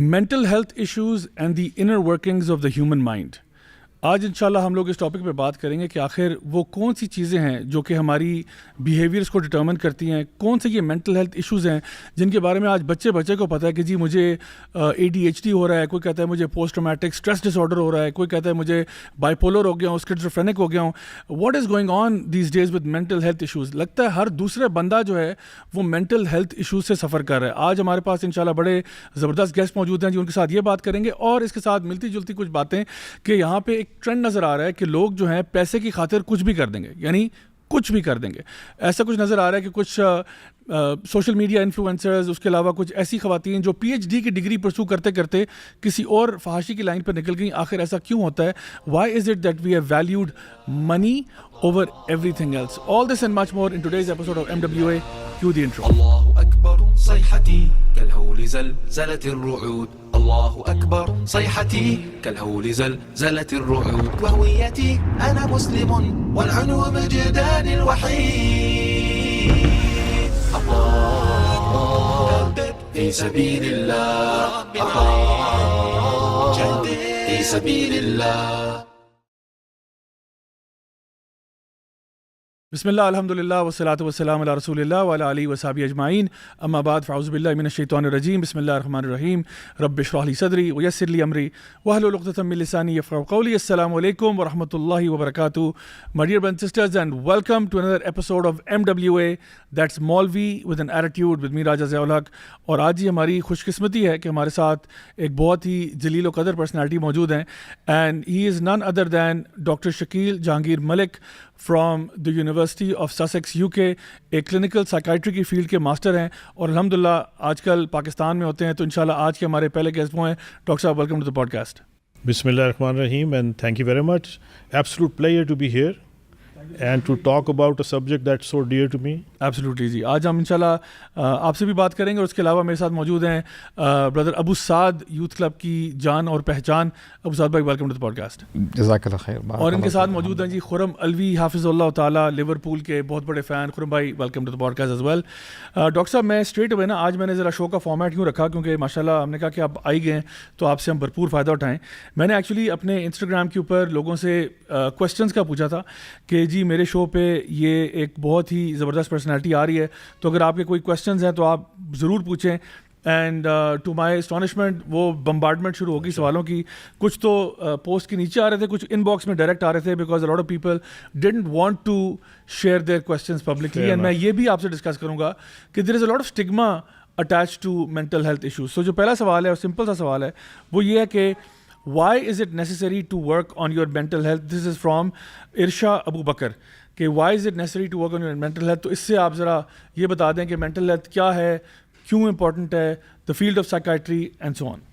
mental health issues and the inner workings of the human mind. آج انشاءاللہ ہم لوگ اس ٹاپک پہ بات کریں گے کہ آخر وہ کون سی چیزیں ہیں جو کہ ہماری بیہیویئرس کو ڈٹرمن کرتی ہیں, کون سے یہ مینٹل ہیلتھ ایشوز ہیں جن کے بارے میں آج بچے کو پتہ ہے کہ جی مجھے ADHD ہو رہا ہے, کوئی کہتا ہے مجھے post traumatic stress disorder ہو رہا ہے, کوئی کہتا ہے مجھے بائی پولر ہو گیا ہوں, اسکیزوفرینک ہو گیا ہوں. What is going on these days with mental health issues? لگتا ہے ہر دوسرے بندہ جو ہے وہ مینٹل ہیلتھ ایشوز سے سفر کر رہا ہے. آج ہمارے پاس انشاءاللہ بڑے زبردست گیسٹ موجود ہیں جو ان کے ساتھ یہ بات کریں گے, اور اس کے ساتھ ملتی جلتی کچھ باتیں کہ یہاں پہ ایک ٹرینڈ نظر آ رہا ہے کہ لوگ جو ہیں پیسے کی خاطر کچھ بھی کر دیں گے, یعنی کچھ بھی کر دیں گے. ایسا کچھ نظر آ رہا ہے کہ کچھ سوشل میڈیا انفلوئنسرز, اس کے علاوہ کچھ ایسی خواتین جو PhD کی ڈگری پرسو کرتے کرتے کسی اور فحاشی کی لائن پر نکل گئیں. آخر ایسا کیوں ہوتا ہے؟ Why is it that we have valued money over everything else? All this and much more in today's episode of MWA. Cue the intro. الله أكبر صيحتي كالهول زلزلت الرعود, الله أكبر صيحتي كالهول زلزلت الرعود, وهويتي أنا مسلم والعنو مجدان الوحيد. الله في سبيل الله, الله في سبيل الله. بسم اللہ الحمدللہ والصلاۃ والسلام علی رسول اللہ وعلی آلہ وصحبہ اجمعین. اما بعد فاعوذ باللہ من الشیطان الرجیم. بسم اللہ الرحمن الرحیم. رب اشرح لی صدری ویسر لی امری واحلل عقدۃ من لسانی یفقہوا قولی. السلام علیکم ورحمۃ اللہ وبرکاتہ. My dear brothers and sisters, and welcome to another episode of MWA, that's Maulvi with an attitude with me Raja Ziaul Haq. اور آج ہی ہماری خوش قسمتی ہے کہ ہمارے ساتھ ایک بہت ہی جلیل و قدر پرسنالٹی موجود ہیں, and he is none other than Dr. Shakeel Jahangir Malik from the university of Sussex UK. ایک کلینکل سائیکائٹری کی فیلڈ کے ماسٹر ہیں اور الحمدللہ آج کل پاکستان میں ہوتے ہیں. تو انشاءاللہ آج کے ہمارے پہلے گیسٹ وہ ہیں. ڈاکٹر صاحب, welcome to the podcast. بسم اللہ الرحمن الرحیم, and thank you very much. Absolute pleasure to be here and to talk about a subject that's so dear to me. Absolutely جی. آج ہم انشاءاللہ آپ سے بھی بات کریں گے, اور اس کے علاوہ میرے ساتھ موجود ہیں brother Abu Saad, youth club کی جان اور پہچان. ابو سعد بھائی, welcome to the podcast. جزاک اللہ خیر. اور ان کے ساتھ موجود ہیں جی خرم الوی حافظ اللہ تعالیٰ, لیورپول کے بہت بڑے فین. خرم بھائی, welcome to the podcast as well. Doctor صاحب, میں اسٹریٹ اوے نا آج میں نے ذرا شو کا فارمیٹ کیوں رکھا, کیونکہ ماشاءاللہ ہم نے کہا کہ آپ آئی گئے ہیں تو آپ سے ہم بھرپور فائدہ اٹھائیں. میں نے ایکچولی اپنے انسٹاگرام کے اوپر لوگوں سے کویسچنس کا پوچھا تھا کہ جی میرے شو پہ یہ ایک بہت ہی زبردست پرسنالٹی آ رہی ہے, تو اگر آپ کے کوئی کویسچنز ہیں تو آپ ضرور پوچھیں. اینڈ ٹو مائی اسٹانشمنٹ وہ بمبارڈمنٹ شروع ہوگی سوالوں کی. کچھ تو پوسٹ کے نیچے آ رہے تھے, کچھ ان باکس میں ڈائریکٹ آ رہے تھے, because a lot of people didn't want to share their questions publicly. And میں یہ بھی آپ سے ڈسکس کروں گا کہ there is a lot of stigma attach to mental health issues. So جو پہلا سوال ہے, اور سمپل سا سوال ہے, وہ یہ ہے کہ why is it necessary to work on your mental health? This is from Irsha Abu Bakr. کہ why is it necessary to work on your mental health؟ تو اس سے آپ ذرا یہ بتا دیں کہ mental health کیا ہے, کیوں امپورٹنٹ ہے, the field of psychiatry and so on.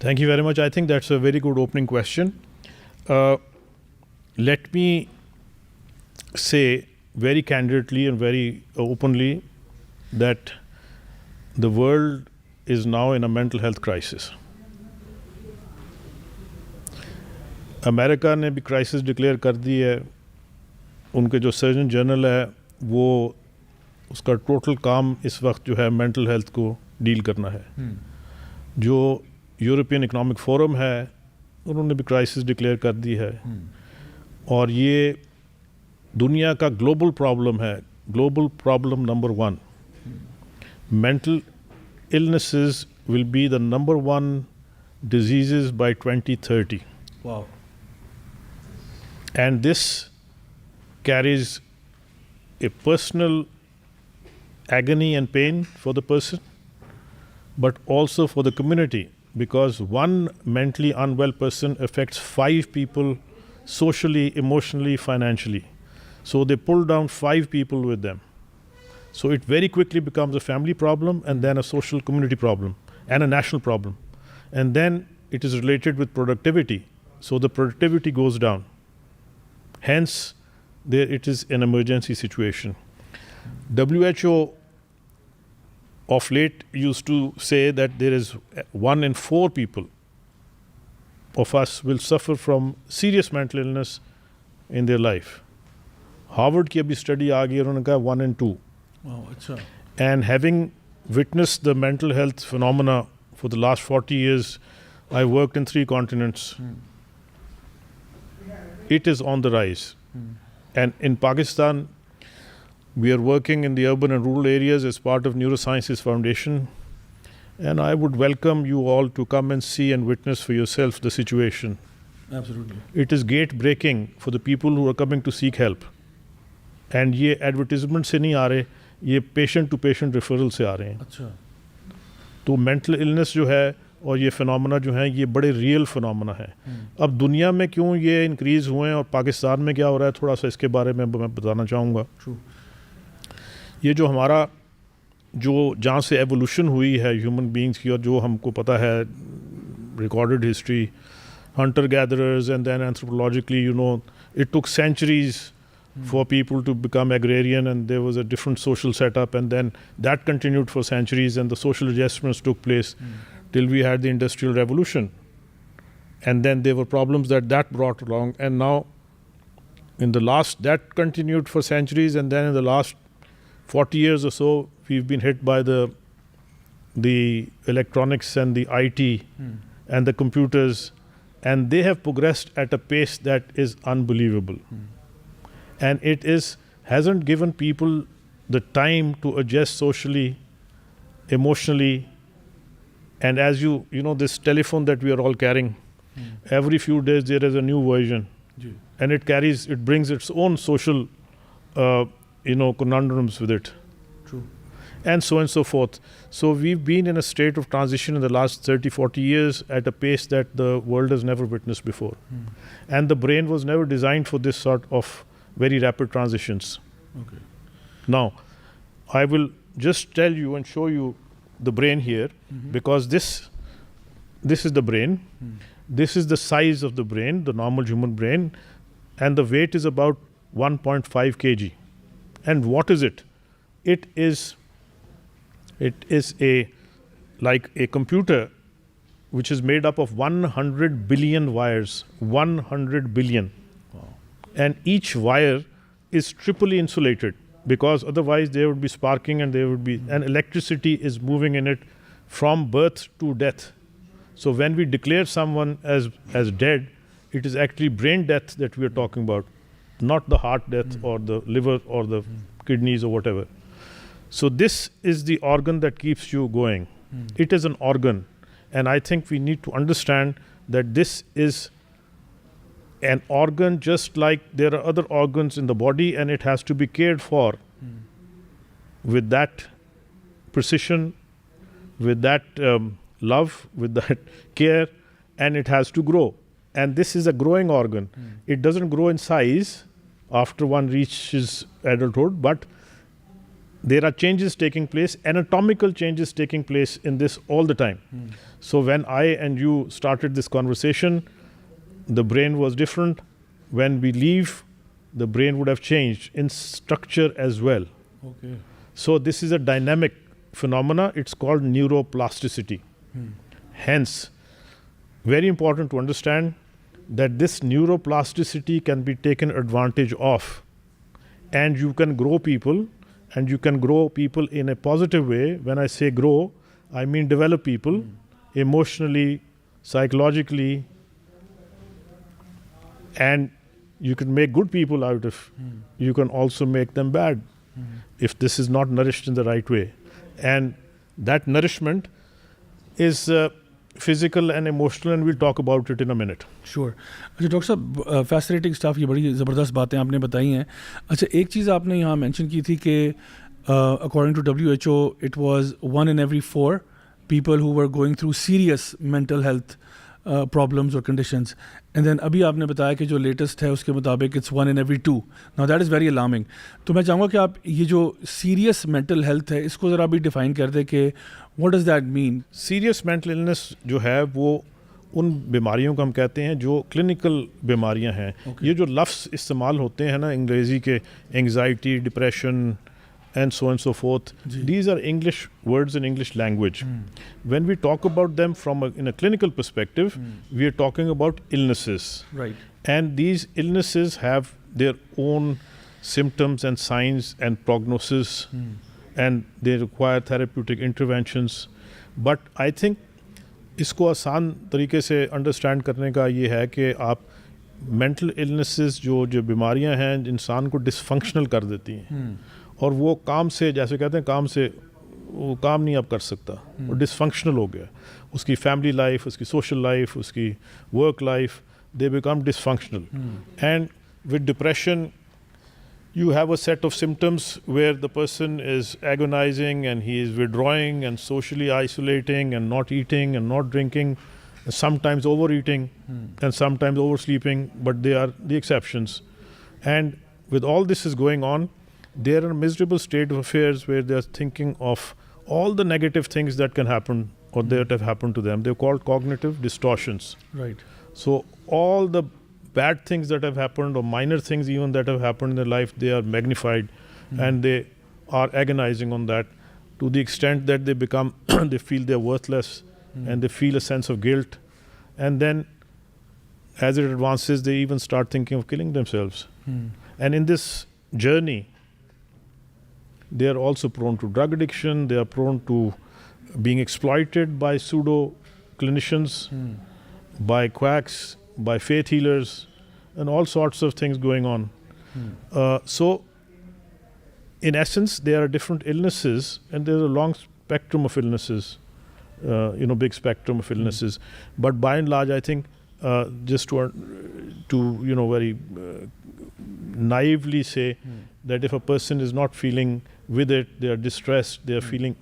Thank you very much. I think that's a very good opening question. Let me say very candidly and very openly that the world is now in a mental health crisis. امریکہ نے بھی crisis declare کر دی ہے. ان کے جو surgeon general ہے وہ اس کا total کام اس وقت جو ہے مینٹل ہیلتھ کو ڈیل کرنا ہے. جو یورپین اکنامک فورم ہے انہوں نے بھی کرائسس ڈکلیئر کر دی ہے, اور یہ دنیا کا گلوبل پرابلم ہے, global problem number 1. Mental illnesses will be the number 1 diseases by 2030. Wow. And this carries a personal agony and pain for the person, but also for the community, because one mentally unwell person affects 5 people socially, emotionally, financially. So they pull down 5 people with them. So it very quickly becomes a family problem, and then a social community problem, and a national problem. And then it is related with productivity. So the productivity goes down. Hence, there it is an emergency situation. WHO of late used to say that there is 1 in 4 people of us will suffer from serious mental illness in their life. Harvard کی ابھی study آ گئی, انہوں نے کہا 1 in 2. اچھا. And having witnessed the mental health phenomena for the last 40 years. I worked in 3 continents. It is on the rise. And in Pakistan, we are working in the urban and rural areas as part of Neurosciences Foundation. And I would welcome you all to come and see and witness for yourself the situation. Absolutely. It is gate breaking for the people who are coming to seek help. And یہ advertisement سے نہیں آ رہے, یہ patient to patient referral سے آ رہے ہیں. اچھا. تو مینٹل النس جو ہے اور یہ فنامنا جو ہیں یہ بڑے ریئل فنامنا ہے. اب دنیا میں کیوں یہ انکریز ہوئے ہیں اور پاکستان میں کیا ہو رہا ہے, تھوڑا سا اس کے بارے میں بتانا چاہوں گا. یہ جو ہمارا جہاں سے ایوولوشن ہوئی ہے ہیومن بینگس کی, اور جو ہم کو پتہ ہے recorded history, hunter gatherers, and then anthropologically, it took centuries for people to become agrarian, and there was a different social setup, and then that continued for centuries, and the social adjustments took place till we had the Industrial Revolution. And then there were problems that brought along, and now that continued for centuries, and then in the last 40 years or so, we've been hit by the electronics and the IT and the computers, and they have progressed at a pace that is unbelievable. And it hasn't given people the time to adjust socially, emotionally. And as you know, this telephone that we are all carrying, every few days there is a new version. And it brings its own social, conundrums with it. True. And so forth. So we've been in a state of transition in the last 30-40 years at a pace that the world has never witnessed before. And the brain was never designed for this sort of very rapid transitions. Okay. Now, I will just tell you and show you the brain here, because this is the brain. This is the size of the brain, the normal human brain, and the weight is about 1.5 kg. And what is it? It is like a computer which is made up of 100 billion wires. 100 billion. Wow. And each wire is triply insulated, because otherwise there would be sparking and there would be and electricity is moving in it from birth to death. So when we declare someone as dead, it is actually brain death that we are talking about, not the heart death or the liver or the kidneys or whatever. So this is the organ that keeps you going. It is an organ, and I think we need to understand that this is an organ just like there are other organs in the body, and it has to be cared for with that precision, with that love, with that care, and it has to grow. And this is a growing organ. It doesn't grow in size after one reaches adulthood, but there are changes taking place, anatomical changes taking place in this all the time. So when I and you started this conversation, the brain was different. When we leave, the brain would have changed in structure as well. Okay. So this is a dynamic phenomena. It's called neuroplasticity. Hence, very important to understand that this neuroplasticity can be taken advantage of, and you can grow people. And you can grow people in a positive way. When I say grow, I mean develop people emotionally, psychologically, and you can make good people out of. You can also make them bad if this is not nourished in the right way. And that nourishment is physical and emotional, and we'll talk about it in a minute. Sure. اچھا doctor صاحب, fascinating staff, یہ بڑی زبردست باتیں آپ نے بتائی ہیں. اچھا, ایک چیز آپ نے یہاں مینشن کی تھی کہ according to WHO it was 1 in every 4 people who were going through serious mental health problems or conditions. And then ابھی آپ نے بتایا کہ جو لیٹسٹ ہے اس کے مطابق it's 1 in every 2. Now that is very alarming. تو میں چاہوں گا کہ آپ یہ جو سیریس مینٹل ہیلتھ ہے اس کو ذرا بھی ڈیفائن کر دیں کہ what does that mean? Serious mental illness جو ہے وہ ان بیماریوں کو ہم کہتے ہیں جو کلینکل بیماریاں ہیں. یہ جو لفظ استعمال ہوتے ہیں نا انگریزی کے, anxiety, depression, and so forth. These are English words in English language. When we talk about them in a clinical perspective, we are talking about illnesses. Right. And these illnesses have their own symptoms and signs and prognosis, and they require therapeutic interventions. But I think اس کو آسان طریقے سے understand کرنے کا یہ ہے کہ آپ مینٹل النیسز جو بیماریاں ہیں انسان کو ڈسفنکشنل کر دیتی ہیں اور وہ کام سے جیسے کہتے ہیں کام سے وہ کام نہیں اب کر سکتا, وہ ڈسفنکشنل ہو گیا, اس کی فیملی لائف, اس کی سوشل لائف, اس کی work life, they become dysfunctional. And with depression you have a set of symptoms where the person is agonizing and he is withdrawing and socially isolating and not eating and not drinking, sometimes overeating and sometimes oversleeping, but they are the exceptions. And with all this is going on, they are in a miserable state of affairs where they are thinking of all the negative things that can happen or that have happened to them. They're called cognitive distortions. Right. So all the bad things that have happened or minor things even that have happened in their life, they are magnified and they are agonizing on that to the extent that they become they feel they're worthless and they feel a sense of guilt, and then as it advances they even start thinking of killing themselves. And in this journey they are also prone to drug addiction, they are prone to being exploited by pseudo clinicians, by quacks, by faith healers, and all sorts of things going on. So in essence there are different illnesses and there's a long spectrum of illnesses, big spectrum of illnesses, but by and large I think just to very naively say that if a person is not feeling with it, they are distressed, they are feeling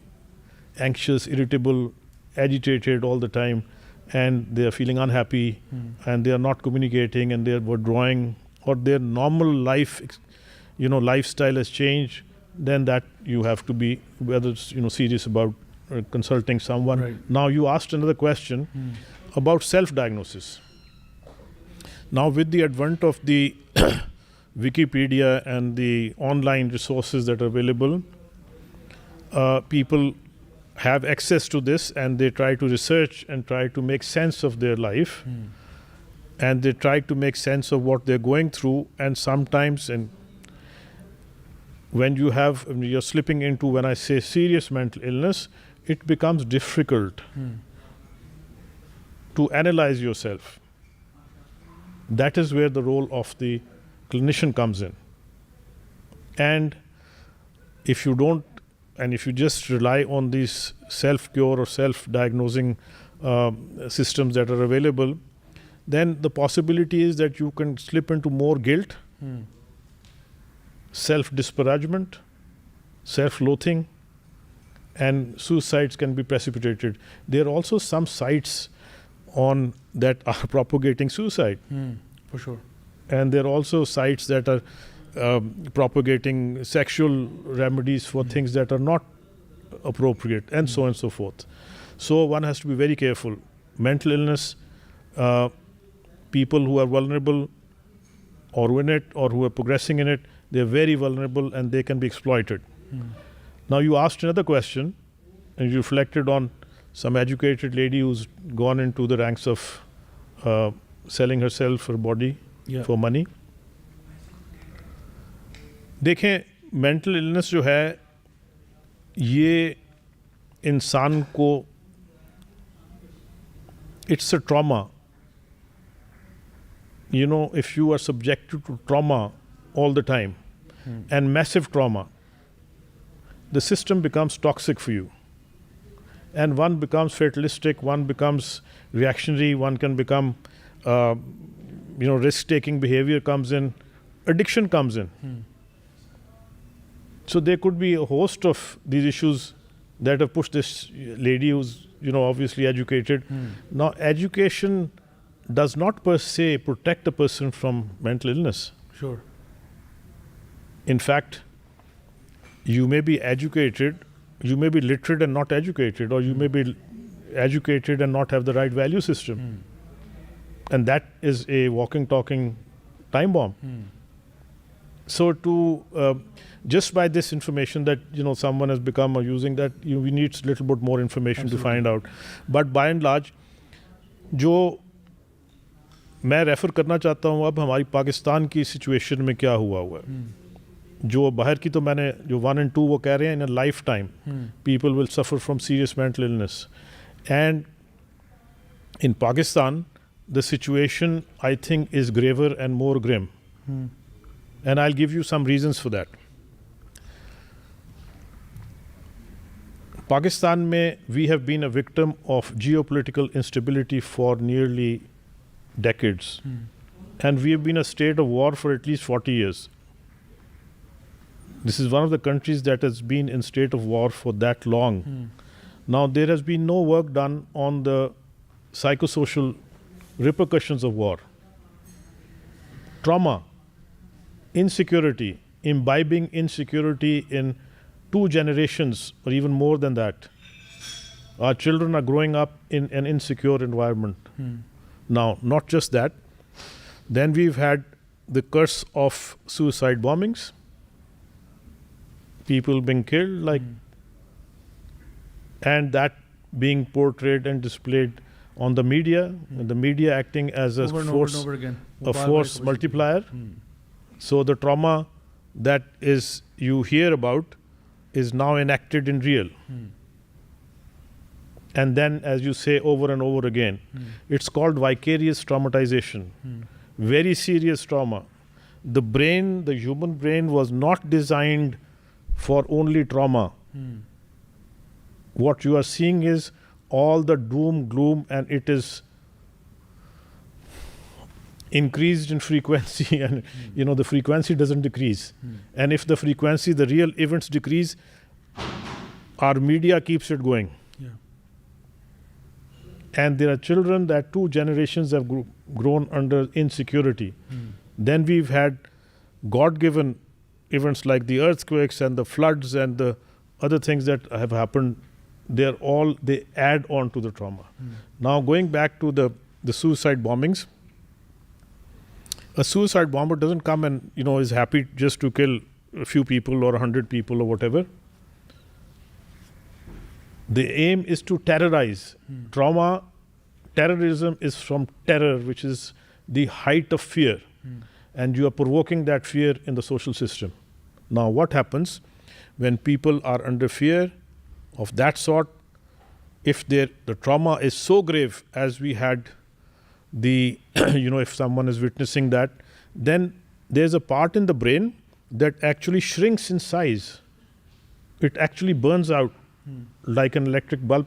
anxious, irritable, agitated all the time, and they are feeling unhappy and they are not communicating and they are withdrawing, or their normal life lifestyle has changed, then that you have to be whether it's serious about consulting someone. Right. Now you asked another question about self diagnosis. Now with the advent of the Wikipedia and the online resources that are available, people have access to this and they try to research and try to make sense of their life, and they try to make sense of what they're going through. And sometimes, and when you're slipping into, when I say serious mental illness, it becomes difficult to analyze yourself. That is where the role of the clinician comes in. And if you don't, and if you just rely on these self-cure or self-diagnosing systems that are available, then the possibility is that you can slip into more guilt, self-disparagement, self-loathing, and suicides can be precipitated. There are also some sites on that are propagating suicide. For sure. And there are also sites that are propagating sexual remedies for things that are not appropriate, and so on and so forth. So one has to be very careful. Mental illness, people who are vulnerable or in it or who are progressing in it, they're very vulnerable and they can be exploited. Now you asked another question and you reflected on some educated lady who's gone into the ranks of selling herself, her body for money. دیکھیں mental illness جو ہے یہ انسان کو it's a trauma. if you are subjected to trauma all the time and massive trauma, the system becomes toxic for you and one becomes fatalistic, one becomes reactionary, one can become risk-taking behavior comes in, addiction comes in. So there could be a host of these issues that have pushed this lady who's obviously educated. Now education does not per se protect a person from mental illness. Sure. In fact, you may be educated, you may be literate and not educated, or you may be educated and not have the right value system. And that is a walking, talking time bomb. So to just by this information that someone has become or using that, we need a little bit more information to find out. But by and large, جو میں refer کرنا چاہتا ہوں اب ہماری پاکستان کی situation میں کیا ہوا ہے. جو باہر کی تو میں نے جو 1 and 2 وہ کہہ رہے ہیں in a lifetime people will suffer from serious mental illness, and In Pakistan, the situation, I think, is graver and more grim. And I'll give you some reasons for that. Pakistan mein, we have been a victim of geopolitical instability for nearly decades. And we have been a state of war for at least 40 years. This is one of the countries that has been in state of war for that long. Now, there has been no work done on the psychosocial repercussions of war. Trauma, insecurity, imbibing insecurity in 2 generations or even more than that. Our children are growing up in an insecure environment. Now, not just that, then we've had the curse of suicide bombings, people being killed, and that being portrayed and displayed on the media, and the media acting as a force multiplier. So the trauma that is you hear about is now enacted in real. And then, as you say over and over again, it's called vicarious traumatization. Very serious trauma. The brain, the human brain, was not designed for only trauma. What you are seeing is all the doom, gloom, and it is increased in frequency, and the frequency doesn't decrease. And if the frequency, the real events decrease, our media keeps it going. And there are children that 2 generations have grown under insecurity. Then we've had God-given events like the earthquakes and the floods and the other things that have happened. They add on to the trauma. Now, going back to the suicide bombings, a suicide bomber doesn't come and is happy just to kill a few people or 100 people or whatever. The aim is to terrorize. Terrorism is from terror, which is the height of fear. And you are provoking that fear in the social system. Now, what happens when people are under fear of that sort? If the trauma is so grave as we had if someone is witnessing that, then there's a part in the brain that actually shrinks in size. It actually burns out like an electric bulb,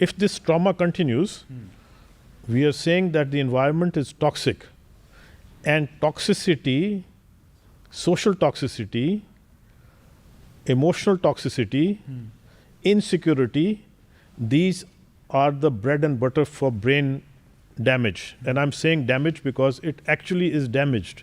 if this trauma continues, we are saying that the environment is toxic. And toxicity, social toxicity, emotional toxicity, insecurity, these are the bread and butter for brain damage. And I'm saying damage because it actually is damaged.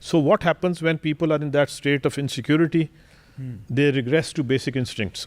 So what happens when people are in that state of insecurity? They regress to basic instincts.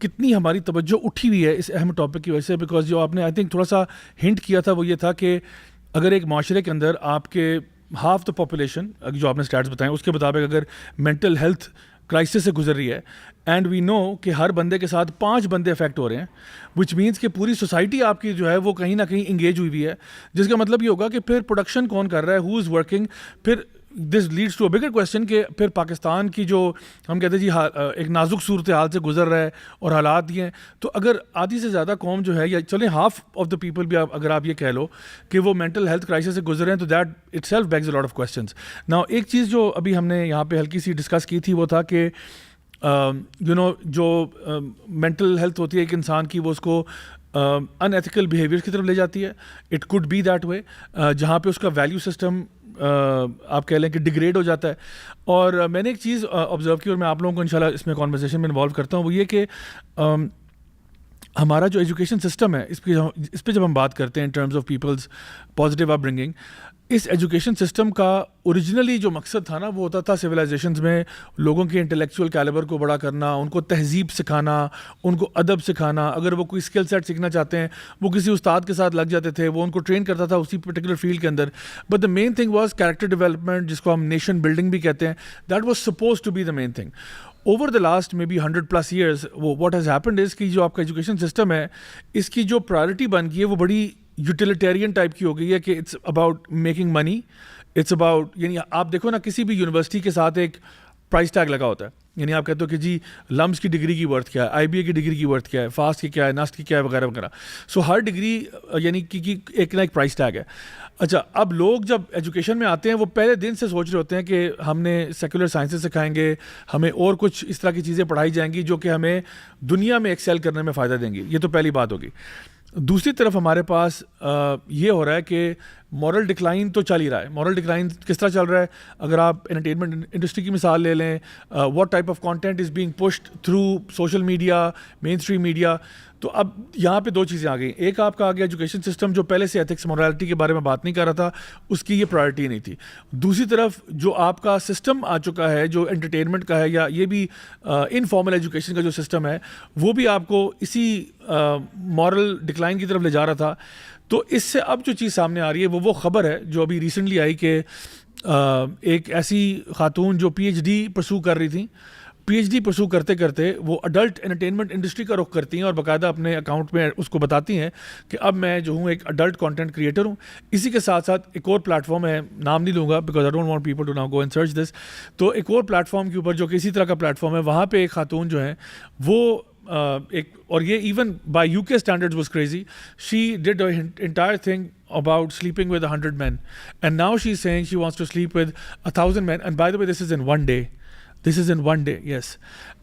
کتنی ہماری توجہ اٹھی ہوئی ہے اس اہم topic کی وجہ سے. بیکاز جو آپ نے آئی تھنک تھوڑا سا ہنٹ کیا تھا وہ یہ تھا کہ اگر ایک معاشرے کے اندر آپ کے ہاف دا پاپولیشن جو آپ نے اسٹیٹس بتائیں اس کے مطابق اگر مینٹل ہیلتھ کرائسس سے گزر رہی ہے اینڈ وی نو کہ ہر بندے کے ساتھ 5 بندے افیکٹ ہو رہے ہیں, وچ مینس کہ پوری سوسائٹی آپ کی جو ہے وہ کہیں نہ کہیں انگیج ہوئی ہے, جس کا مطلب یہ ہوگا کہ پھر پروڈکشن کون کر رہا ہے, ہو از ورکنگ. پھر this leads to a bigger question کہ پھر پاکستان کی جو ہم کہتے ہیں جی ایک نازک صورتحال سے گزر رہا ہے اور حالات یہ ہیں, تو اگر آدھی سے زیادہ قوم جو ہے یا چلیں ہاف آف دا پیپل بھی اگر آپ یہ کہہ لو کہ وہ مینٹل ہیلتھ کرائسس سے گزر رہے ہیں, تو that itself begs a lot of questions. Now ایک چیز جو ابھی ہم نے یہاں پہ ہلکی سی ڈسکس کی تھی وہ تھا کہ جو مینٹل ہیلتھ ہوتی ہے ایک انسان کی, وہ اس کو ان ایتھیکل بیہیویئر کی طرف لے جاتی ہے. It could be that way, جہاں پہ اس کا ویلیو سسٹم آپ کہہ لیں کہ ڈگریڈ ہو جاتا ہے. اور میں نے ایک چیز آبزرو کی اور میں آپ لوگوں کو انشاءاللہ اس میں کانورسیشن میں انوالو کرتا ہوں, وہ یہ کہ ہمارا جو ایجوکیشن سسٹم ہے اس پہ جب ہم بات کرتے ہیں in terms of people's positive upbringing, اس ایجوکیشن سسٹم کا اوریجنلی جو مقصد تھا نا وہ ہوتا تھا سویلائزیشنز میں لوگوں کے انٹلیکچوئل کیلیبر کو بڑا کرنا, ان کو تہذیب سکھانا, ان کو ادب سکھانا. اگر وہ کوئی اسکل سیٹ سیکھنا چاہتے ہیں وہ کسی استاد کے ساتھ لگ جاتے تھے, وہ ان کو ٹرین کرتا تھا اسی پرٹیکولر فیلڈ کے اندر. But the main thing was character development, جس کو ہم نیشن بلڈنگ بھی کہتے ہیں. That was suppose to be the main thing. Over the last maybe 100+ years what has happened is کہ جو آپ کا ایجوکیشن سسٹم ہے اس کی جو پرائرٹی بن گئی ہے وہ بڑی یوٹیلیٹیرین ٹائپ کی ہو گئی ہے کہ it's about making money, it's about, یعنی آپ دیکھو نا کسی بھی یونیورسٹی کے ساتھ ایک پرائز ٹیگ لگا ہوتا ہے. یعنی آپ کہتے ہو کہ جی لمس کی ڈگری کی ورتھ کیا ہے, آئی بی اے کی ڈگری کی ورتھ کیا ہے, فاسٹ کی کیا ہے, نسٹ کی کیا ہے, وغیرہ وغیرہ. سو ہر ڈگری یعنی کہ ایک نہ ایک پرائز ٹیگ ہے. اچھا, اب لوگ جب ایجوکیشن میں آتے ہیں وہ پہلے دن سے سوچ رہے ہوتے ہیں کہ ہم نے سیکولر سائنسز سکھائیں گے, ہمیں اور کچھ اس طرح کی چیزیں پڑھائی جائیں گی جو کہ ہمیں دنیا میں ایکسیل کرنے میں فائدہ دیں گی. یہ تو پہلی بات ہوگی. دوسری طرف ہمارے پاس یہ ہو رہا ہے کہ مورل ڈکلائن تو چل ہی رہا ہے. مورل ڈکلائن کس طرح چل رہا ہے؟ اگر آپ انٹرٹینمنٹ انڈسٹری کی مثال لے لیں, what type of content is being pushed through social media, mainstream media. تو اب یہاں پہ 2 چیزیں آ گئیں. ایک آپ کا آ گیا ایجوکیشن سسٹم جو پہلے سے ایتھکس مورالٹی کے بارے میں بات نہیں کر رہا تھا, اس کی یہ پرائرٹی نہیں تھی. دوسری طرف جو آپ کا سسٹم آ چکا ہے جو انٹرٹینمنٹ کا ہے, یا یہ بھی انفارمل ایجوکیشن کا جو سسٹم ہے, وہ بھی آپ کو اسی مورل ڈکلائن کی طرف لے جا رہا تھا. تو اس سے اب جو چیز سامنے آ رہی ہے وہ خبر ہے جو ابھی ریسنٹلی آئی کہ ایک ایسی خاتون جو PhD پرسو کر رہی تھیں, PhD پرسو کرتے کرتے وہ اڈلٹ انٹرٹینمنٹ انڈسٹری کا رخ کرتی ہیں اور باقاعدہ اپنے اکاؤنٹ میں اس کو بتاتی ہیں کہ اب میں جو ہوں ایک اڈلٹ کانٹینٹ کریٹر ہوں. اسی کے ساتھ ساتھ ایک اور پلیٹ فارم ہے, نام نہیں لوں گا because I don't want people to now go and search this. تو ایک اور پلیٹ فارم کے اوپر جو کہ اسی طرح کا پلیٹ فارم ہے, وہاں پہ ایک خاتون جو ہیں وہ ایک, اور یہ even by UK standards was crazy, she did entire thing about sleeping with 100 men and now she's saying she wants to sleep with 1,000 men. And by the way, this is in one day, yes.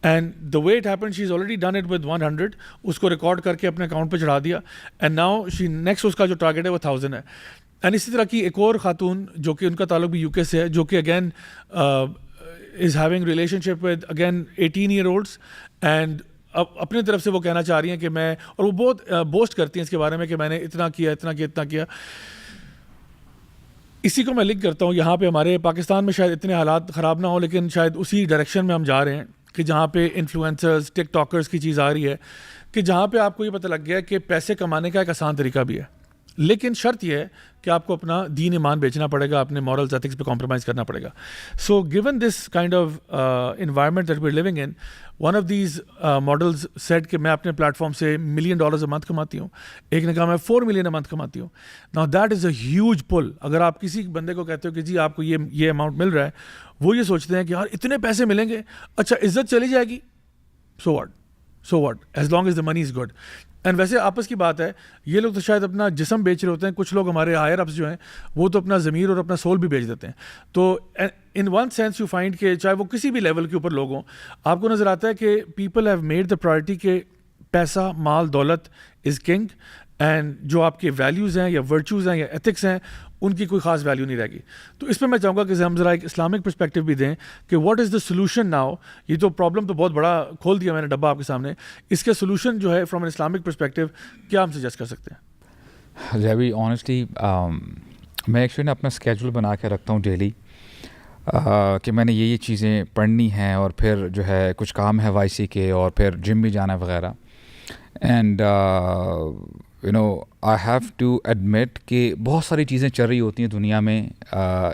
And the way it happened, she's already done it with 100, usko record karke apne account pe chadha diya, and now she next uska jo target hai wo 1,000 hai. And اسی طرح کی ایک اور خاتون جو کہ ان کا تعلق بھی UK سے ہے, جو کہ again is having relationship with again 18-year-olds and اب اپنی طرف سے وہ کہنا چاہ رہی ہیں کہ میں, اور وہ بہت بوسٹ کرتی ہیں اس کے بارے میں کہ میں نے اتنا کیا. اسی کو میں لنک کرتا ہوں یہاں پہ. ہمارے پاکستان میں شاید اتنے حالات خراب نہ ہوں, لیکن شاید اسی ڈائریکشن میں ہم جا رہے ہیں کہ جہاں پہ انفلوئنسرز, ٹک ٹاکرز کی چیز آ رہی ہے, کہ جہاں پہ آپ کو یہ پتہ لگ گیا کہ پیسے کمانے کا ایک آسان طریقہ بھی ہے, لیکن شرط یہ ہے کہ آپ کو اپنا دین ایمان بیچنا پڑے گا, اپنے مورلز ایتھکس پہ کمپرومائز کرنا پڑے گا. So given this kind of environment that we are living in, one of these models said کہ میں اپنے پلیٹ فارم سے $1 million اے منتھ کماتی ہوں, ایک نے کہا میں 4 million اے منتھ کماتی ہوں. Now that is a huge pull. اگر آپ کسی بندے کو کہتے ہو کہ جی آپ کو یہ اماؤنٹ مل رہا ہے, وہ یہ سوچتے ہیں کہ یار اتنے پیسے ملیں گے, اچھا عزت چلی جائے گی, so what as long as the money is good. And ویسے آپس کی بات ہے, یہ لوگ تو شاید اپنا جسم بیچ رہے ہوتے ہیں, کچھ لوگ ہمارے ہائر اپس جو ہیں وہ تو اپنا ضمیر اور اپنا سول بھی بیچ دیتے ہیں. تو in one sense you find کہ چاہے وہ کسی بھی لیول کے اوپر لوگ ہوں, آپ کو نظر آتا ہے کہ people have made the priority کہ پیسہ, مال, دولت از کنگ, اینڈ جو آپ کے ویلیوز ہیں یا ورچوز ہیں یا ایتھکس ہیں ان کی کوئی خاص ویلیو نہیں رہے گی. تو اس پہ میں چاہوں گا کہ ہم ذرا ایک اسلامک پرسپیکٹیو بھی دیں کہ what is the solution now. یہ تو پرابلم تو بہت بڑا کھول دیا میں نے ڈبہ آپ کے سامنے, اس کے سولوشن جو ہے فرام این اسلامک پرسپیکٹیو کیا ہم سجیسٹ کر سکتے ہیں؟ جیبی آنیسٹلی میں ایکچولی نا اپنا اسکیجول بنا کے رکھتا ہوں ڈیلی. کہ میں نے یہ چیزیں پڑھنی ہیں اور پھر جو ہے کچھ کام ہے وائی سی کے اور پھر جم بھی جانا ہے وغیرہ. And you know I have to admit کہ بہت ساری چیزیں چل رہی ہوتی ہیں دنیا میں.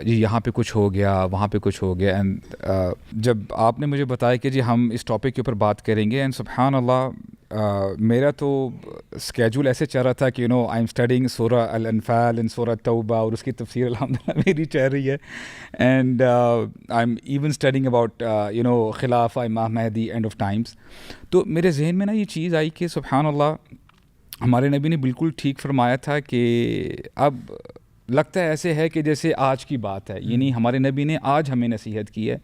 جی یہاں پہ کچھ ہو گیا, وہاں پہ کچھ ہو گیا. اینڈ جب آپ نے مجھے بتایا کہ جی ہم اس ٹاپک کے اوپر بات کریں گے, اینڈ سبحان اللہ میرا تو اسکیجول ایسے چل رہا تھا کہ آئی ایم اسٹڈنگ سورہ الانفال اینڈ سورہ توبہ, اور اس کی تفسیر الحمدللہ میری چل رہی ہے. And I am even studying about خلافہ Imam Mahdi and of Times. تو میرے ذہن میں نا یہ چیز آئی کہ سبحان اللہ ہمارے نبی نے بالکل ٹھیک فرمایا تھا کہ اب لگتا ہے ایسے ہے کہ جیسے آج کی بات ہے. یعنی ہمارے نبی نے آج ہمیں نصیحت کی ہے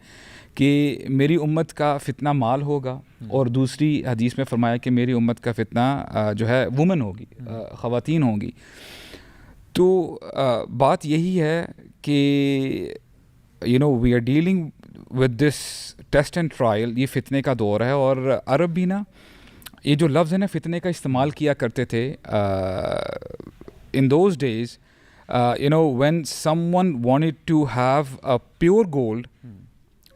کہ میری امت کا فتنہ مال ہوگا, اور دوسری حدیث میں فرمایا کہ میری امت کا فتنہ جو ہے وومن ہوگی, خواتین ہوں گی. تو بات یہی ہے کہ we are dealing with this test and trial. یہ فتنے کا دور ہے, اور عرب بھی نا یہ جو لفظ ہے نا فتنے کا استعمال کیا کرتے تھے in those days. When someone wanted to have a pure gold,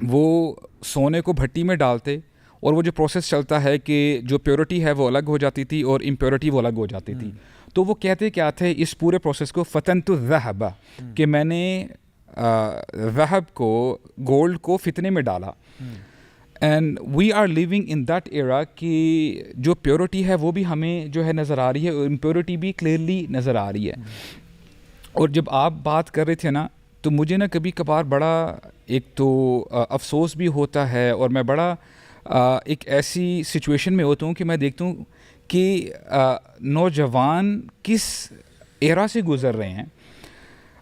وہ سونے کو بھٹی میں ڈالتے, اور وہ جو پروسیس چلتا ہے کہ جو پیورٹی ہے وہ الگ ہو جاتی تھی اور امپیورٹی وہ الگ ہو جاتی تھی. تو وہ کہتے کیا تھے اس پورے پروسیس کو فتنت الذہب, کہ میں نے ذہب کو, گولڈ کو فتنے میں ڈالا. And we are living in that era کہ جو پیورٹی ہے وہ بھی ہمیں جو ہے نظر آ رہی ہے, اور امپیورٹی بھی کلیئرلی نظر آ رہی ہے. اور جب آپ بات کر رہے تھے نا تو مجھے نا کبھی کبھار بڑا ایک تو افسوس بھی ہوتا ہے, اور میں بڑا ایک ایسی سچویشن میں ہوتا ہوں کہ میں دیکھتا ہوں کہ نوجوان کس ایرا سے گزر رہے ہیں.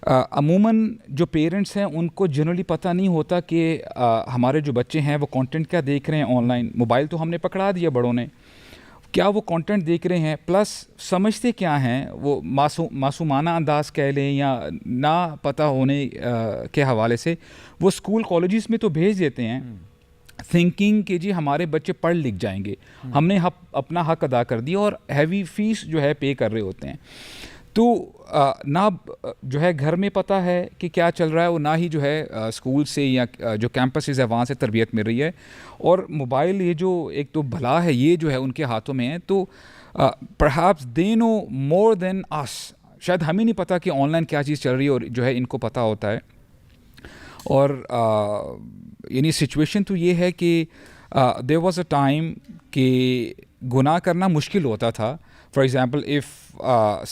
عموماً جو پیرنٹس ہیں ان کو جنرلی پتہ نہیں ہوتا کہ ہمارے جو بچے ہیں وہ کانٹینٹ کیا دیکھ رہے ہیں آن لائن. موبائل تو ہم نے پکڑا دیا بڑوں نے, کیا وہ کانٹینٹ دیکھ رہے ہیں, پلس سمجھتے کیا ہیں, وہ معصومانہ انداز کہہ لیں یا نہ پتہ ہونے کے حوالے سے وہ اسکول کالجز میں تو بھیج دیتے ہیں تھنکنگ کہ جی ہمارے بچے پڑھ لکھ جائیں گے, ہم نے اپنا حق ادا کر دیا, اور ہیوی فیس جو ہے پے کر رہے ہوتے ہیں. تو نہ جو ہے گھر میں پتہ ہے کہ کیا چل رہا ہے, اور نہ ہی جو ہے اسکول سے یا جو کیمپسز ہے وہاں سے تربیت مل رہی ہے. اور موبائل یہ جو ایک تو بلا ہے یہ جو ہے ان کے ہاتھوں میں ہے. تو پرہیپس دے نو مور دین اس, شاید ہمیں نہیں پتہ کہ آن لائن کیا چیز چل رہی ہے, اور جو ہے ان کو پتہ ہوتا ہے. اور یعنی سچویشن تو یہ ہے کہ دیر واز اے ٹائم کہ گناہ کرنا مشکل ہوتا تھا. For example, if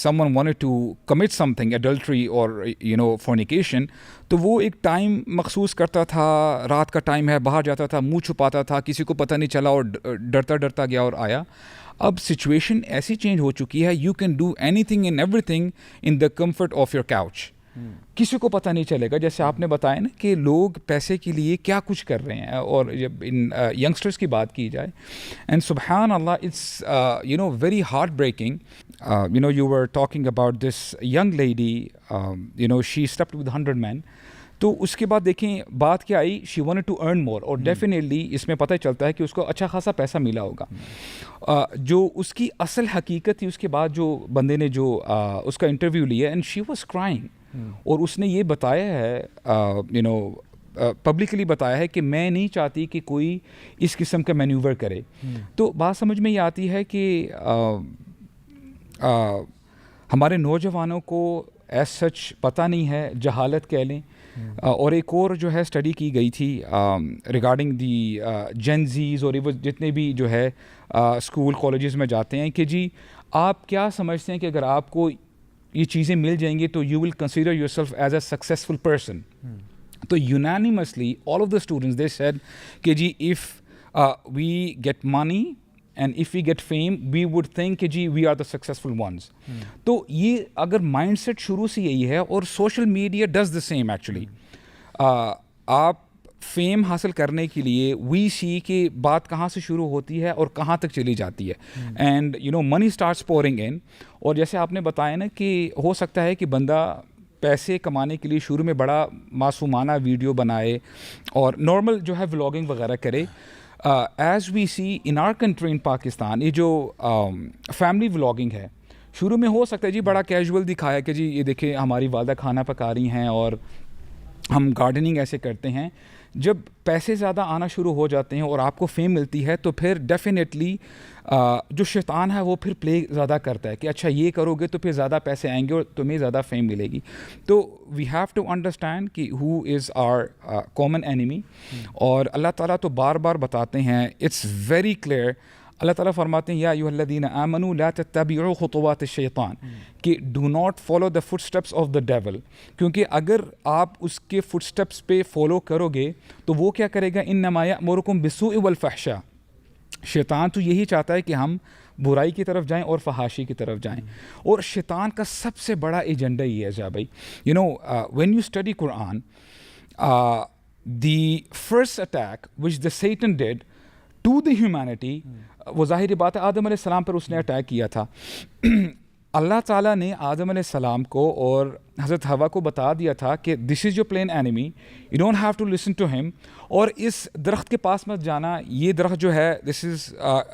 someone wanted to commit something, adultery or fornication, تو وہ ایک ٹائم مخصوص کرتا تھا, رات کا ٹائم ہے, باہر جاتا تھا, منہ چھپاتا تھا, کسی کو پتہ نہیں چلا, اور ڈرتا ڈرتا گیا اور آیا. اب سچویشن ایسی چینج ہو چکی ہے, you can do anything and everything in the comfort of your couch. کسی کو پتہ نہیں چلے گا. جیسے آپ نے بتایا نا کہ لوگ پیسے کے لیے کیا کچھ کر رہے ہیں, اور جب ان ینگسٹرس کی بات کی جائے, اینڈ سبحان اللہ it's very heartbreaking. you were talking about this young lady, she slept with 100 men. تو اس کے بعد دیکھیں بات کیا آئی, شی وانٹڈ ٹو ارن مور, اور ڈیفینیٹلی اس میں پتہ چلتا ہے کہ اس کو اچھا خاصا پیسہ ملا ہوگا. جو اس کی اصل حقیقت تھی, اس کے بعد جو بندے نے جو اس کا انٹرویو لیا, اینڈ شی واز کرائنگ, اور اس نے یہ بتایا ہے پبلکلی بتایا ہے کہ میں نہیں چاہتی کہ کوئی اس قسم کا مینیور کرے. تو بات سمجھ میں یہ آتی ہے کہ ہمارے نوجوانوں کو ایز سچ پتہ نہیں ہے, جہالت کہہ لیں. اور ایک اور جو ہے اسٹڈی کی گئی تھی ریگارڈنگ دی جین زیز, اور وہ جتنے بھی جو ہے اسکول کالجز میں جاتے ہیں, کہ جی آپ کیا سمجھتے ہیں کہ اگر آپ کو یہ چیزیں مل جائیں گی تو you will consider yourself as a successful person. تو unanimously all of the students they said کہ جی if we get money and if we get fame we would think کہ جی we are the successful ones. تو یہ اگر mind set شروع سے یہی ہے, اور social media does the same actually. آپ فیم حاصل کرنے کے لیے وی سی کہ بات کہاں سے شروع ہوتی ہے اور کہاں تک چلی جاتی ہے, اینڈ منی اسٹارٹس پورنگ ان. اور جیسے آپ نے بتایا نا کہ ہو سکتا ہے کہ بندہ پیسے کمانے کے لیے شروع میں بڑا معصومانہ ویڈیو بنائے اور نارمل جو ہے ولاگنگ وغیرہ کرے. As we see in our country in Pakistan, یہ جو فیملی ولاگنگ ہے شروع میں ہو سکتا ہے جی بڑا کیجول دکھایا کہ جی یہ دیکھیں ہماری والدہ کھانا پکا رہی ہیں, اور ہم گارڈننگ ایسے کرتے ہیں. جب پیسے زیادہ آنا شروع ہو جاتے ہیں اور آپ کو فیم ملتی ہے تو پھر ڈیفینیٹلی جو شیطان ہے وہ پھر پلے زیادہ کرتا ہے کہ اچھا یہ کرو گے تو پھر زیادہ پیسے آئیں گے اور تمہیں زیادہ فیم ملے گی. تو وی ہیو ٹو انڈرسٹینڈ کہ ہو از آر کامن اینیمی. اور اللہ تعالیٰ تو بار بار بتاتے ہیں, اٹس ویری کلیئر. اللہ تعالیٰ فرماتے ہیں یا ایھا الذین آمنوا لا تتبعوا خطوات الشیطان, کہ do not follow the footsteps of the devil, کیونکہ اگر آپ اس کے فٹ اسٹیپس پہ فالو کرو گے تو وہ کیا کرے گا, انما یأمرکم بالسوء والفحشاء. شیطان تو یہی چاہتا ہے کہ ہم برائی کی طرف جائیں اور فحاشی کی طرف جائیں. اور شیطان کا سب سے بڑا ایجنڈا یہ ہے جا بھائی, you know when you study Quran, the first attack which the Satan did to the humanity, وہ ظاہری بات ہے آدم علیہ السلام پر اس نے اٹیک کیا تھا. اللہ تعالیٰ نے آدم علیہ السلام کو اور حضرت حوا کو بتا دیا تھا کہ this is your plain enemy, you don't have to listen to him, اور اس درخت کے پاس مت جانا, یہ درخت جو ہے this is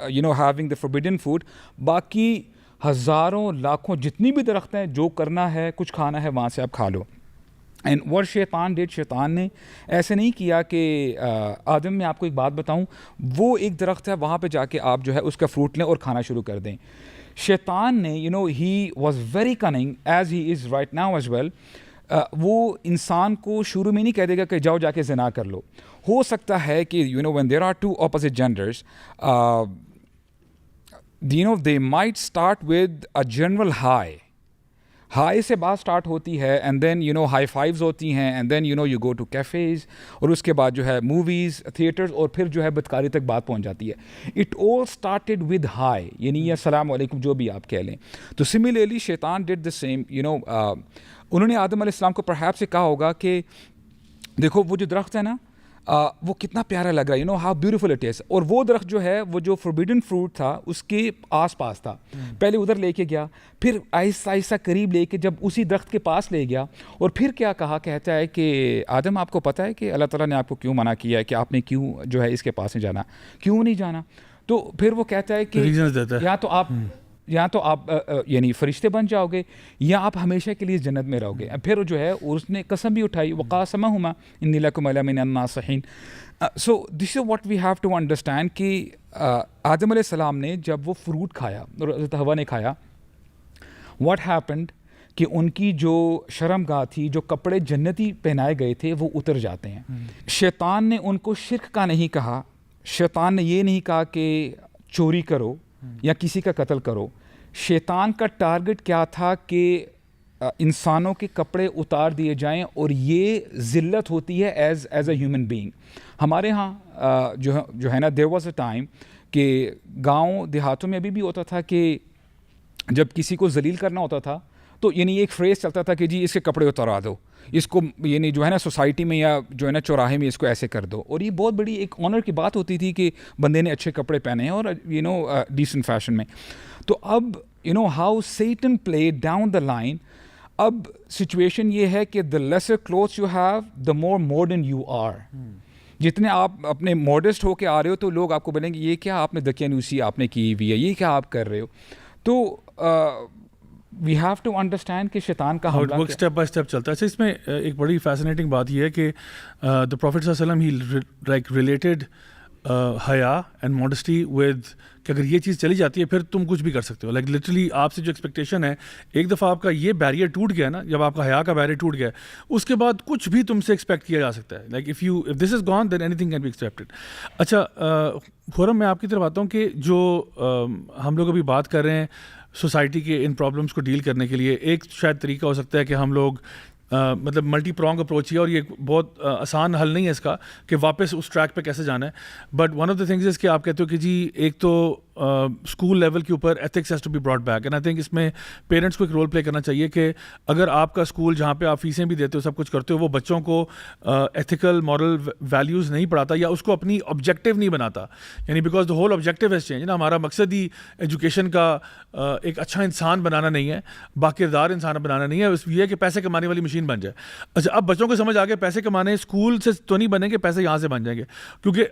you know having the forbidden food. باقی ہزاروں لاکھوں جتنی بھی درخت ہیں, جو کرنا ہے کچھ کھانا ہے وہاں سے آپ کھا لو. اینڈ what شیطان ڈیڈ, شیطان نے ایسے نہیں کیا کہ آدم میں آپ کو ایک بات بتاؤں, وہ ایک درخت ہے وہاں پہ جا کے آپ جو ہے اس کا فروٹ لیں اور کھانا شروع کر دیں. شیطان نے you know he was very cunning as he is right now as well. وہ انسان کو شروع میں نہیں کہہ دے گا کہ جاؤ جا کے زنا کر لو. ہو سکتا ہے کہ you know when there are two opposite genders, you know they might start with a general hi سے بات اسٹارٹ ہوتی ہے, and then you know high fives ہوتی ہیں, and then you know you go to cafes, اور اس کے بعد جو ہے موویز, تھیٹرز, اور پھر جو ہے بدکاری تک بات پہنچ جاتی ہے. It all started with high, یعنی السلام علیکم جو بھی آپ کہہ لیں. تو سملرلی شیطان ڈڈ دا سیم, یو نو انہوں نے آدم علیہ السلام کو پرہیپس سے کہا ہوگا کہ دیکھو وہ جو درخت ہے نا وہ کتنا پیارا لگ رہا ہے, you know how beautiful it is. اور وہ درخت جو ہے وہ جو فوربڈن فروٹ تھا اس کے آس پاس تھا. پہلے ادھر لے کے گیا, پھر آہستہ آہستہ قریب لے کے جب اسی درخت کے پاس لے گیا, اور پھر کیا کہا, کہتا ہے کہ آدم آپ کو پتہ ہے کہ اللہ تعالیٰ نے آپ کو کیوں منع کیا ہے, کہ آپ نے کیوں جو ہے اس کے پاس نہیں جانا, کیوں نہیں جانا. تو پھر وہ کہتا ہے کہ یا تو آپ یعنی فرشتے بن جاؤ گے, یا آپ ہمیشہ کے لیے جنت میں رہو گے. پھر جو ہے اس نے قسم بھی اٹھائی, وقاسمہما انی لکم لمن الناصحین. So this is what we have to understand کہ آدم علیہ السلام نے جب وہ فروٹ کھایا اور حضرت حوا نے کھایا, واٹ ہیپنڈ کہ ان کی جو شرم گاہ تھی, جو کپڑے جنتی پہنائے گئے تھے, وہ اتر جاتے ہیں. شیطان نے ان کو شرک کا نہیں کہا, شیطان نے یہ نہیں کہا کہ چوری کرو یا کسی کا قتل کرو. شیطان کا ٹارگٹ کیا تھا کہ انسانوں کے کپڑے اتار دیے جائیں, اور یہ ذلت ہوتی ہے ایز اے ہیومن بینگ. ہمارے ہاں جو ہے نا, دیر واز اے ٹائم کہ گاؤں دیہاتوں میں ابھی بھی ہوتا تھا کہ جب کسی کو ذلیل کرنا ہوتا تھا تو یعنی ایک فریز چلتا تھا کہ جی اس کے کپڑے اتارا دو, اس کو یعنی جو ہے نا سوسائٹی میں یا جو ہے نا چوراہے میں اس کو ایسے کر دو. اور یہ بہت بڑی ایک آنر کی بات ہوتی تھی کہ بندے نے اچھے کپڑے پہنے ہیں اور یو نو ڈیسنٹ فیشن میں. تو اب you know how Satan play down the line. اب سچویشن یہ ہے کہ the lesser clothes you have the more modern you are. جتنے آپ اپنے ماڈسٹ ہو کے آ رہے ہو تو لوگ آپ کو بولیں گے یہ کیا آپ نے دقیانوسی آپ نے کی ہوئی ہے, یہ کیا آپ کر رہے ہو. تو وی ہیو ٹو انڈرسٹینڈ کہ شیطان کا حملہ اسٹیپ بائی اسٹیپ چلتا ہے. اس میں ایک بڑی فیسنیٹنگ بات یہ ہے کہ دا پروفیٹ صلی اللہ علیہ وسلم ہی لائک ریلیٹڈ حیا اینڈ ماڈسٹی ود کہ اگر یہ چیز چلی جاتی ہے پھر تم کچھ بھی کر سکتے ہو. لائک لٹرلی آپ سے جو ایکسپیکٹیشن ہے, ایک دفعہ آپ کا یہ بیریئر ٹوٹ گیا نا, جب آپ کا حیا کا بیریئر ٹوٹ گیا, اس کے بعد کچھ بھی تم سے ایکسپیکٹ کیا جا سکتا ہے. Like if this is gone then anything can be expected. اچھا خورم, میں آپ کی طرف آتا ہوں کہ جو ہم لوگ ابھی بات کر رہے ہیں سوسائٹی کے ان پرابلمس کو ڈیل کرنے کے لیے, ایک شاید طریقہ ہو سکتا ہے کہ ہم لوگ مطلب ملٹی پرونگ اپروچ ہی ہے, اور یہ بہت آسان حل نہیں ہے اس کا کہ واپس اس ٹریک پہ کیسے جانا ہے. But one of the things is کہ آپ کہتے ہو کہ جی ایک تو اسکول لیول کے اوپر ethics has to be brought back, and I think اس میں پیرنٹس کو ایک رول پلے کرنا چاہیے کہ اگر آپ کا اسکول جہاں پہ آپ فیسیں بھی دیتے ہو سب کچھ کرتے ہو, وہ بچوں کو ایتھیکل مورل ویلیوز نہیں پڑھاتا یا اس کو اپنی آبجیکٹیو نہیں بناتا. یعنی because the whole objective has change نا. ہمارا مقصد ہی ایجوکیشن کا ایک اچھا انسان بنانا نہیں ہے, باکردار انسان بنانا نہیں ہے, یہ ہے کہ پیسے کمانے والی مشین بن جائے. اچھا اب بچوں کو سمجھ آ گیا پیسے کمانے اسکول سے تو نہیں بنیں گے, پیسے یہاں سے بن جائیں گے. کیونکہ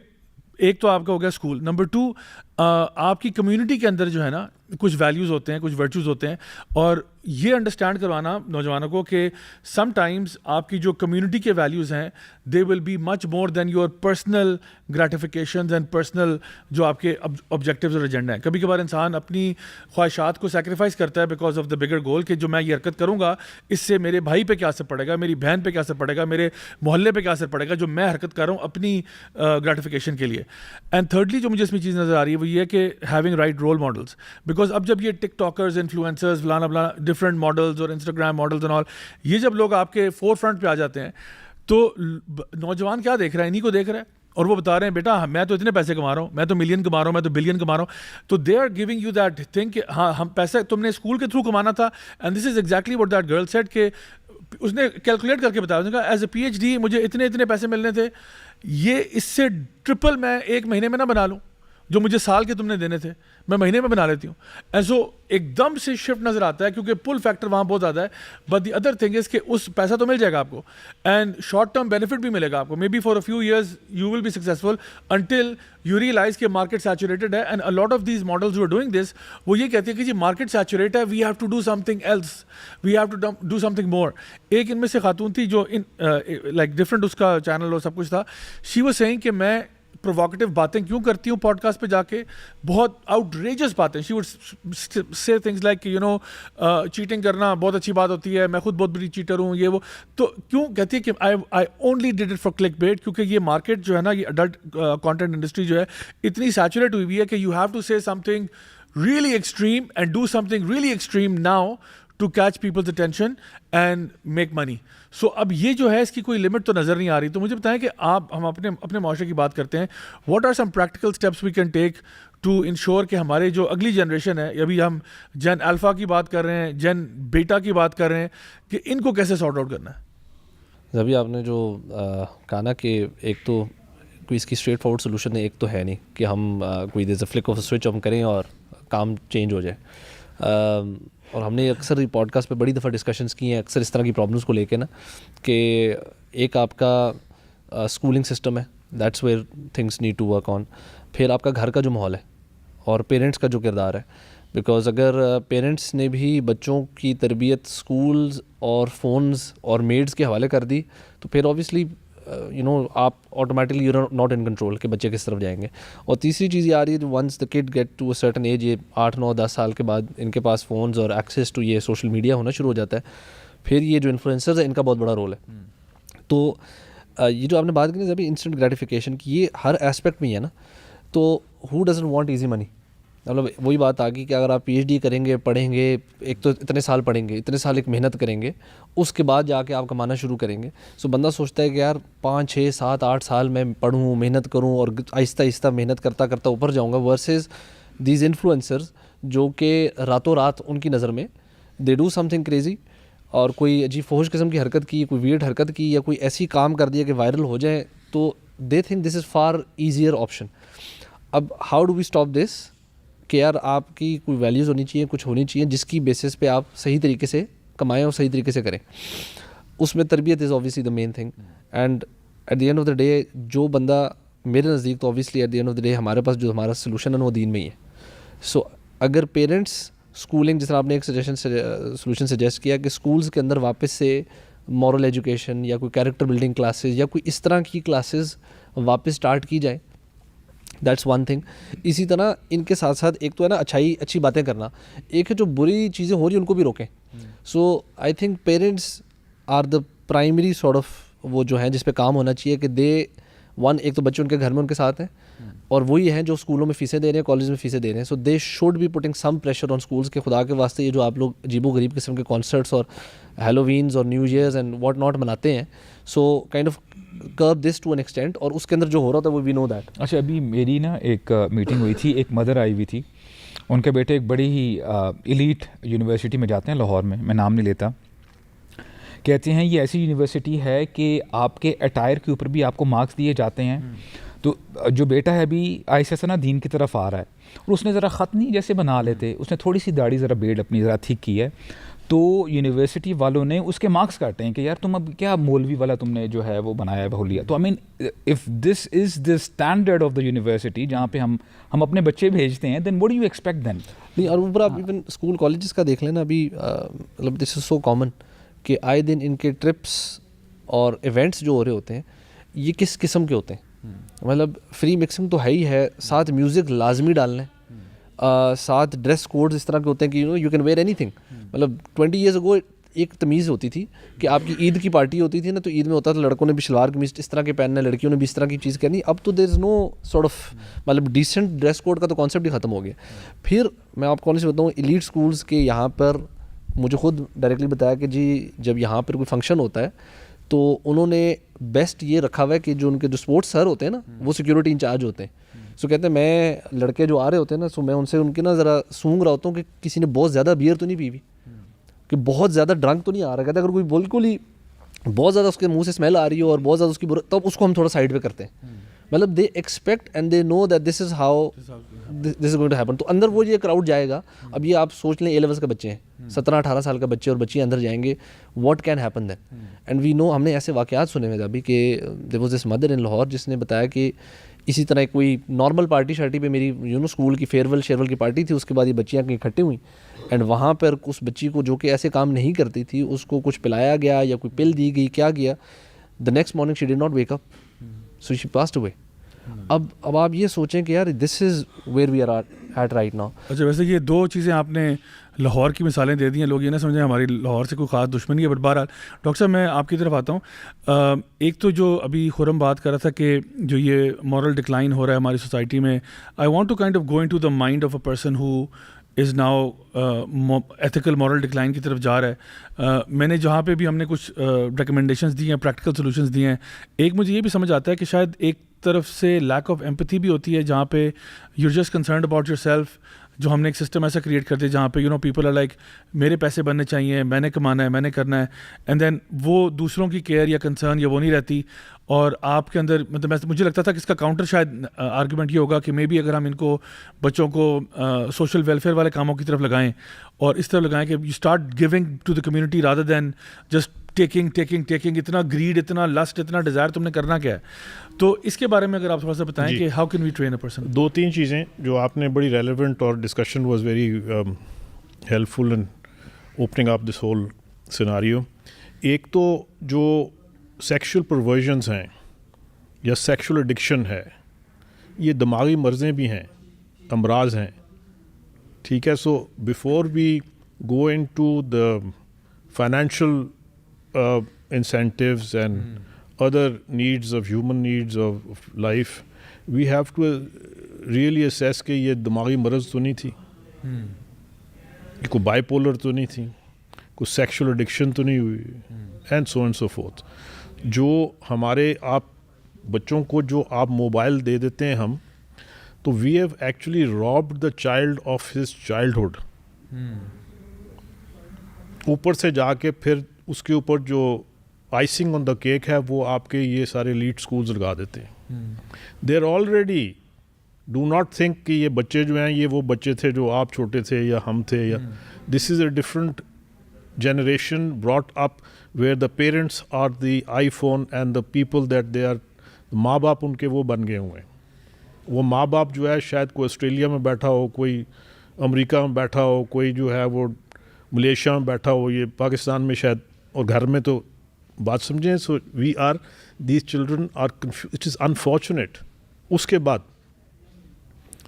ایک تو آپ کا ہو گیا اسکول. نمبر 2 آپ کی کمیونٹی کے اندر جو ہے نا کچھ ویلیوز ہوتے ہیں, کچھ ورچوز ہوتے ہیں, اور یہ انڈرسٹینڈ کروانا نوجوانوں کو کہ سم ٹائمز آپ کی جو کمیونٹی کے ویلیوز ہیں they will be much more than your personal gratifications and personal جو آپ کے آبجیکٹیوز اور ایجنڈا ہیں. کبھی کبھار انسان اپنی خواہشات کو سیکریفائز کرتا ہے بیکاز آف دا بگر گول, کہ جو میں یہ حرکت کروں گا اس سے میرے بھائی پہ کیا اثر پڑے گا, میری بہن پہ کیا اثر پڑے گا, میرے محلے پہ کیا اثر پڑے گا, جو میں حرکت کر رہا ہوں اپنی گریٹیفیکیشن کے لیے. اینڈ تھرڈلی جو مجھے اس میں چیز نظر آ رہی ہے وہ یہ ہے کہ having right role models, because اب جب یہ ٹک ٹاکرز, انفلوئنسرز, فلانا فلانا ڈفرینٹ ماڈلز اور انسٹاگرام ماڈلز اینڈ آل, یہ جب لوگ آپ کے فور فرنٹ پہ آ جاتے ہیں تو نوجوان کیا دیکھ رہا ہے, انہیں کو دیکھ رہا ہے, اور وہ بتا رہے ہیں بیٹا میں تو اتنے پیسے کما رہا ہوں, میں تو ملین کما رہا ہوں, میں تو بلین کما رہا ہوں. تو they are giving you that thing کہ ہاں ہم پیسے تم نے اسکول کے تھرو کمانا تھا. And this is exactly what that girl said, کہ اس نے کیلکولیٹ کر کے بتایا, اس نے کہا as a P H D مجھے اتنے پیسے ملنے تھے, یہ اس سے ٹرپل میں ایک مہینے میں نہ بنا لوں, جو مجھے سال کے تم نے دینے تھے میں مہینے میں بنا لیتی ہوں. ایسو ایک دم سے شفٹ نظر آتا ہے کیونکہ پل فیکٹر وہاں بہت زیادہ ہے. But the other thing is کہ اس پیسہ تو مل جائے گا آپ کو, اینڈ شارٹ ٹرم بینیفٹ بھی ملے گا آپ کو. Maybe for a few years you will be successful until you realise کہ مارکیٹ سیچوریٹڈ ہے. And a lot of these models who doing this, وہ یہ کہتے ہیں کہ جی مارکیٹ سیچوریٹ ہے, we have to do something else, we have to do something more. ایک ان میں سے خاتون تھی جو لائک ڈفرنٹ اس کا چینل اور سب کچھ تھا, شی واز سیئنگ کہ میں پرووکیٹو باتیں کیوں کرتی ہوں پوڈ کاسٹ پہ جا کے, بہت آؤٹریجس باتیں. She would say things like you know cheating کرنا بہت اچھی بات ہوتی ہے, میں خود بہت بڑی چیٹر ہوں, یہ وہ. تو کیوں کہتی ہے کہ I only did it for click bait, کیونکہ یہ مارکیٹ جو ہے نا, یہ اڈلٹ کانٹینٹ انڈسٹری جو ہے اتنی سیچوریٹ ہوئی ہوئی ہے کہ you have to say something really extreme and do something really extreme now to catch people's attention and make money. So اب یہ جو ہے اس کی کوئی لمٹ تو نظر نہیں آ رہی. تو مجھے بتائیں کہ ہم اپنے معاشرے کی بات کرتے ہیں, what are some practical steps we can take to ensure کہ ہمارے جو اگلی جنریشن ہے, ابھی ہم جن الفا کی بات کر رہے ہیں, جن بیٹا کی بات کر رہے ہیں, کہ ان کو کیسے سارٹ آؤٹ کرنا ہے. ابھی آپ نے جو کہا نا کہ ایک تو کوئی اس کی اسٹریٹ فارورڈ سولوشن ایک تو ہے نہیں کہ ہم کوئی دیر فلک آف سوئچ ہم کریں اور کام چینج ہو جائے. اور ہم نے اکثر پوڈ کاسٹ پہ بڑی دفعہ ڈسکشنز کی ہیں اکثر اس طرح کی پرابلمس کو لے کے نا, کہ ایک آپ کا اسکولنگ سسٹم ہے, that's where things need to work on. پھر آپ کا گھر کا جو ماحول ہے اور پیرنٹس کا جو کردار ہے, بیکاز اگر پیرنٹس نے بھی بچوں کی تربیت اسکولز اور فونز اور میڈس کے حوالے کر دی تو پھر اوبیسلی یو نو آپ automatically you are not in control کہ بچے کس طرف جائیں گے. اور تیسری چیز یہ آ رہی ہے, once the kid get to a certain age, یہ 8, 9, 10 سال کے بعد ان کے پاس فونز اور ایکسیس ٹو یہ سوشل میڈیا ہونا شروع ہو جاتا ہے, پھر یہ جو انفلوئنسرز ہیں ان کا بہت بڑا رول ہے. تو یہ جو آپ نے بات کی نا ابھی انسٹنٹ گریٹیفیکیشن کی, یہ ہر اسپیکٹ میں ہی ہے نا. تو who doesn't want easy money, مطلب وہی بات آ گئی کہ اگر آپ پی ایچ ڈی کریں گے, پڑھیں گے, ایک تو اتنے سال پڑھیں گے, اتنے سال ایک محنت کریں گے, اس کے بعد جا کے آپ کمانا شروع کریں گے. سو بندہ سوچتا ہے کہ یار 5, 6, 7, 8 سال میں پڑھوں, محنت کروں اور آہستہ آہستہ محنت کرتا کرتا اوپر جاؤں گا, ورسز دیز انفلوئنسرز جو کہ راتوں رات ان کی نظر میں they do some thing crazy, اور کوئی عجیب فحش قسم کی حرکت کی, کوئی ویئرڈ حرکت کی, یا کوئی ایسی کام کر دیا کہ وائرل ہو جائے, تو they think this is far easier option. اب how do we stop this, کہ یار آپ کی کوئی ویلیوز ہونی چاہیے, کچھ ہونی چاہیے جس کی بیسس پہ آپ صحیح طریقے سے کمائیں اور صحیح طریقے سے کریں. اس میں تربیت is obviously the main thing. And at the end of the day جو بندہ میرے نزدیک, تو obviously at the end of the day ہمارے پاس جو ہمارا سولوشن ہے وہ دین میں ہی ہے. سو اگر پیرنٹس اسکولنگ, جس طرح آپ نے ایک سولوشن سجیسٹ کیا کہ اسکولس کے اندر واپس سے مورل ایجوکیشن یا کوئی کیریکٹر بلڈنگ کلاسز یا کوئی اس طرح کی کلاسز واپس اسٹارٹ کی جائیں, دیٹس ون تھنگ. اسی طرح ان کے ساتھ ساتھ ایک تو ہے نا اچھی باتیں کرنا, ایک ہے جو بری چیزیں ہو رہی ہیں ان کو بھی روکیں. So I think parents are the primary sort of وہ جو ہیں جس پہ کام ہونا چاہیے, کہ دے ون, ایک تو بچے ان کے گھر میں ان کے ساتھ ہیں, اور وہی ہیں جو اسکولوں میں فیسیں دے رہے ہیں, کالج میں فیسیں دے رہے ہیں. So they should be putting some pressure on schools کے خدا کے واسطے یہ جو آپ لوگ عجیب و غریب قسم کے کانسرٹس اور ہیلووینز اور new years and what not مناتے ہیں, so kind of curb this to an extent, اور اس کے اندر جو ہو رہا تھا وہ وی نو دیٹ. اچھا, ابھی میری نا ایک میٹنگ ہوئی تھی, ایک مدر آئی ہوئی تھی, ان کے بیٹے ایک بڑی ہی ایلیٹ یونیورسٹی میں جاتے ہیں لاہور میں نام نہیں لیتا. کہتے ہیں یہ ایسی یونیورسٹی ہے کہ آپ کے اٹائر کے اوپر بھی آپ کو مارکس دیے جاتے ہیں. تو جو بیٹا ہے ابھی آہستہ آہستہ نا دین کی طرف آ رہا ہے, اور اس نے ذرا خط نہیں جیسے بنا لیتے, اس نے تھوڑی سی داڑھی ذرا بیڑ اپنی ذرا تھک کی ہے, تو یونیورسٹی والوں نے اس کے مارکس کاٹے ہیں کہ یار تم اب کیا مولوی والا تم نے جو ہے وہ بنایا ہے بہولیا. تو I mean if this is the standard of the university جہاں پہ ہم اپنے بچے بھیجتے ہیں, then what do you expect then. نہیں, اور اوپر آپ ایون اسکول کالجز کا دیکھ لینا ابھی, مطلب دس از سو کامن کہ آئے دن ان کے ٹرپس اور ایونٹس جو ہو رہے ہوتے ہیں یہ کس قسم کے ہوتے ہیں. مطلب فری مکسنگ تو ہے ہی ہے, ساتھ میوزک لازمی ڈالنا ہے, ساتھ ڈریس کوڈز اس طرح کے ہوتے ہیں کہ you can wear any thing. مطلب 20 ایئرز اگو ایک تمیز ہوتی تھی کہ آپ کی عید کی پارٹی ہوتی تھی نا, تو عید میں ہوتا تھا لڑکوں نے بھی شلوار قمیض اس طرح کے پہننا ہے, لڑکیوں نے بھی اس طرح کی چیز کرنی. اب تو دیر از نو سارٹ آف مطلب ڈیسنٹ ڈریس کوڈ کا تو کانسیپٹ ہی ختم ہو گیا. پھر میں آپ کو آنیسٹلی بتاؤں, ایلیٹ اسکولس کے یہاں پر مجھے خود ڈائریکٹلی بتایا کہ جی جب یہاں پر کوئی فنکشن ہوتا ہے تو انہوں نے بیسٹ یہ رکھا ہوا ہے کہ جو ان کے جو اسپورٹس سر ہوتے ہیں نا وہ سیکورٹی انچارج ہوتے ہیں. سو کہتے ہیں میں لڑکے جو آ رہے ہوتے ہیں نا, سو میں ان سے ان کے نا ذرا سونگ رہا ہوتا ہوں کہ کسی نے بہت زیادہ بیئر تو نہیں پی ہوئی, کہ بہت زیادہ ڈرنک تو نہیں آ رہا. کہتے ہیں اگر کوئی بالکل ہی بہت زیادہ اس کے منہ سے اسمیل آ رہی ہو اور بہت زیادہ اس کی تب اس کو ہم تھوڑا سائڈ پہ کرتے ہیں. مطلب they expect and they know that this is how this is going to happen. تو اندر وہ یہ کراؤڈ جائے گا. اب یہ آپ سوچ لیں A-levels کے بچے ہیں, 17-18 سال کا بچے اور بچی اندر جائیں گے, what can happen then. And we know, ہم نے ایسے واقعات سنے ہوئے ابھی کہ there was this mother in Lahore جس نے بتایا کہ اسی طرح کوئی نارمل پارٹی شارٹی پہ میری اسکول کی فیئر ویل کی پارٹی تھی, اس کے بعد یہ بچیاں کہیں اکٹھی ہوئیں اینڈ وہاں پر اس بچی کو جو کہ ایسے کام نہیں کرتی تھی اس کو کچھ پلایا گیا یا کوئی پل دی گئی, کیا گیا, the next morning she did not wake up, so she passed away. اب آپ یہ سوچیں کہ یار this is where we are at right now. اچھا, ویسے یہ دو چیزیں آپ نے لاہور کی مثالیں دے دی ہیں, لوگ یہ نہ سمجھیں ہماری لاہور سے کوئی خاص دشمنی ہے, بٹ بہرحال ڈاکٹر صاحب میں آپ کی طرف آتا ہوں. ایک تو جو ابھی خرم بات کر رہا تھا کہ جو یہ مورل ڈکلائن ہو رہا ہے ہماری سوسائٹی میں, I want to kind of go into the mind of a person who is now ethical moral decline کی طرف جا رہا ہے. میں نے جہاں پہ بھی ہم نے کچھ ریکمنڈیشنز دی ہیں, پریکٹیکل سولوشنز دیے ہیں, ایک مجھے یہ بھی سمجھ آتا ہے کہ شاید ایک طرف سے لیک آف ایمپتھی بھی ہوتی ہے جہاں پہ you just concerned about your self. جو ہم نے ایک سسٹم ایسا کریٹ کر دیا جہاں پہ پیپل آر لائک میرے پیسے بننے چاہیے, میں نے کمانا ہے, میں نے کرنا ہے, اینڈ دین وہ دوسروں کی کیئر یا کنسرن یا وہ نہیں رہتی. اور آپ کے اندر مطلب مجھے لگتا تھا کہ اس کا کاؤنٹر شاید آرگومنٹ یہ ہوگا کہ مے بی اگر ہم ان کو بچوں کو سوشل ویلفیئر والے کاموں کی طرف لگائیں اور اس طرف لگائیں کہ you start giving to the community rather than just taking. اتنا گریڈ, اتنا لسٹ, اتنا ڈیزائر تم نے کرنا کیا ہے. تو اس کے بارے میں اگر آپ تھوڑا سا بتائیں کہ how can we train a person. 2-3 چیزیں جو آپ نے بڑی ریلیونٹ, اور discussion was very helpful in opening up this whole scenario. ایک تو جو سیکشل پرورژنس ہیں یا سیکشل ایڈکشن ہے, یہ دماغی مرضیں بھی ہیں, امراض ہیں, ٹھیک ہے. So before we go into the financial incentives and other needs of human needs of life, we have to really assess کہ یہ دماغی مرض تو نہیں تھی, کوئی بائی پولر تو نہیں تھی, کوئی سیکشل ایڈکشن تو نہیں ہوئی, and so and so forth. جو ہمارے آپ بچوں کو جو آپ موبائل دے دیتے ہیں ہم, تو we have actually robbed the child of his childhood. اوپر سے جا کے پھر اس کے اوپر جو آئسنگ آن دا کیک ہے وہ آپ کے یہ سارے لیڈ اسکولز لگا دیتے ہیں. They are already, do not think کہ یہ بچے جو ہیں یہ وہ بچے تھے جو آپ چھوٹے تھے یا ہم تھے, یا this is a different generation brought up where the parents are the iPhone and the people that they are, ماں باپ ان کے وہ بن گئے ہوئے ہیں. وہ ماں باپ جو ہے شاید کوئی آسٹریلیا میں بیٹھا ہو, کوئی امریکہ میں بیٹھا ہو, کوئی جو ہے وہ ملیشیا میں بیٹھا ہو, یہ پاکستان میں شاید, اور گھر میں تو بات سمجھیں. So we are these children are confused, it is unfortunate. اس کے بعد,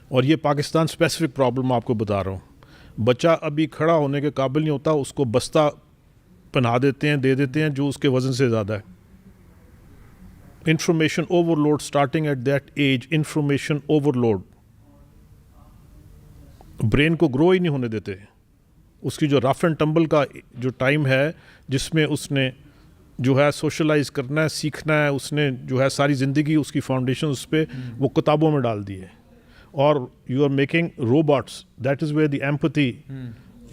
اور یہ پاکستان اسپیسیفک پرابلم آپ کو بتا رہا ہوں, بچہ ابھی کھڑا ہونے کے قابل نہیں ہوتا, اس کو بستہ پہنا دیتے ہیں, دے دیتے ہیں جو اس کے وزن سے زیادہ ہے. Information overload starting at that age, information overload, brain کو گرو ہی نہیں ہونے دیتے. اس کی جو رف اینڈ ٹمبل کا جو ٹائم ہے جس میں اس نے جو ہے سوشلائز کرنا ہے, سیکھنا ہے, اس نے جو ہے ساری زندگی اس کی فاؤنڈیشن اس پہ وہ کتابوں میں ڈال دی ہے. اور you are making robots, that is where the empathy,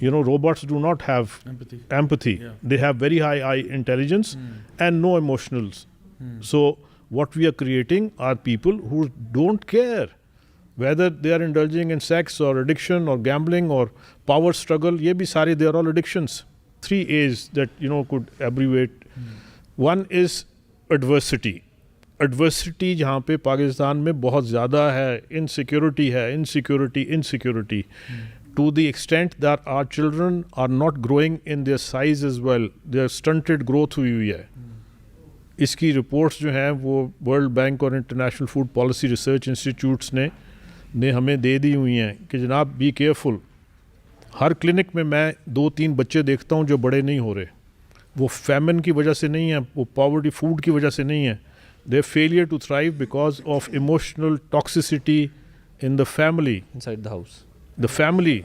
robots do not have empathy. Yeah. They have very high intelligence and no emotionals. So what we are creating are people who don't care whether they are indulging in sex or addiction or gambling or power struggle. Ye bhi sare, they are all addictions. 3 A's that could abbreviate. One is adversity. Adversity جہاں پہ پاکستان میں بہت زیادہ ہے, insecurity. To the extent that our children are not growing in their size as well, their stunted growth ہوئی ہے. اس کی رپورٹس جو ہیں وہ ورلڈ بینک اور international food policy research institutes نے ہمیں دے دی ہوئی ہیں کہ جناب بی کیئرفل. ہر کلینک میں 2-3 بچے دیکھتا ہوں جو بڑے نہیں ہو رہے. وہ فیمن کی وجہ سے نہیں ہیں, وہ پاورٹی فوڈ کی وجہ سے نہیں ہیں. Their failure to thrive because of emotional toxicity in the family. Inside the house. The family.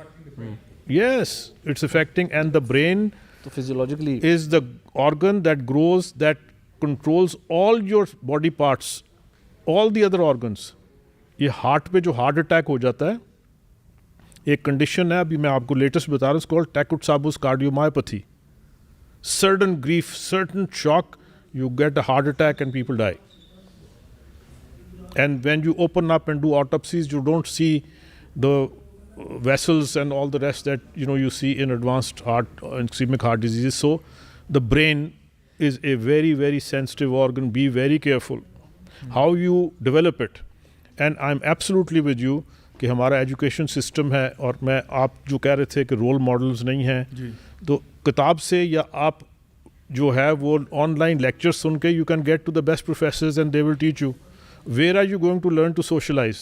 Yes, it's affecting. And the brain So physiologically is the organ that grows, that controls all your body parts, all the other organs. یہ heart پہ جو heart attack ہو جاتا ہے, ایک condition ہے, ابھی میں آپ کو لیٹسٹ بتا رہا ہوں, اس کال ٹیکوٹسابوس کارڈیومائپتھی. Sudden grief, certain shock, you get a heart attack and people die. And when you open up and do autopsies, you don't see the vessels and all the rest that you see in advanced heart and ischemic heart diseases. So the brain is a very, very sensitive organ. Be very careful how you develop it. And I'm absolutely with you کہ ہمارا education system ہے, اور میں آپ جو کہہ رہے تھے کہ رول ماڈلز نہیں ہیں, تو کتاب سے یا آپ جو ہے وہ آن لائن لیکچر سن کے you can get to the best professors and they will teach you. Where are you going to learn to socialize,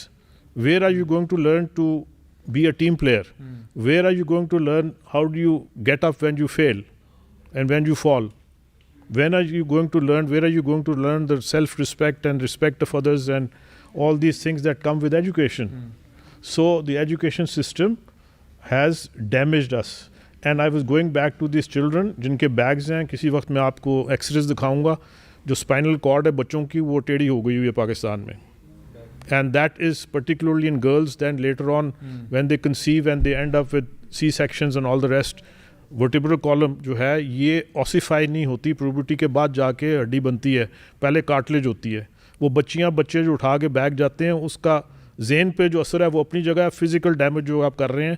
where are you going to learn to be a team player, where are you going to learn how do you get up when you fail and when you fall, when are you going to learn, where are you going to learn the self respect and respect of others and all these things that come with education. So the education system has damaged us. And I was going back to these children جن کے bags ہیں, کسی وقت میں آپ کو ایکسریز دکھاؤں گا, جو اسپائنل کارڈ ہے بچوں کی وہ ٹیڑھی ہو گئی ہوئی ہے پاکستان میں. And that is particularly in girls. Then later on when they conceive and they end up with C-sections and all the rest, vertebral column جو ہے یہ ossify نہیں ہوتی, puberty کے بعد جا کے ہڈی بنتی ہے, پہلے کارٹلیج ہوتی ہے. وہ بچے جو اٹھا کے بیگ جاتے ہیں, اس کا ذہن پہ جو اثر ہے وہ اپنی جگہ ہے. فزیکل ڈیمیج جو آپ کر رہے ہیں,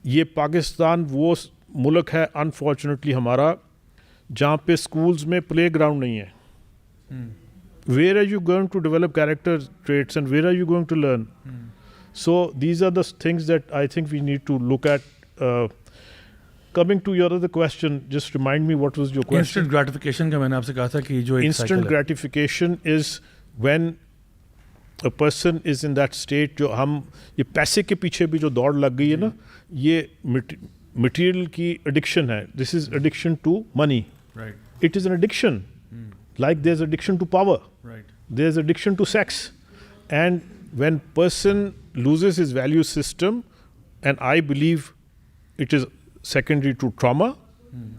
یہ پاکستان وہ ملک ہے انفارچونیٹلی ہمارا جہاں پہ اسکولز میں پلے گراؤنڈ نہیں ہے. Where are you going to develop character traits and where are you going to learn. So these are the things that I think we need to look at. Coming to your other question, just remind me what was your question. Instant gratification کا میں نے آپ سے کہا تھا کہ جو instant gratification is when a person is in that state جو ہم یہ پیسے کے پیچھے بھی جو دوڑ لگ گئی ہے نا, یہ مٹیریل کی ایڈکشن ہے. This is addiction to money. Right. It is an addiction. Like there's addiction to power. Right. There's addiction to sex. And when person loses his value system, and I believe it is secondary to trauma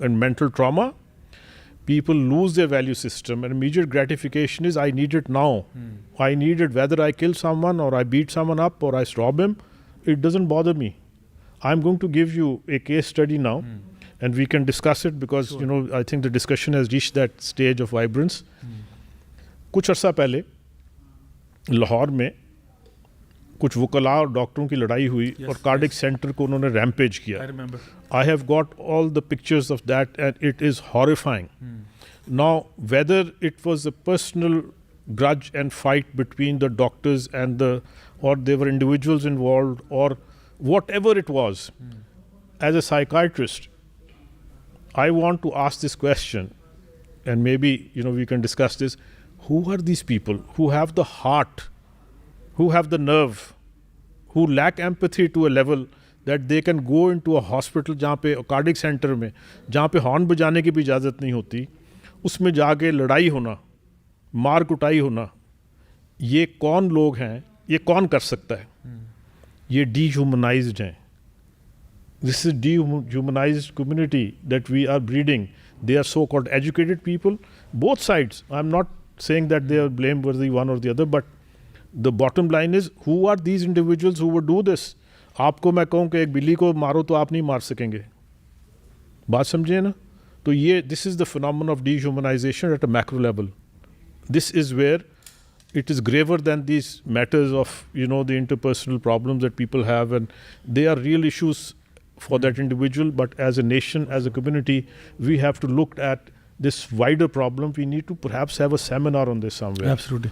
and mental trauma, people lose their value system, and immediate gratification is I need it now. I need it whether I kill someone or I beat someone up or I rob him. It doesn't bother me. I'm going to give you a case study now, and we can discuss it because I think the discussion has reached that stage of vibrance. کچھ عرصہ پہلے لاہور میں کچھ وکلاء اور ڈاکٹروں کی لڑائی ہوئی, اور کارڈک سینٹر کو انہوں نے ریمپیج کیا. I have got all the pictures of that and it is horrifying. Now, whether it was a personal grudge and fight between the doctors and or there were individuals involved or whatever it was, as a psychiatrist, I want to ask this question, and maybe we can discuss this. Who are these people who have the heart, who have the nerve, who lack empathy to a level that they can go into a hospital جہاں پہ cardiac centre میں جہاں پہ horn بجانے کی بھی اجازت نہیں ہوتی, اس میں جا کے لڑائی ہونا, مار کٹائی ہونا. یہ کون لوگ ہیں, یہ کون کر سکتا ہے؟ یہ ڈی ہیومنائزڈ ہیں. This is dehumanised community that we are breeding. They are so called educated people, both sides. I am not saying that they are blameworthy one or the other, but the bottom line is who are these individuals who would do this? آپ کو میں کہوں کہ ایک بلی کو مارو تو آپ نہیں مار سکیں گے, بات سمجھے نا. تو یہ this is the phenomena of dehumanisation at a macro level. This is where it is graver than these matters of the interpersonal problems that people have, and they are real issues for that individual, but as a nation, as a community, we have to look at this wider problem. We need to perhaps have a seminar on this somewhere. Absolutely.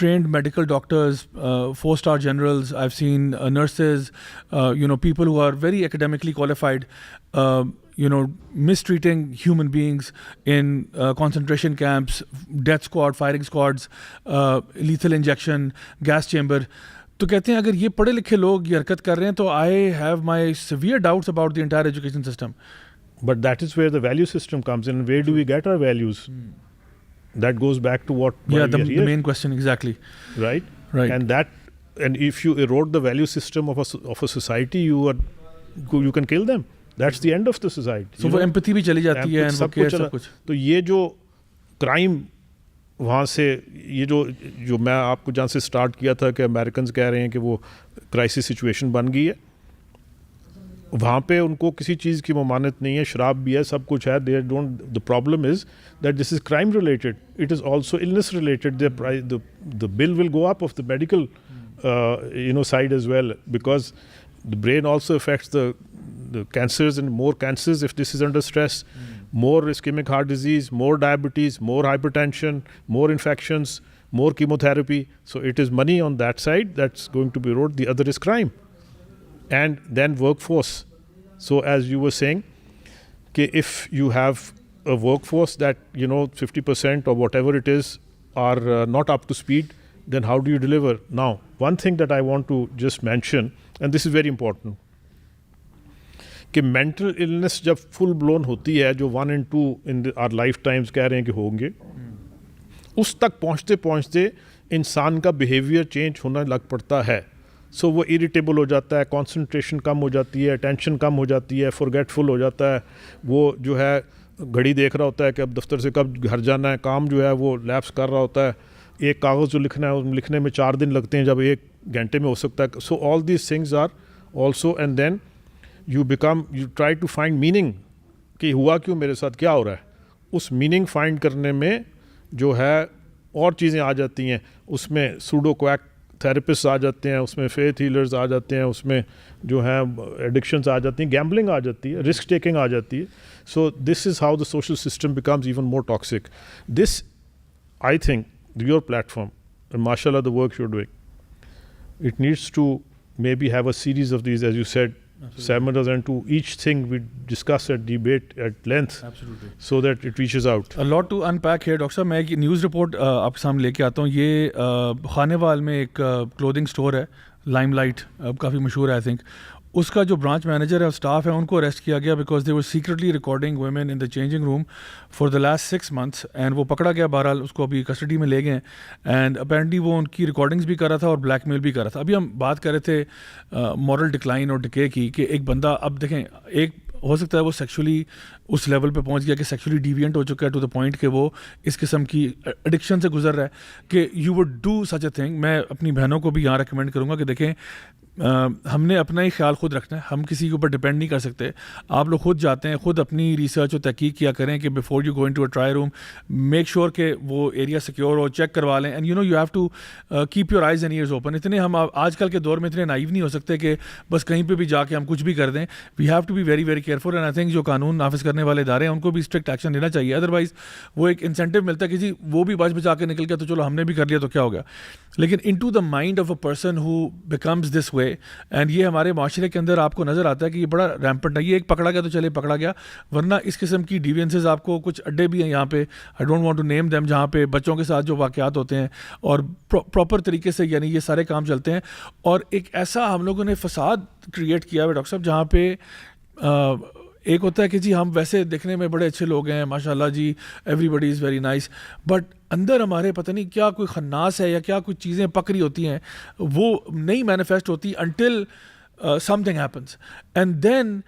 trained medical doctors, 4-star generals, I've seen nurses, people who are very academically qualified, mistreating human beings in concentration camps, death squad, firing squads, lethal injection, gas chamber. تو کہتے ہیں اگر یہ پڑھے لکھے لوگ یہ حرکت کر رہے ہیں تو I have my severe doubts about the entire education system. But that is where the value system comes in. Where do we get our values? That goes back to what the main question, exactly. Right. And if you erode the value system of a society, you can kill them. That's the end of the society. So وہ empathy بھی چلی جاتی ہے, سب کچھ. تو یہ جو crime وہاں سے, یہ جو میں آپ کو جہاں سے اسٹارٹ کیا تھا کہ امریکنز کہہ رہے ہیں کہ وہ کرائسس سچویشن بن گئی ہے, وہاں پہ ان کو کسی چیز کی ممانعت نہیں ہے, شراب بھی ہے, سب کچھ ہے. the problem is that this is crime related. It is also illness related. The bill will go up of the medical side as well, because the brain also affects the cancers, and more cancers if this is under stress, more ischemic heart disease, more diabetes, more hypertension, more infections, more chemotherapy. So it is money on that side that's going to be eroded. The other is crime. And then workforce. So as you were saying, if you have a workforce that 50% or whatever it is are not up to speed, then how do you deliver? Now, one thing that I want to just mention, and this is very important, کہ mental illness جب full blown ہوتی ہے, جو 1 and 2 in our lifetimes کہہ رہے ہیں کہ ہوں گے, اس تک پہنچتے پہنچتے انسان کا بیہیویئر چینج ہونا لگ پڑتا ہے. سو وہ اریٹیبل ہو جاتا ہے, کانسنٹریشن کم ہو جاتی ہے, ٹینشن کم ہو جاتی ہے, فورگیٹفل ہو جاتا ہے. وہ جو ہے گھڑی دیکھ رہا ہوتا ہے کہ اب دفتر سے کب گھر جانا ہے, کام جو ہے وہ لیپس کر رہا ہوتا ہے. ایک کاغذ جو لکھنا ہے لکھنے میں 4 دن لگتے ہیں جب 1 گھنٹے میں ہو سکتا ہے. So all these things are also, and then you try to find meaning کہ ہوا کیوں, میرے ساتھ کیا ہو رہا ہے. اس میننگ فائنڈ کرنے میں جو ہے اور چیزیں آ جاتی ہیں, اس میں سوڈو کویک تھراپسٹ آ جاتے ہیں, اس میں فیتھ ہیلرز آ جاتے ہیں, اس میں جو ہیں ایڈکشنز آ جاتی ہیں, گیمبلنگ آ جاتی ہے, رسک ٹیکنگ آ جاتی ہے. So this is how the social system becomes even more toxic. This I think your platform, ماشاء اللہ, the work you're doing, it needs to maybe have a series of these, as you said, seminars, and to each thing we discuss and debate at length. Absolutely. So that it reaches out. A lot to unpack here. Doctor صاحب میں ایک news report آپ کے سامنے لے کے آتا ہوں. یہ خانے وال میں ایک کلودنگ اسٹور ہے, لائم لائٹ, کافی مشہور ہے آئی تھنک. اس کا جو برانچ مینیجر ہے اور اسٹاف ہے ان کو اریسٹ کیا گیا because they were secretly recording women in the changing room for the last 6 months, and وہ پکڑا گیا. بہرحال اس کو ابھی کسٹڈی میں لے گئے ہیں, اینڈ اپیرنٹلی وہ ان کی ریکارڈنگز بھی کر رہا تھا اور بلیک میل بھی کر رہا تھا. ابھی ہم بات کر رہے تھے مورل ڈکلائن اور ڈکے کی, کہ ایک بندہ, اب دیکھیں, ایک ہو سکتا ہے وہ سیکشولی اس لیول پہ پہنچ گیا کہ سیکشولی ڈیوینٹ ہو چکا ہے ٹو دا پوائنٹ کہ وہ اس قسم کی ایڈکشن سے گزر رہا ہے کہ you would do such a thing. میں اپنی بہنوں کو بھی یہاں ریکمینڈ کروں گا کہ دیکھیں, ہم نے اپنا ہی خیال خود رکھنا ہے, ہم کسی کے اوپر ڈپینڈ نہیں کر سکتے. آپ لوگ خود جاتے ہیں, خود اپنی ریسرچ اور تحقیق کیا کریں کہ before you go into a trial room, make sure کہ وہ ایریا سیکیور ہو, چیک کروا لیں, and you have to keep your eyes and ears open. اتنے ہم آج کل کے دور میں اتنے نائیو نہیں ہو سکتے کہ بس کہیں پہ بھی جا کے ہم کچھ بھی کر دیں. We have to be very very careful, and I think جو قانون نافذ کرنے والے ادارے ہیں ان کو بھی اسٹرکٹ ایکشن لینا چاہیے. ادروائز وہ ایک انسینٹیو ملتا ہے کہ جی وہ بھی بچ بچا کے نکل گیا تو چلو ہم نے بھی کر لیا تو کیا ہو گیا. لیکن into the mind of a person who becomes this way, and یہ ہمارے معاشرے کے اندر آپ کو نظر آتا ہے کہ یہ بڑا ریمپنٹ ہے. یہ ایک پکڑا گیا تو چلے پکڑا گیا, ورنہ اس قسم کی ڈیوینسز آپ کو کچھ اڈے بھی ہیں یہاں پہ, I don't want to name them, جہاں پہ بچوں کے ساتھ جو واقعات ہوتے ہیں اور پراپر طریقے سے یعنی یہ سارے کام چلتے ہیں. اور ایک ایسا ہم لوگوں نے فساد کریٹ کیا ہے ڈاکٹر صاحب, جہاں پہ ایک ہوتا ہے کہ جی ہم ویسے دیکھنے میں بڑے اچھے لوگ ہیں, ماشاء اللہ جی, everybody is very nice, but اندر ہمارے پتہ نہیں کیا کوئی خناس ہے یا کیا کوئی چیزیں پکڑی ہوتی ہیں, وہ نہیں مینیفیسٹ ہوتی until something happens. And then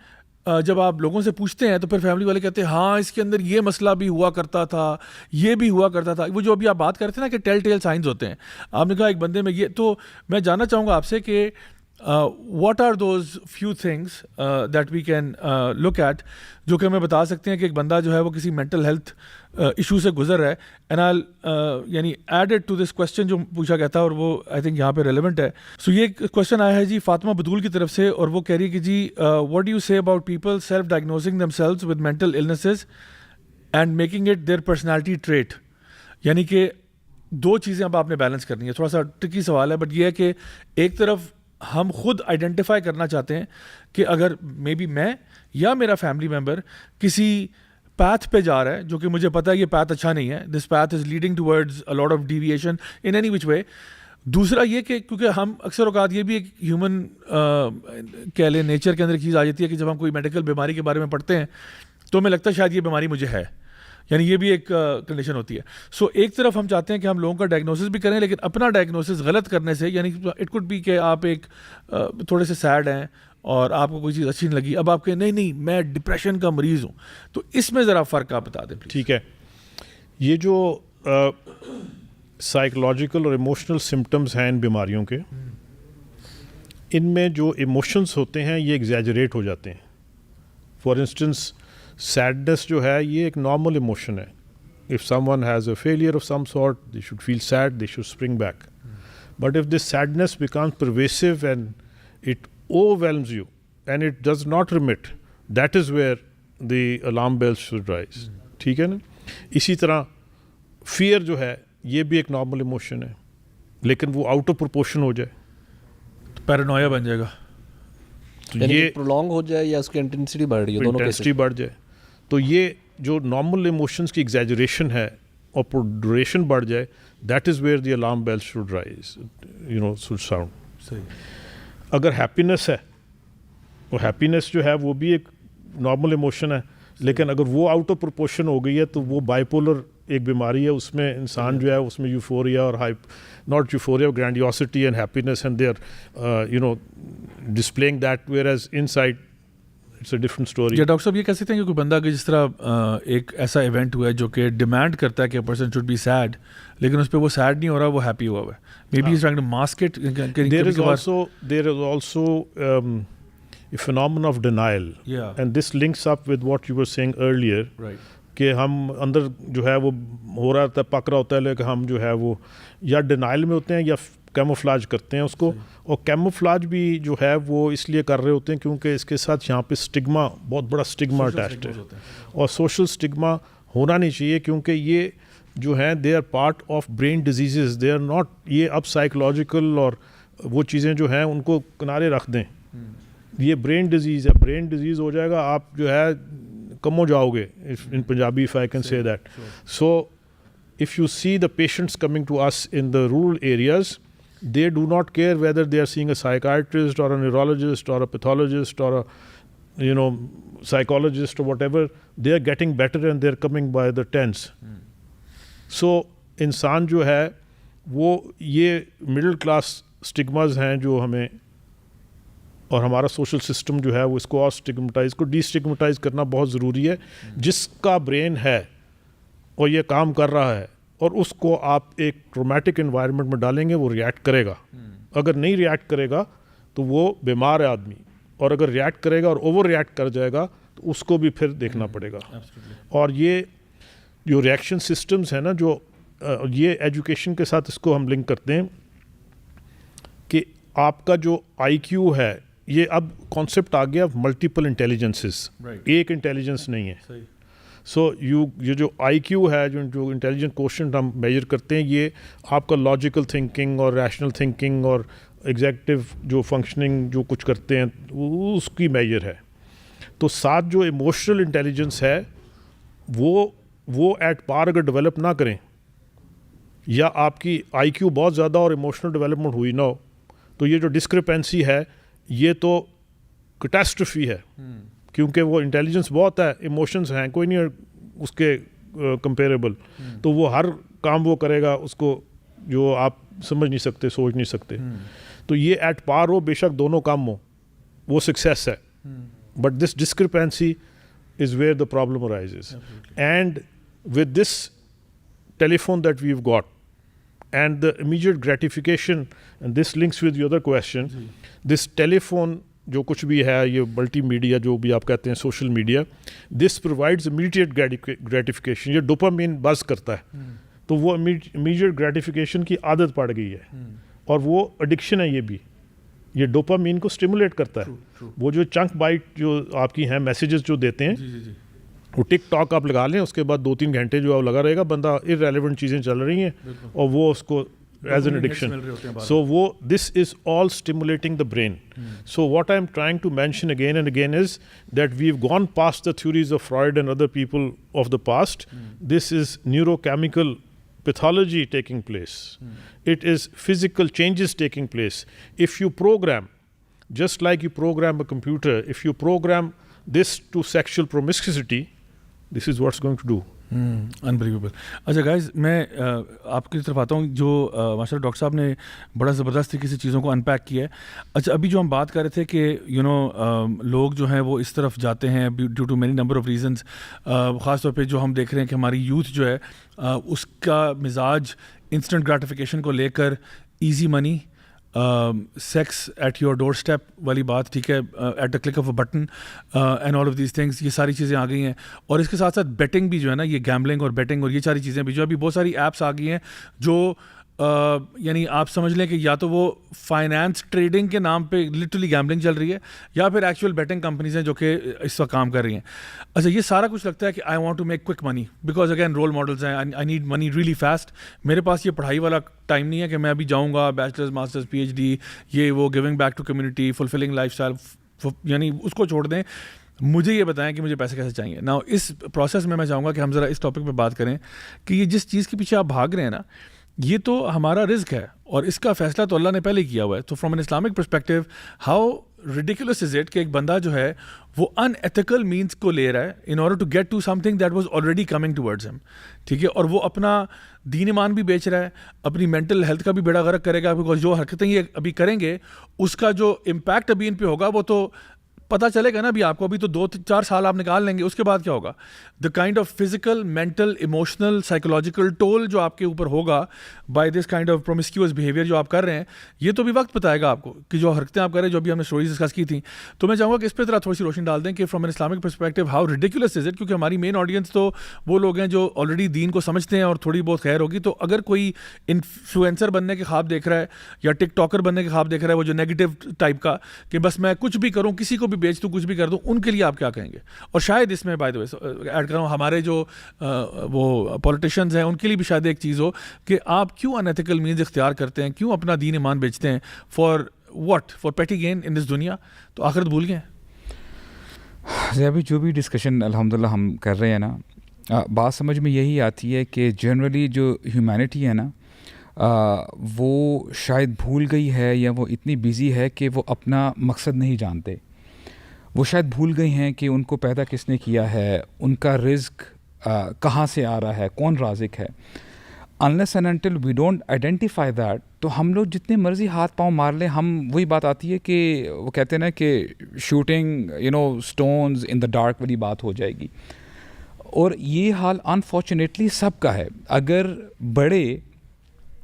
جب آپ لوگوں سے پوچھتے ہیں تو پھر فیملی والے کہتے ہیں ہاں اس کے اندر یہ مسئلہ بھی ہوا کرتا تھا, یہ بھی ہوا کرتا تھا. وہ جو ابھی آپ بات کر رہے تھے نا کہ ٹیل ٹیل سائنز ہوتے ہیں, آپ نے کہا ایک بندے میں یہ, تو میں جاننا چاہوں گا آپ سے کہ what are those few things that we can look at, جو کہ ہمیں بتا سکتے ہیں کہ ایک بندہ جو ہے وہ کسی مینٹل ہیلتھ ایشو سے گزر رہا ہے. اینڈ آئی یعنی ایڈڈ ٹو دس کوشچن جو پوچھا گیا تھا, اور وہ آئی تھنک یہاں پہ ریلیونٹ ہے. سو یہ کوشچن آیا ہے جی فاطمہ بدول کی طرف سے, اور وہ کہہ رہی ہے کہ جی what do you say about people self diagnosing themselves with mental illnesses and making it their personality trait. یعنی کہ دو چیزیں اب آپ نے بیلنس کرنی ہے. تھوڑا سا ٹرکی سوال ہے, بٹ یہ ہے کہ ایک طرف ہم خود آئیڈینٹیفائی کرنا چاہتے ہیں کہ اگر مے بی میں یا میرا فیملی ممبر کسی پیتھ پہ جا رہا ہے جو کہ مجھے پتا ہے یہ پیتھ اچھا نہیں ہے, this path is leading towards a lot of deviation in any which way. دوسرا یہ کہ کیونکہ ہم اکثر اوقات یہ بھی ایک ہیومن کہہ لیں نیچر کے اندر ایک چیز آ جاتی ہے کہ جب ہم کوئی میڈیکل بیماری کے بارے میں پڑھتے ہیں تو ہمیں لگتا ہے شاید یہ بیماری مجھے ہے, یعنی یہ بھی ایک کنڈیشن ہوتی ہے. سو ایک طرف ہم چاہتے ہیں کہ ہم لوگوں کا ڈائگنوسس بھی کریں, لیکن اپنا ڈائگنوسس غلط کرنے سے, یعنی اٹ کوڈ بی کہ آپ ایک تھوڑے سے سیڈ ہیں اور آپ کو کوئی چیز اچھی نہیں لگی, اب آپ کہیں نہیں میں ڈپریشن کا مریض ہوں, تو اس میں ذرا فرق آپ بتا دیں. ٹھیک ہے, یہ جو سائیکولوجیکل اور ایموشنل سمٹمز ہیں ان بیماریوں کے, ان میں جو ایموشنز ہوتے ہیں یہ ایگزیجریٹ ہو جاتے ہیں. فار انسٹنس سیڈنس جو ہے یہ ایک نارمل ایموشن ہے. If someone has a failure of some sort they should feel sad, they should spring back. But if this sadness becomes pervasive and it overwhelms you and it does not remit, that is where the alarm bells should rise. ٹھیک ہے نا. اسی طرح fair جو ہے یہ بھی ایک نارمل ایموشن ہے, لیکن وہ آؤٹ آف پروپورشن ہو جائے تو پیرانویا بن جائے گا, تو یہ یہ پرولونگ ہو جائے یا اس کی انٹینسٹی بڑھ رہی ہے, دونوں انٹینسٹی بڑھ جائے, تو یہ جو نارمل ایموشنس کی ایگزیجریشن ہے اور ڈوریشن بڑھ جائے, that is where the alarm bell should rise, should sound. صحیح. اگر ہیپینس ہے, وہ ہیپینس جو ہے وہ بھی ایک نارمل ایموشن ہے, لیکن اگر وہ آؤٹ آف پروپورشن ہو گئی ہے تو وہ بائی پولر ایک بیماری ہے. اس میں انسان جو ہے اس میں یوفوریا اور not euphoria, grandiosity and happiness and they are displaying that, whereas inside it's a different story. یا ڈاکٹر صاحب یہ کہہ سکتے ہیں کہ کوئی بندہ کہ جس طرح ایک ایسا ایونٹ ہوا ہے جو کہ ڈیمانڈ کرتا ہے کہ پرسن شوڈ بی سیڈ, لیکن اس پہ وہ سیڈ نہیں ہو رہا, وہ ہیپی ہوا ہوا ہے. Maybe is trying to mask it. There is also a phenomenon of denial, and this links up with what you were saying earlier, کہ ہم اندر جو ہے وہ ہو رہا ہوتا ہے, پک رہا ہوتا ہے, لیکن ہم جو ہے وہ یا ڈینائل میں ہوتے ہیں یا کیموفلاج کرتے ہیں اس کو. اور کیموفلاج بھی جو ہے وہ اس لیے کر رہے ہوتے ہیں کیونکہ اس کے ساتھ یہاں پہ اسٹگما, بہت بڑا اسٹگما اٹیچڈ ہے, اور سوشل اسٹگما ہونا نہیں چاہیے, کیونکہ یہ جو ہیں they are part of brain diseases, they are not, یہ اب سائیکولوجیکل اور وہ چیزیں جو ہیں ان کو کنارے رکھ دیں. یہ برین ڈیزیز ہے, برین ڈیزیز ہو جائے گا آپ جو ہے کم ہو جاؤ گے ان Punjabi, if I can say that. So if you see the patients coming to us in the rural areas, they do not care whether they are seeing a psychiatrist or a neurologist or a pathologist or a psychologist or whatever. They are getting better and they are coming by the tens. So انسان جو ہے وہ یہ middle class اسٹگماز ہیں جو ہمیں, اور ہمارا سوشل سسٹم جو ہے وہ اس کو اور اسٹگمٹائز کو ڈی اسٹگمٹائز کرنا بہت ضروری ہے. جس کا برین ہے اور یہ کام کر رہا ہے اور اس کو آپ ایک ٹرومیٹک انوائرمنٹ میں ڈالیں گے, وہ ریئیکٹ کرے گا. اگر نہیں ریئیکٹ کرے گا تو وہ بیمار ہے آدمی, اور اگر ریئیکٹ کرے گا اور اوور ریئیکٹ کر جائے گا تو اس کو بھی پھر دیکھنا پڑے گا. اور یہ جو ریئیکشن سسٹمز ہیں نا, جو یہ ایجوکیشن کے ساتھ اس کو ہم لنک کرتے ہیں کہ آپ کا جو آئی کیو ہے, یہ اب کانسیپٹ آ گیا ملٹیپل انٹیلیجنسز, ایک انٹیلیجنس نہیں ہے. سو یہ جو آئی کیو ہے, جو انٹیلیجنٹ کوشنٹ ہم میجر کرتے ہیں, یہ آپ کا لاجیکل تھنکنگ اور ریشنل تھنکنگ اور ایگزیکٹو جو فنکشننگ جو کچھ کرتے ہیں اس کی میجر ہے. تو ساتھ جو ایموشنل انٹیلیجنس ہے وہ ایٹ پار اگر ڈیولپ نہ کریں, یا آپ کی آئی کیو بہت زیادہ اور ایموشنل ڈیولپمنٹ ہوئی نہ ہو, تو یہ جو ڈسکرپینسی ہے یہ تو کیٹاسٹرفی ہے, کیونکہ وہ انٹیلیجنس بہت ہے, ایموشنز ہیں کوئی نہیں اس کے کمپیریبل, تو وہ ہر کام وہ کرے گا اس کو جو آپ سمجھ نہیں سکتے, سوچ نہیں سکتے. تو یہ ایٹ پار ہو, بے شک دونوں کام ہو, وہ سکسیس ہے, But this discrepancy is where the problem arises. And with this telephone that we've got and the immediate gratification, and this links with the other question, this telephone جو کچھ بھی ہے یہ ملٹی میڈیا جو بھی آپ کہتے ہیں سوشل میڈیا, دس پرووائڈز امیڈیٹ گریٹیفیکیشن, یہ ڈوپامین بز کرتا ہے, تو وہ امیڈیٹ گریٹیفیکیشن کی عادت پڑ گئی ہے, اور وہ ایڈکشن ہے یہ ڈوپامین کو اسٹیمولیٹ کرتا ہے. وہ جو چنک بائٹ جو آپ کی ہیں میسیجز جو دیتے ہیں, وہ ٹک ٹاک آپ لگا لیں, اس کے بعد 2-3 گھنٹے جو لگا رہے گا, بندہ irrelevant چیزیں چل رہی ہیں اور وہ اس کو as an addiction. So this is all stimulating the brain. So what I'm trying to mention again and again is that we've gone past the theories of Freud and other people of the past. This is neurochemical pathology taking place. It is physical changes taking place. If you program, just like you program a computer, if you program this to sexual promiscuity, this is what's going to do. Unbelievable. اچھا guys, میں آپ کی طرف آتا ہوں, جو ماشاء اللہ doctor صاحب نے بڑا زبردست طریقے سے چیزوں کو انپیک کیا ہے. اچھا, ابھی جو ہم بات کر رہے تھے کہ لوگ جو ہیں وہ اس طرف جاتے ہیں due to many number of reasons, خاص طور پہ جو ہم دیکھ رہے ہیں کہ ہماری یوتھ جو ہے اس کا مزاج انسٹنٹ گریٹیفیکیشن کو لے کر, easy money, sex at your doorstep والی بات, ٹھیک ہے, at the click of a button and all of these things, یہ ساری چیزیں آ گئی ہیں. اور اس کے ساتھ ساتھ بیٹنگ بھی جو ہے نا, یہ گیمبلنگ اور بیٹنگ اور یہ ساری چیزیں بھی جو ابھی بہت ساری ایپس آ گئی ہیں جو یعنی آپ سمجھ لیں کہ یا تو وہ فائنانس ٹریڈنگ کے نام پہ لٹرلی گیمبلنگ چل رہی ہے, یا پھر ایکچوئل بیٹنگ کمپنیز ہیں جو کہ اس وقت کام کر رہی ہیں. اچھا, یہ سارا کچھ لگتا ہے کہ I want to make quick money because again role models ہیں, I need money really fast. میرے پاس یہ پڑھائی والا ٹائم نہیں ہے کہ میں ابھی جاؤں گا bachelors masters P H D, یہ وہ giving back to community, fulfilling lifestyle, یعنی اس کو چھوڑ دیں. مجھے یہ بتائیں کہ مجھے پیسے کیسے چاہیے. نا اس پروسیس میں چاہوں گا کہ ہم ذرا اس ٹاپک پہ بات کریں کہ یہ جس چیز کے پیچھے آپ بھاگ رہے ہیں نا, یہ تو ہمارا رزق ہے اور اس کا فیصلہ تو اللہ نے پہلے کیا ہوا ہے. تو from an Islamic perspective, how ridiculous is it کہ ایک بندہ جو ہے وہ ان ایتھیکل مینس کو لے رہا ہے in order to get to something that was already coming towards ہم, ٹھیک ہے, اور وہ اپنا دین ایمان بھی بیچ رہا ہے, اپنی مینٹل ہیلتھ کا بھی بیڑا غرق کرے گا, بیکاز جو حرکتیں یہ ابھی کریں گے اس کا جو امپیکٹ ابھی ان پہ ہوگا وہ تو پتہ چلے گا نا ابھی آپ کو. ابھی تو 2-4 سال آپ نکال لیں گے, اس کے بعد کیا ہوگا؟ The kind of physical, mental, emotional, psychological toll جو آپ کے اوپر ہوگا by this kind of promiscuous behaviour جو آپ کر رہے ہیں, یہ تو بھی وقت بتائے گا آپ کو کہ جو حرکتیں آپ کر رہے ہیں, جو ابھی ہم نے اسٹوریز ڈسکس کی تھیں. تو میں چاہوں گا کہ اس پہ ذرا تھوڑی سی روشنی ڈال دیں کہ from an Islamic perspective how ridiculous is it, کیونکہ ہماری مین آڈینس تو وہ لوگ ہیں جو آلریڈی دین کو سمجھتے ہیں اور تھوڑی بہت خیر ہوگی. تو اگر کوئی انفلوئنسر بننے کے خواب دیکھ رہا ہے یا ٹک ٹاکر بننے کے خواب دیکھ رہا ہے, وہ جو نیگیٹو ٹائپ کا کہ بس میں کچھ بھی کروں, کسی کو بھی بیچ دوں, کچھ بھی کر دوں, ان کے لیے آپ کیا کہیں گے؟ اور شاید اس میں بائی دا وے ایڈ کر رہا ہوں, ہمارے جو وہ پولیٹیشینز ہیں ان کے لیے بھی شاید ایک چیز ہو کہ آپ کیوں ان ایتھیکل مینز اختیار کرتے ہیں, کیوں اپنا دین ایمان بیچتے ہیں, فار واٹ, فار پیٹی گین ان دس دنیا, تو آخرت بھول گئے ہیں. ابھی جو بھی ڈسکشن الحمدللہ ہم کر رہے ہیں نا, بات سمجھ میں یہی آتی ہے کہ جنرلی جو ہیومینٹی ہے نا, وہ شاید بھول گئی ہے یا وہ اتنی بیزی ہے کہ وہ اپنا مقصد نہیں جانتے. وہ شاید بھول گئی ہیں کہ ان کو پیدا کس نے کیا ہے, ان کا رزق کہاں سے آ رہا ہے, کون رازق ہے. unless and until we don't identify that, تو ہم لوگ جتنے مرضی ہاتھ پاؤں مار لیں, ہم وہی بات آتی ہے کہ وہ کہتے ہیں نا کہ shooting stones in the dark والی بات ہو جائے گی. اور یہ حال انفارچونیٹلی سب کا ہے. اگر بڑے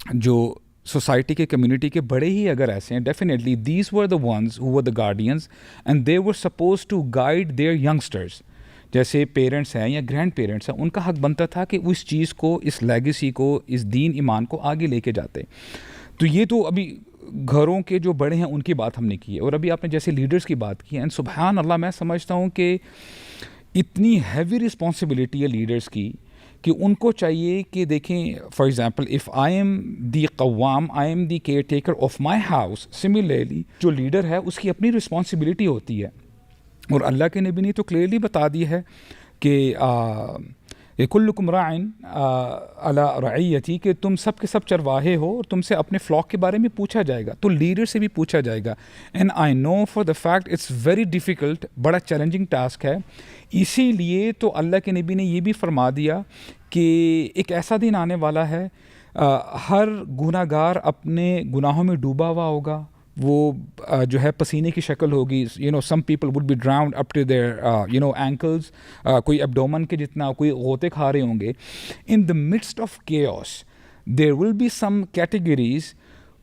جو سوسائٹی کے, کمیونٹی کے بڑے ہی اگر ایسے ہیں, definitely these were the ones who were the guardians and they were supposed to guide their youngsters. جیسے پیرنٹس ہیں یا گرینڈ پیرنٹس ہیں, ان کا حق بنتا تھا کہ اس چیز کو, اس لیگیسی کو, اس دین ایمان کو آگے لے کے جاتے. تو یہ تو ابھی گھروں کے جو بڑے ہیں ان کی بات ہم نے کی ہے. اور ابھی آپ نے جیسے لیڈرز کی بات کی ہے, اینڈ سبحان اللہ, میں سمجھتا ہوں کہ اتنی ہیوی رسپانسبلٹی ہے لیڈرز کی کہ ان کو چاہیے کہ دیکھیں, for example if I am the قوام, I am the caretaker of my house, similarly جو لیڈر ہے اس کی اپنی رسپانسبلٹی ہوتی ہے. اور اللہ کے نبی نے تو کلیئرلی بتا دی ہے کہ کلکم راعن علی رعیتی, کہ تم سب کے سب چرواہے ہو اور تم سے اپنے فلاک کے بارے میں پوچھا جائے گا. تو لیڈر سے بھی پوچھا جائے گا. And I know for the fact it's very difficult, بڑا چیلنجنگ ٹاسک ہے. اسی لیے تو اللہ کے نبی نے یہ بھی فرما دیا کہ ایک ایسا دن آنے والا ہے, ہر گناہ گار اپنے گناہوں میں ڈوبا ہوا ہوگا, وہ جو ہے پسینے کی شکل ہوگی. Some people would be drowned up to their ankles, کوئی ایبڈومن کے جتنا, کوئی غوطے کھا رہے ہوں گے. In the midst of chaos there will be some categories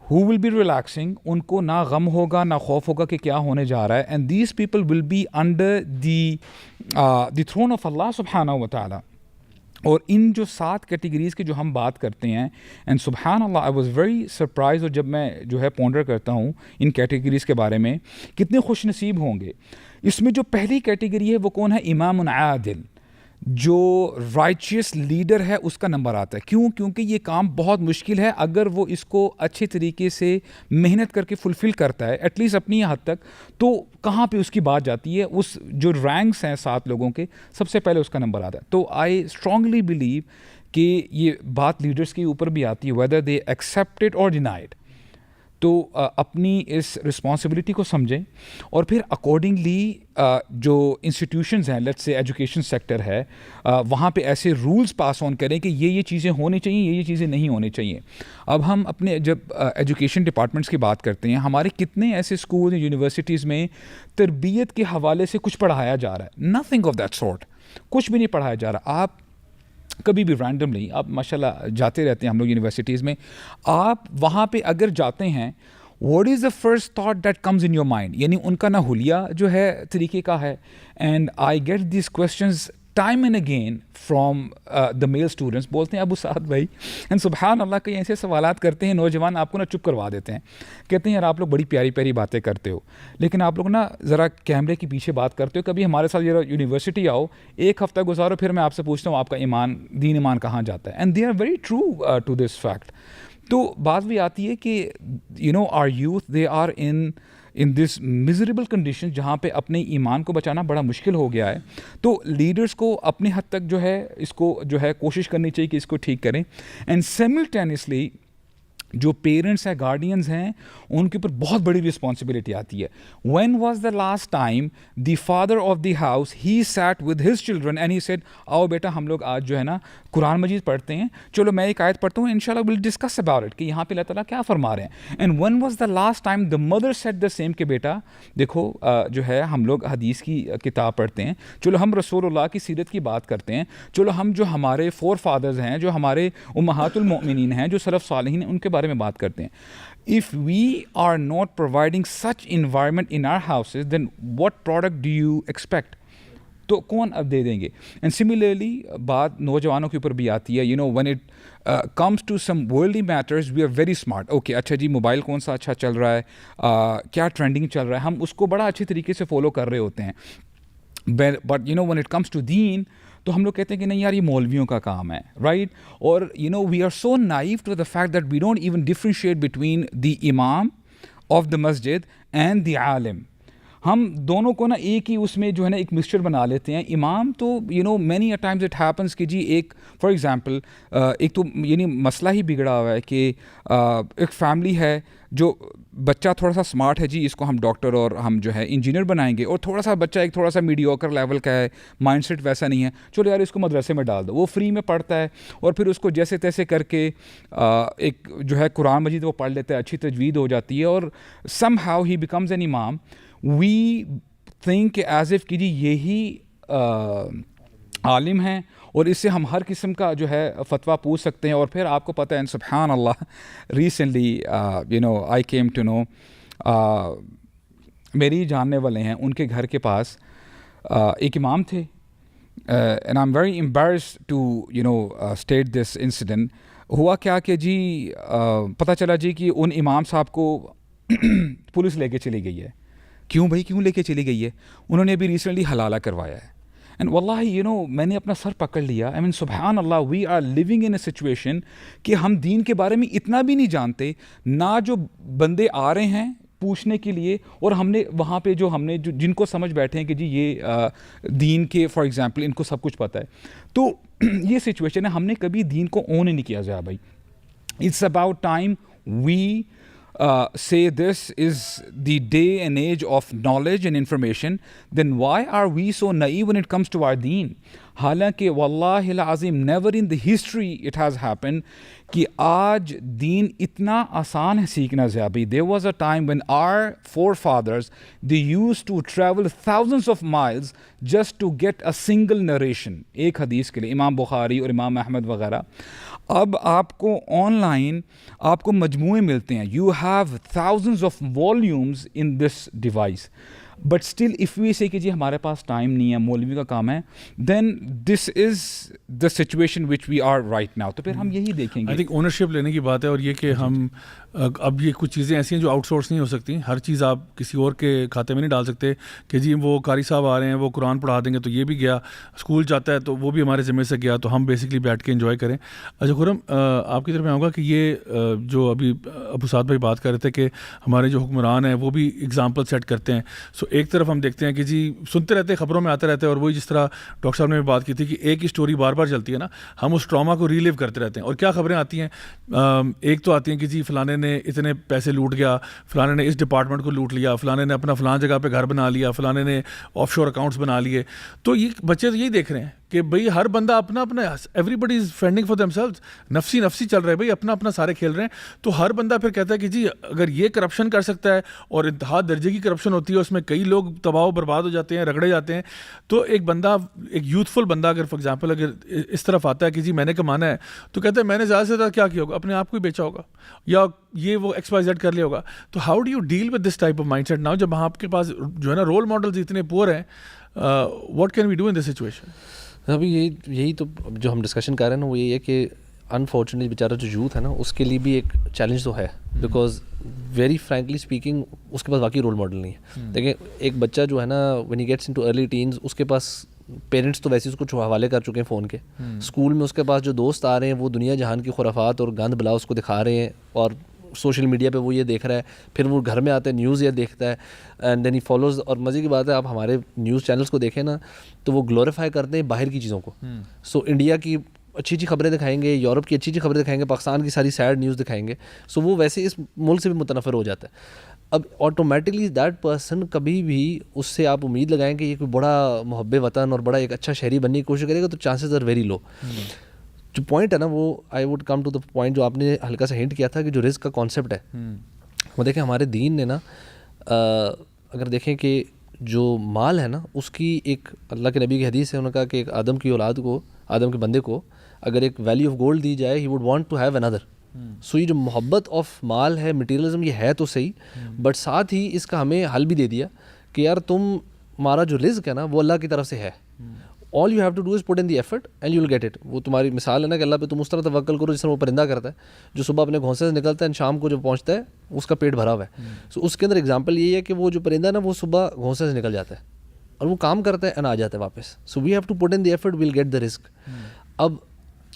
who will be relaxing, ان کو نہ غم ہوگا نہ خوف ہوگا کہ کیا ہونے جا رہا ہے, and these people will be under the throne of Allah subhanahu wa ta'ala. اور ان جو 7 کیٹیگریز کی جو ہم بات کرتے ہیں, اینڈ سبحان اللہ آئی واز ویری سرپرائز, اور جب میں جو ہے پونڈر کرتا ہوں ان کیٹیگریز کے بارے میں, کتنے خوش نصیب ہوں گے. اس میں جو پہلی کیٹیگری ہے وہ کون ہے؟ امام عادل, جو رائچیس لیڈر ہے اس کا نمبر آتا ہے. کیوں؟ کیونکہ یہ کام بہت مشکل ہے. اگر وہ اس کو اچھے طریقے سے محنت کر کے فلفل کرتا ہے ایٹ لیسٹ اپنی حد تک, تو کہاں پہ اس کی بات جاتی ہے. اس جو رینکس ہیں 7 لوگوں کے, سب سے پہلے اس کا نمبر آتا ہے. تو آئی اسٹرانگلی بلیو کہ یہ بات لیڈرس کے اوپر بھی آتی ہے, ویدر دے ایکسیپٹ اٹ اور ڈینائڈ. تو اپنی اس رسپانسبلٹی کو سمجھیں, اور پھر اکارڈنگلی جو انسٹیٹیوشنز ہیں, لیٹس سے ایجوکیشن سیکٹر ہے, وہاں پہ ایسے رولز پاس آن کریں کہ یہ چیزیں ہونی چاہیے, یہ چیزیں نہیں ہونی چاہیے. اب ہم اپنے جب ایجوکیشن ڈپارٹمنٹس کی بات کرتے ہیں, ہمارے کتنے ایسے اسکول یونیورسٹیز میں تربیت کے حوالے سے کچھ پڑھایا جا رہا ہے؟ نتھنگ آف دیٹ سارٹ, کچھ بھی نہیں پڑھایا جا رہا. آپ کبھی بھی رینڈملی, آپ ماشاءاللہ جاتے رہتے ہیں ہم لوگ یونیورسٹیز میں, آپ وہاں پہ اگر جاتے ہیں, what is the first thought that comes in your mind? یعنی ان کا نہ حلیہ جو ہے طریقے کا ہے. And I get these questions time and again from the male students. بولتے ہیں ابو سعد بھائی, اینڈ سبحان اللہ کئی ایسے سوالات کرتے ہیں نوجوان, آپ کو نا چپ کروا دیتے ہیں, کہتے ہیں یار آپ لوگ بڑی پیاری پیاری باتیں کرتے ہو, لیکن آپ لوگ نا ذرا کیمرے کے پیچھے بات کرتے ہو. کبھی ہمارے ساتھ ذرا یونیورسٹی آؤ, 1 ہفتہ گزارو, پھر میں آپ سے پوچھتا ہوں آپ کا دین ایمان کہاں جاتا ہے. And they are very true to this fact. تو بات بھی آتی ہے کہ our youth they are in this miserable condition, جہاں پہ اپنے ایمان کو بچانا بڑا مشکل ہو گیا ہے. تو لیڈرس کو اپنے حد تک جو ہے اس کو جو ہے کوشش کرنی چاہیے کہ اس کو ٹھیک کریں. اینڈ سیملٹینیسلی جو پیرنٹس ہیں, گارڈینز ہیں, ان کے اوپر بہت بڑی رسپانسبلٹی آتی ہے. When was the last time the father of the house he sat with his children and he said آؤ بیٹا ہم لوگ آج جو ہے نا قرآن مجید پڑھتے ہیں, چلو میں ایک آیت پڑھتا ہوں, انشاءاللہ ول ڈسکس اباؤٹ اٹ کہ یہاں پہ اللہ تعالیٰ کیا فرما رہے ہیں. And when was the last time the mother said the same کہ بیٹا دیکھو جو ہے ہم لوگ حدیث کی کتاب پڑھتے ہیں, چلو ہم رسول اللہ کی سیرت کی بات کرتے ہیں, چلو ہم جو ہمارے فور فادرز ہیں, جو ہمارے امہات المؤمنین ہیں, جو سلف صالحین ہیں, ان کے بارے میں بات کرتے ہیں. If we are not providing such environment in our houses, then what product do you expect? تو کون اب دے دیں گے. اینڈ سملرلی بات نوجوانوں کے اوپر بھی آتی ہے. when it comes to some worldly matters, we are very smart. Okay اچھا جی موبائل کون سا اچھا چل رہا ہے, کیا ٹرینڈنگ چل رہا ہے, ہم اس کو بڑا اچھے طریقے سے فالو کر رہے ہوتے ہیں. But when it comes to دین, تو ہم لوگ کہتے ہیں کہ نہیں یار یہ مولویوں کا کام ہے, رائٹ. اور we are so naive to the fact that we don't even differentiate between the امام of the Masjid and the عالم. ہم دونوں کو نا ایک ہی اس میں جو ہے نا ایک مسچر بنا لیتے ہیں. امام تو many a Times it happens کہ جی ایک فار ایگزامپل ایک تو مسئلہ ہی بگڑا ہوا ہے کہ ایک فیملی ہے جو بچہ تھوڑا سا اسمارٹ ہے, جی اس کو ہم ڈاکٹر اور ہم جو ہے انجینئر بنائیں گے, اور تھوڑا سا بچہ ایک تھوڑا سا میڈیوکر لیول کا ہے, مائنڈ سیٹ ویسا نہیں ہے, چلو یار اس کو مدرسے میں ڈال دو, وہ فری میں پڑھتا ہے, اور پھر اس کو جیسے تیسے کر کے ایک جو ہے قرآن مجید وہ پڑھ لیتا ہے, اچھی تجوید ہو جاتی ہے, اور somehow he becomes an امام. وی تھنک ایز ایف کہ جی یہی عالم ہیں اور اس سے ہم ہر قسم کا جو ہے فتویٰ پوچھ سکتے ہیں. اور پھر آپ کو پتہ ہے سبحان اللہ recently I came to know, میری جاننے والے ہیں, ان کے گھر کے پاس ایک امام تھے. And I am very embarrassed to state this incident. ہوا کیا کہ جی پتہ چلا جی کہ ان امام صاحب کو پولیس لے کے چلی گئی ہے. کیوں بھائی کیوں لے کے چلی گئی ہے؟ انہوں نے ابھی ریسنٹلی حلالہ کروایا ہے. اینڈ واللہ میں نے اپنا سر پکڑ لیا. آئی مین سبحان اللہ, we are living in a situation کہ ہم دین کے بارے میں اتنا بھی نہیں جانتے, نہ جو بندے آ رہے ہیں پوچھنے کے لیے, اور ہم نے وہاں پہ جو ہم نے جن کو سمجھ بیٹھے ہیں کہ جی یہ دین کے فار ایگزامپل ان کو سب کچھ پتہ ہے. تو یہ سچویشن ہے, ہم نے کبھی دین کو اون نہیں کیا جا بھائی. It's about time we say this is the day and age of knowledge and information, then why are we so naive when it comes to our deen? حالانکہ واللہ العظیم never in the history it has happened کہ آج دین اتنا آسان ہے سیکھنا زیابی. There was a time when our forefathers, they used to travel thousands of miles just to get a single narration, ایک حدیث کے لیے, امام بخاری اور امام احمد وغیرہ. اب آپ کو آن لائن آپ کو مجموعے ملتے ہیں, you have thousands of volumes in this device. But still if we say کہ جی ہمارے پاس ٹائم نہیں ہے, مولوی کا کام ہے, then this is the situation which we are right now. تو پھر ہم یہی دیکھیں گے. آئی تھنک اونرشپ لینے کی بات ہے, اور یہ کہ ہم اب یہ کچھ چیزیں ایسی ہیں جو آؤٹ سورس نہیں ہو سکتی. ہر چیز آپ کسی اور کے کھاتے میں نہیں ڈال سکتے کہ جی وہ قاری صاحب آ رہے ہیں وہ قرآن پڑھا دیں گے تو یہ بھی گیا, اسکول جاتا ہے تو وہ بھی ہمارے ذمے سے گیا, تو ہم بیسکلی بیٹھ کے انجوائے کریں. اچھا خرم, آپ کی طرف میں آؤں گا کہ یہ جو ابھی ابو سعد بھائی بات کر رہے تھے کہ ہمارے جو حکمران ہیں وہ بھی اگزامپل سیٹ کرتے ہیں. سو ایک طرف ہم دیکھتے ہیں کہ جی سنتے رہتے ہیں, خبروں میں آتے رہتے ہیں, اور وہی جس طرح ڈاکٹر صاحب نے بھی بات کی تھی کہ ایک ہی اسٹوری بار بار چلتی ہے نا, ہم اس ٹراما کو ریلیو کرتے رہتے ہیں. اور کیا خبریں آتی ہیں, ایک تو آتی ہیں کہ جی فلانے نے اتنے پیسے لوٹ گیا, فلانے نے اس ڈپارٹمنٹ کو لوٹ لیا, فلانے نے اپنا فلان جگہ پہ گھر بنا لیا, فلانے نے آف شور اکاؤنٹس بنا لیے. تو یہ بچے تو یہی دیکھ رہے ہیں کہ بھئی ہر بندہ اپنا اپنا, everybody is fending for themselves, نفسی نفسی چل رہے ہیں بھئی, اپنا اپنا سارے کھیل رہے ہیں. تو ہر بندہ پھر کہتا ہے کہ جی اگر یہ کرپشن کر سکتا ہے, اور انتہا درجے کی کرپشن ہوتی ہے, اس میں کئی لوگ تباہ و برباد ہو جاتے ہیں, رگڑے جاتے ہیں. تو ایک بندہ, ایک یوتھفل بندہ اگر فار ایگزامپل اگر اس طرف آتا ہے کہ جی میں نے کمانا ہے, تو کہتا ہے میں نے زیادہ سے زیادہ کیا ہوگا, اپنے آپ کو ہی بیچا ہوگا, یا یہ وہ ایکس وائی زیڈ کر لیا ہوگا. تو how do you deal with this type of mindset now, جب آپ کے پاس جو ہے نا رول ماڈلز اتنے پور ہیں, what can we do in this situation? ابھی یہی تو جو ہم ڈسکشن کر رہے ہیں نا, وہ یہی ہے کہ انفارچونیٹلی بیچارہ جو یوتھ ہے نا, اس کے لیے بھی ایک چیلنج تو ہے, بیکاز ویری فرینکلی اسپیکنگ اس کے پاس واقعی رول ماڈل نہیں ہے. دیکھیں ایک بچہ جو ہے نا, when he gets into early teens, اس کے پاس پیرنٹس تو ویسے اس کو حوالے کر چکے ہیں فون کے. اسکول میں اس کے پاس جو دوست آ رہے ہیں وہ دنیا جہان کی خرافات اور گند بلا اس کو دکھا رہے ہیں, اور سوشل میڈیا پہ وہ یہ دیکھ رہا ہے. پھر وہ گھر میں آتا ہے, نیوز یہ دیکھتا ہے, اینڈ دین ہی فالوز. اور مزے کی بات ہے, آپ ہمارے نیوز چینلس کو دیکھیں نا, تو وہ گلوریفائی کرتے ہیں باہر کی چیزوں کو. سو انڈیا کی اچھی اچھی خبریں دکھائیں گے, یورپ کی اچھی اچھی خبریں دکھائیں گے, پاکستان کی ساری سیڈ نیوز دکھائیں گے. سو وہ ویسے اس ملک سے بھی متنفر ہو جاتا ہے. اب آٹومیٹکلی دیٹ پرسن کبھی بھی اس سے آپ امید لگائیں کہ یہ کوئی بڑا محب وطن اور بڑا ایک اچھا شہری بننے کی کوشش کرے گا, تو چانسز آر ویری لو. جو پوائنٹ ہے نا, وہ I would come to the point جو آپ نے ہلکا سا ہنٹ کیا تھا, کہ جو رزق کا کانسیپٹ ہے, وہ دیکھیں ہمارے دین نے نا, اگر دیکھیں کہ جو مال ہے نا, اس کی ایک اللہ کے نبی کی حدیث ہے, انہوں نے کہا کہ ایک آدم کی اولاد کو, آدم کے بندے کو اگر ایک ویلیو آف گولڈ دی جائے, he would want to have اندر. سو یہ جو محبت آف مال ہے, مٹیریلزم, یہ ہے تو صحیح, بٹ ساتھ ہی اس کا ہمیں حل بھی دے دیا کہ یار تمہارا جو رزق ہے نا, وہ اللہ کی طرف سے ہے. All you have to do is put in the effort and you will get it. وہ تمہاری مثال ہے نا کہ اللہ پہ تم اس طرح توکل کرو جس طرح وہ پرندہ کرتا ہے, جو صبح اپنے گھونسے سے نکلتا ہے اور شام کو جو پہنچتا ہے اس کا پیٹ بھرا ہوا ہے. سو اس کے اندر ایگزامپل یہی ہے کہ وہ جو پرندہ ہے نا, وہ صبح گھونسے سے نکل جاتا ہے اور وہ کام کرتا ہے اینڈ آ جاتا ہے واپس. So we have to put in the effort, we'll get the رزق. اب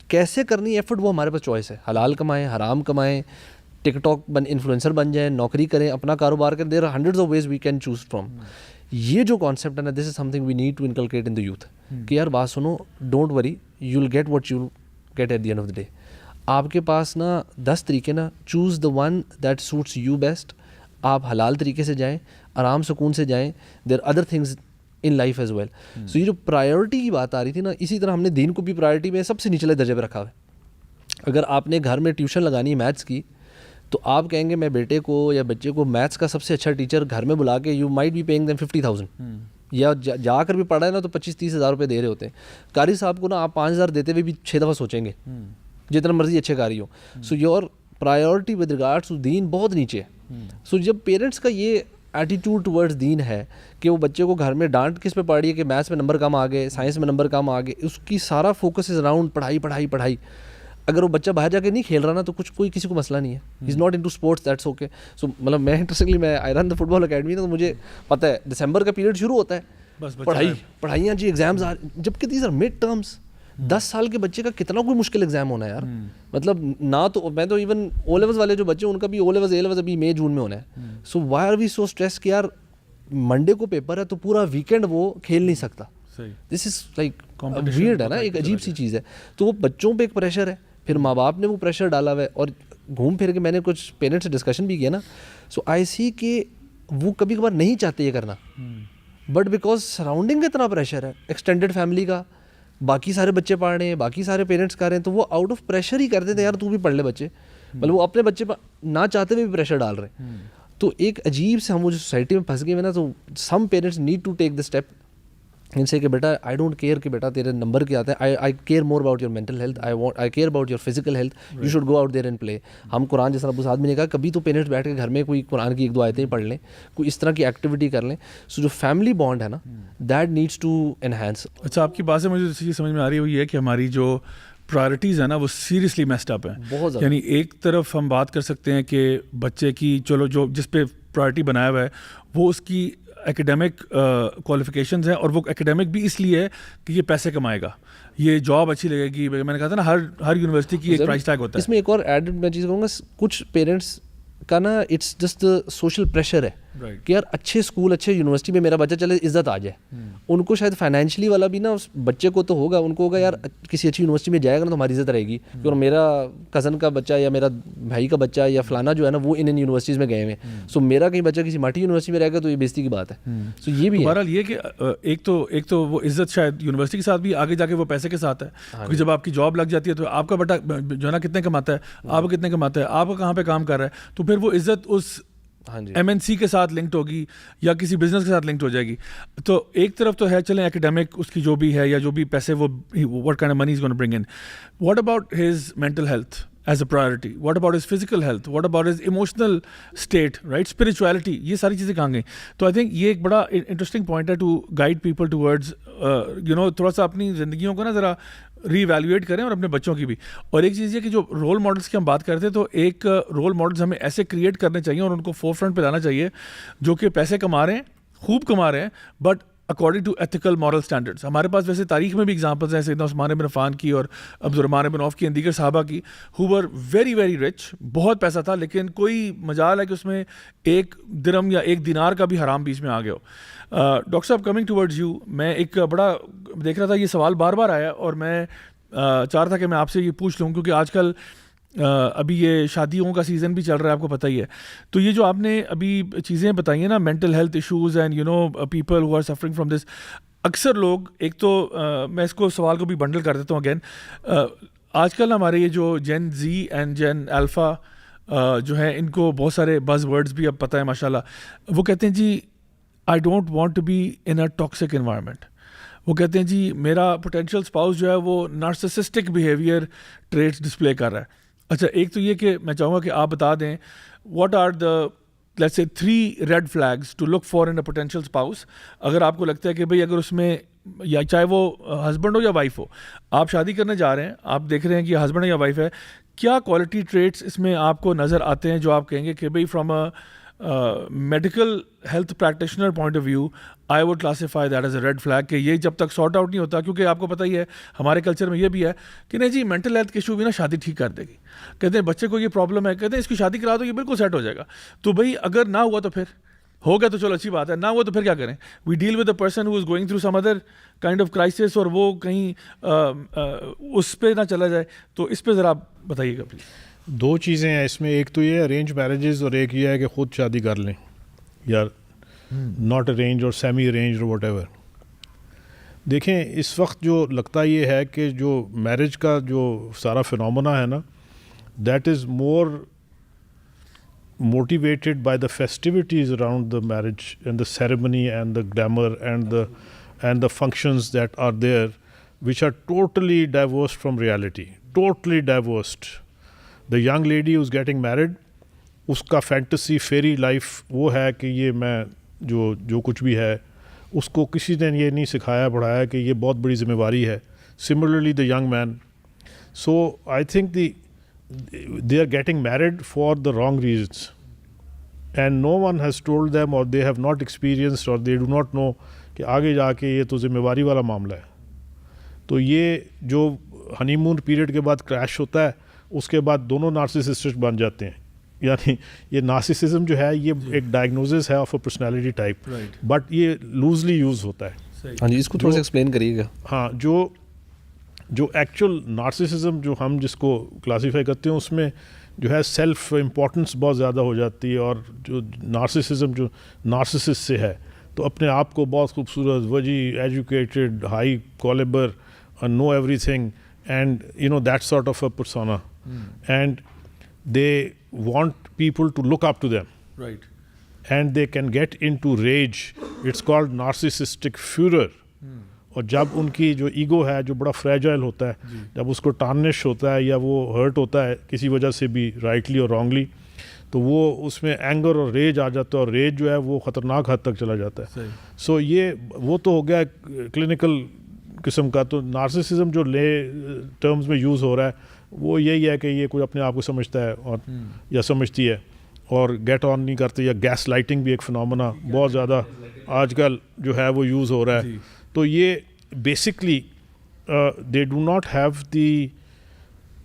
کیسے کرنی ایفرٹ, وہ ہمارے پاس چوائس ہے. حلال کمائیں, حرام کمائیں, ٹک ٹاک انفلوئنسر بن جائیں, نوکری کریں, اپنا کاروبار کریں. There are hundreds of ways we can choose from. یہ جو کانسیپٹ ہے نا, this is something we need to inculcate in the youth, کہ یار بات سنو, don't worry, you will get what you will get at the end of the day. آپ کے پاس نا 10 طریقے نا, choose the one that suits you best. آپ حلال طریقے سے جائیں, آرام سکون سے جائیں. There other things in life as well. So یہ جو پرائیورٹی کی بات آ رہی تھی نا, اسی طرح ہم نے دین کو بھی پرائیورٹی میں سب سے نچلے درجے پہ رکھا ہے. اگر آپ نے گھر میں ٹیوشن لگانی ہے میتھس کی, تو آپ کہیں گے میں بیٹے کو یا بچے کو میتھس کا سب سے اچھا ٹیچر گھر میں بلا کے, you might be paying them 50,000, یا جا کر بھی پڑھا ہے نا تو 25-30 ہزار روپے دے رہے ہوتے ہیں. قاری صاحب کو نا آپ 5,000 دیتے ہوئے بھی 6 دفعہ سوچیں گے, جتنا مرضی اچھے قاری ہو. So your priority with regards to دین بہت نیچے ہے. سو جب پیرنٹس کا یہ ایٹیٹیوڈ ٹورڈز دین ہے کہ وہ بچے کو گھر میں ڈانٹ کس پہ پڑ رہی ہے کہ میتھس میں نمبر کم آ گئے, سائنس میں نمبر کم آ گئے, اس کی سارا فوکس از اراؤنڈ پڑھائی پڑھائی پڑھائی. اگر وہ بچہ باہر جا کے نہیں کھیل رہا نا, تو کوئی کسی کو مسئلہ نہیں ہے. He is not into sports, that's okay. So مطلب میں انٹرسٹنگلی, میں آئی رن دا فٹ بال اکیڈمی, تو مجھے پتہ ہے دسمبر کا پیریڈ شروع ہوتا ہے, بس پڑھائیاں جی, ایگزامز آ, جبکہ دیز آر مڈ ٹرمس. 10 سال کے بچے کا کتنا کوئی مشکل ایگزام ہونا ہے یار. مطلب نہ تو میں تو ایون او لیولز والے جو بچے ان کا بھی او لیولز اے لیولز ابھی مئی جون میں ہونا ہے. So why are we so stress کہ یار منڈے کو پیپر ہے تو پورا ویکینڈ وہ کھیل نہیں سکتا. دس از لائک ویئرڈ ہے نا, ایک عجیب سی چیز ہے. تو وہ بچوں پہ ایک پریشر ہے, پھر ماں باپ نے وہ پریشر ڈالا ہوا ہے. اور گھوم پھر کے میں نے کچھ پیرنٹس سے ڈسکشن بھی کیا نا, سو آئی سی کہ وہ کبھی کبھار نہیں چاہتے یہ کرنا, بٹ بیکاز سراؤنڈنگ کا اتنا پریشر ہے ایکسٹینڈیڈ فیملی کا, باقی سارے بچے پڑھ رہے ہیں, باقی سارے پیرنٹس کر رہے ہیں, تو وہ آؤٹ آف پریشر ہی کرتے تھے یار تو بھی پڑھ لے بچے, مطلب وہ اپنے بچے پر نہ چاہتے ہوئے بھی پریشر ڈال رہے ہیں. تو ایک عجیب سے ہم وہ جو سوسائٹی میں پھنس گئے ہیں نا, تو some parents need to take the step ان سے کہ بیٹا آئی ڈونٹ کیئر کہ بیٹا تیرے نمبر کیا آتا ہے, I care more about your mental health, I care about your physical health, you should go out there and play. ہم قرآن جس طرح ابو سعد نے کہا کبھی تو پیرنٹس بیٹھ کے گھر میں کوئی قرآن کی 1-2 آیتیں پڑھ لیں, کوئی اس طرح کی ایکٹیویٹی کر لیں. سو جو فیملی بانڈ ہے نا دیٹ نیڈس ٹو انہینس. اچھا, آپ کی بات سے مجھے یہ سمجھ میں آ رہی ہے وہ یہ ہے کہ ہماری جو پرائرٹیز ہیں نا وہ سیریسلی میسڈ اپ ہیں بہت زیادہ. یعنی ایک طرف ہم بات کر سکتے ہیں کہ بچے کی چلو جو جس پہ پرائرٹی بنایا ہوا ہے وہ اس کی ایکڈیمک کوالیفیکیشنز ہیں, اور وہ ایکڈیمک بھی اس لیے ہے کہ یہ پیسے کمائے گا, یہ جاب اچھی لگے گی. میں نے کہا تھا نا ہر یونیورسٹی کی ایک پرائز ٹیگ ہوتا ہے. اس میں ایک اور ایڈڈ میں چیز کہوں گا, کچھ پیرنٹس کا نا اٹس جسٹ سوشل پریشر ہے کہ یار اچھے اسکول اچھے یونیورسٹی میں میرا بچہ چلے عزت آ جائے. ان کو شاید فائنینشلی والا بھی نا اس بچے کو تو ہوگا, ان کو ہوگا یار کسی اچھی یونیورسٹی میں جائے گا نا تو ہماری عزت رہے گی, کیونکہ میرا کزن کا بچہ یا میرا بھائی کا بچہ یا فلانا جو ہے نا وہ ان یونیورسٹیز میں گئے ہوئے ہیں, سو میرا کہیں بچہ کسی ماٹھی یونیورسٹی میں رہے گا تو یہ بےزتی کی بات ہے. سو یہ بھی بہرحال یہ کہ ایک تو وہ عزت شاید یونیورسٹی کے ساتھ بھی, آگے جا کے وہ پیسے کے ساتھ ہے, کیونکہ جب آپ کی جاب لگ جاتی ہے تو آپ کا بیٹا جو ہے نا کتنے کماتا ہے, آپ کتنے کماتا ہے, آپ کہاں پہ کام کر رہا ہے, تو پھر وہ عزت اس ایم این سی کے ساتھ لنکڈ ہوگی یا کسی بزنس کے ساتھ لنکڈ ہو جائے گی. تو ایک طرف تو ہے چلیں ایکیڈیمک اس کی جو بھی ہے یا جو بھی پیسے وہ what kind of money is gonna bring in, what about his mental health as a priority, what about his physical health, what about his emotional state, right, spirituality, یہ ساری چیزیں کہاں گئیں. تو آئی تھنک یہ ایک بڑا انٹرسٹنگ پوائنٹ ہے ٹو گائڈ پیپل ٹوورڈز تھوڑا سا اپنی زندگیوں کو نا ذرا ری ایویلویٹ کریں اور اپنے بچوں کی بھی. اور ایک چیز یہ کہ جو رول ماڈلس کی ہم بات کرتے ہیں تو ایک رول ماڈلس ہمیں ایسے کریٹ کرنے چاہیے اور ان کو فور فرنٹ پہ لانا چاہیے جو کہ پیسے کما رہے ہیں, خوب کما رہے ہیں, but according to ethical moral standards. ہمارے پاس ویسے تاریخ میں بھی ایگزامپلس ہیں سیدنا عثمان بن عفان کی اور عبد الرحمن بن عوف کی, دیگر صحابہ کی, ہو ور ویری ویری رچ, بہت پیسہ تھا لیکن کوئی مجال ہے کہ اس میں 1 درہم یا 1 دینار کا بھی حرام بیچ میں آ گیا ہو. ڈاکٹر صاحب کمنگ ٹورڈز یو, میں ایک بڑا دیکھ رہا تھا, یہ سوال بار بار آیا اور میں چاہ رہا تھا کہ میں آپ سے یہ پوچھ لوں, کیونکہ آج کل ابھی یہ شادیوں کا سیزن بھی چل رہا ہے, آپ کو پتہ ہی ہے. تو یہ جو آپ نے ابھی چیزیں بتائی ہیں نا, mental health issues and people who are suffering from this, اکثر لوگ, ایک تو میں اس کو سوال کو بھی بنڈل کر دیتا ہوں اگین, آج کل ہمارے یہ جو Jain Z and Jain alpha جو ہیں ان کو بہت سارے بز ورڈز بھی اب پتہ ہے ماشاء اللہ, وہ کہتے ہیں جی I don't want to be in a toxic environment. وہ کہتے ہیں جی میرا پوٹینشیل اسپاؤس جو ہے وہ نارسسسٹک بیہیویئر ٹریٹس ڈسپلے کر رہا ہے. اچھا, ایک تو یہ کہ میں چاہوں گا کہ آپ بتا دیں what are the let's say 3 red flags to look for in a potential spouse. اگر آپ کو لگتا ہے کہ بھئی اگر اس میں, یا چاہے وہ ہسبینڈ ہو یا وائف ہو, آپ شادی کرنے جا رہے ہیں, آپ دیکھ رہے ہیں کہ ہسبینڈ یا وائف ہے, کیا کوالٹی ٹریٹس اس میں آپ کو نظر آتے ہیں جو آپ کہیں گے کہ بھئی from a medical health practitioner point of view I would classify that as a red flag, کہ یہ جب تک سارٹ آؤٹ نہیں ہوتا, کیونکہ آپ کو پتہ ہی ہے ہمارے کلچر میں یہ بھی ہے کہ نہیں جی مینٹل ہیلتھ کے ایشو بھی نا شادی ٹھیک کر دے گی, کہتے ہیں بچے کو یہ پرابلم ہے, کہتے ہیں اس کی شادی کرا دو یہ بالکل سیٹ ہو جائے گا. تو بھئی اگر نہ ہوا تو پھر ہو گیا تو چلو اچھی بات ہے, نہ ہوا تو پھر کیا کریں؟ We deal with a person who is going through some other kind of crisis, اور وہ کہیں اس پہ نہ چلا جائے. تو اس پہ ذرا آپ بتائیے گا پلیز. 2 چیزیں ہیں اس میں, ایک تو یہ ارینج میرجز اور ایک یہ ہے کہ خود شادی کر لیں, یا ناٹ ارینج اور سیمی ارینج اور واٹ ایور. دیکھیں اس وقت جو لگتا یہ ہے کہ جو میرج کا جو سارا فنومنا ہے نا, that is more motivated by the festivities around the marriage and the ceremony and the glamour and the functions that are there, which are totally divorced from reality, totally divorced. The young lady who's getting married, uska fantasy fairy life وہ ہے کہ یہ میں جو کچھ بھی ہے اس کو کسی نے یہ نہیں سکھایا پڑھایا کہ یہ بہت بڑی ذمہ داری ہے. Similarly the young man. So I think they are getting married for the wrong reasons, and no one has told them, or they have not experienced, or they do not know کہ آگے جا کے یہ تو ذمہ داری والا معاملہ ہے. تو یہ جو ہنی مون پیریڈ کے بعد کریش ہوتا ہے, اس کے بعد دونوں نارسسسٹک بن جاتے ہیں. یعنی یہ نارسسزم جو ہے یہ ایک ڈائگنوزس ہے of a personality type, but یہ لوزلی یوز ہوتا ہے. ہاں جی, اس کو تھوڑا سا ایکسپلین کریے گا. ہاں, جو ایکچوئل نارسسزم جو ہم جس کو کلاسیفائی کرتے ہیں, اس میں جو ہے سیلف امپورٹنس بہت زیادہ ہو جاتی ہے, اور جو نارسسزم جو نارسسسٹ سے ہے تو اپنے آپ کو بہت خوبصورت, وجی, educated, high calibre, know everything, and you know that sort of a persona, and they want people to look up to them, right, and they can get into rage. It's called narcissistic furor. اور جب ان کی جو ego ہے جو بڑا fragile ہوتا ہے, جب اس کو ٹارنش ہوتا ہے یا وہ ہرٹ ہوتا ہے کسی وجہ سے بھی, رائٹلی اور رانگلی, تو وہ اس میں اینگر اور ریج آ جاتا ہے, اور ریج جو ہے وہ خطرناک حد تک چلا جاتا ہے. سو یہ وہ تو ہو گیا کلینکل قسم کا. تو نارسسزم جو لے ٹرمز میں یوز ہو رہا ہے وہ یہی ہے کہ یہ کوئی اپنے آپ کو سمجھتا ہے اور یا سمجھتی ہے اور گیٹ آن نہیں کرتے, یا گیس لائٹنگ بھی ایک فنومنا بہت زیادہ آج کل جو ہے وہ یوز ہو رہا ہے. تو یہ basically they do not have the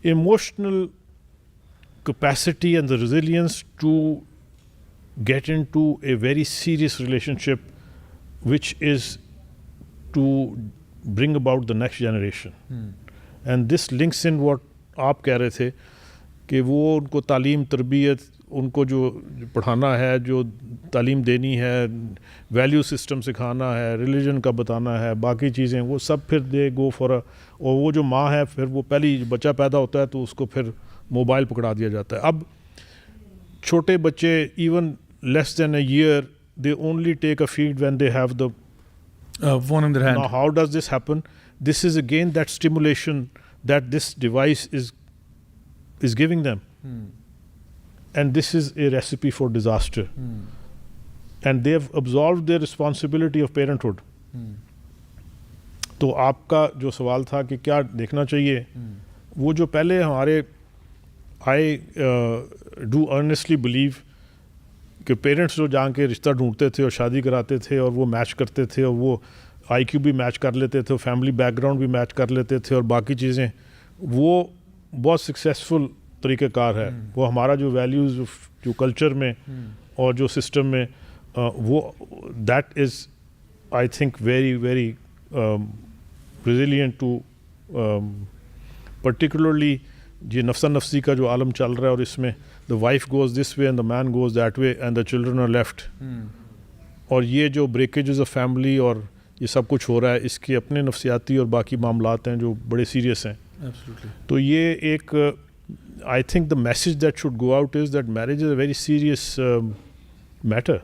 emotional capacity and the resilience to get into a very serious relationship which is to bring about the next generation. And this links in what آپ کہہ رہے تھے کہ وہ ان کو تعلیم, تربیت, ان کو جو پڑھانا ہے, جو تعلیم دینی ہے, ویلیو سسٹم سکھانا ہے, ریلیجن کا بتانا ہے, باقی چیزیں وہ سب پھر دے گو فار اور وہ جو ماں ہے پھر وہ پہلی بچہ پیدا ہوتا ہے تو اس کو پھر موبائل پکڑا دیا جاتا ہے. اب چھوٹے بچے even less than a year they only take a feed when they have the phone in their hand. Now how does this happen? This is again that stimulation that this device is giving them. And this is a recipe for disaster. And they have absolved their responsibility of parenthood. تو آپ کا جو سوال تھا کہ کیا دیکھنا چاہیے, وہ جو پہلے ہمارے I do earnestly believe کہ پیرنٹس جو جا کے رشتہ ڈھونڈتے تھے اور شادی کراتے تھے اور وہ میچ کرتے تھے اور وہ آئی کیو بھی میچ کر لیتے تھے, فیملی بیک گراؤنڈ بھی میچ کر لیتے تھے اور باقی چیزیں, وہ بہت سکسیزفل طریقہ کار ہے. وہ ہمارا جو ویلیوز جو کلچر میں اور جو سسٹم میں وہ that is I think very very resilient to particularly یہ نفسا نفسی کا جو عالم چل رہا ہے, اور اس میں the wife goes this way and the man goes that way and the children are left. اور یہ جو بریکیجز آف فیملی اور یہ سب کچھ ہو رہا ہے, اس کے اپنے نفسیاتی اور باقی معاملات ہیں جو بڑے سیریس ہیں. تو یہ ایک I think the message that should go out is that marriage is a very serious matter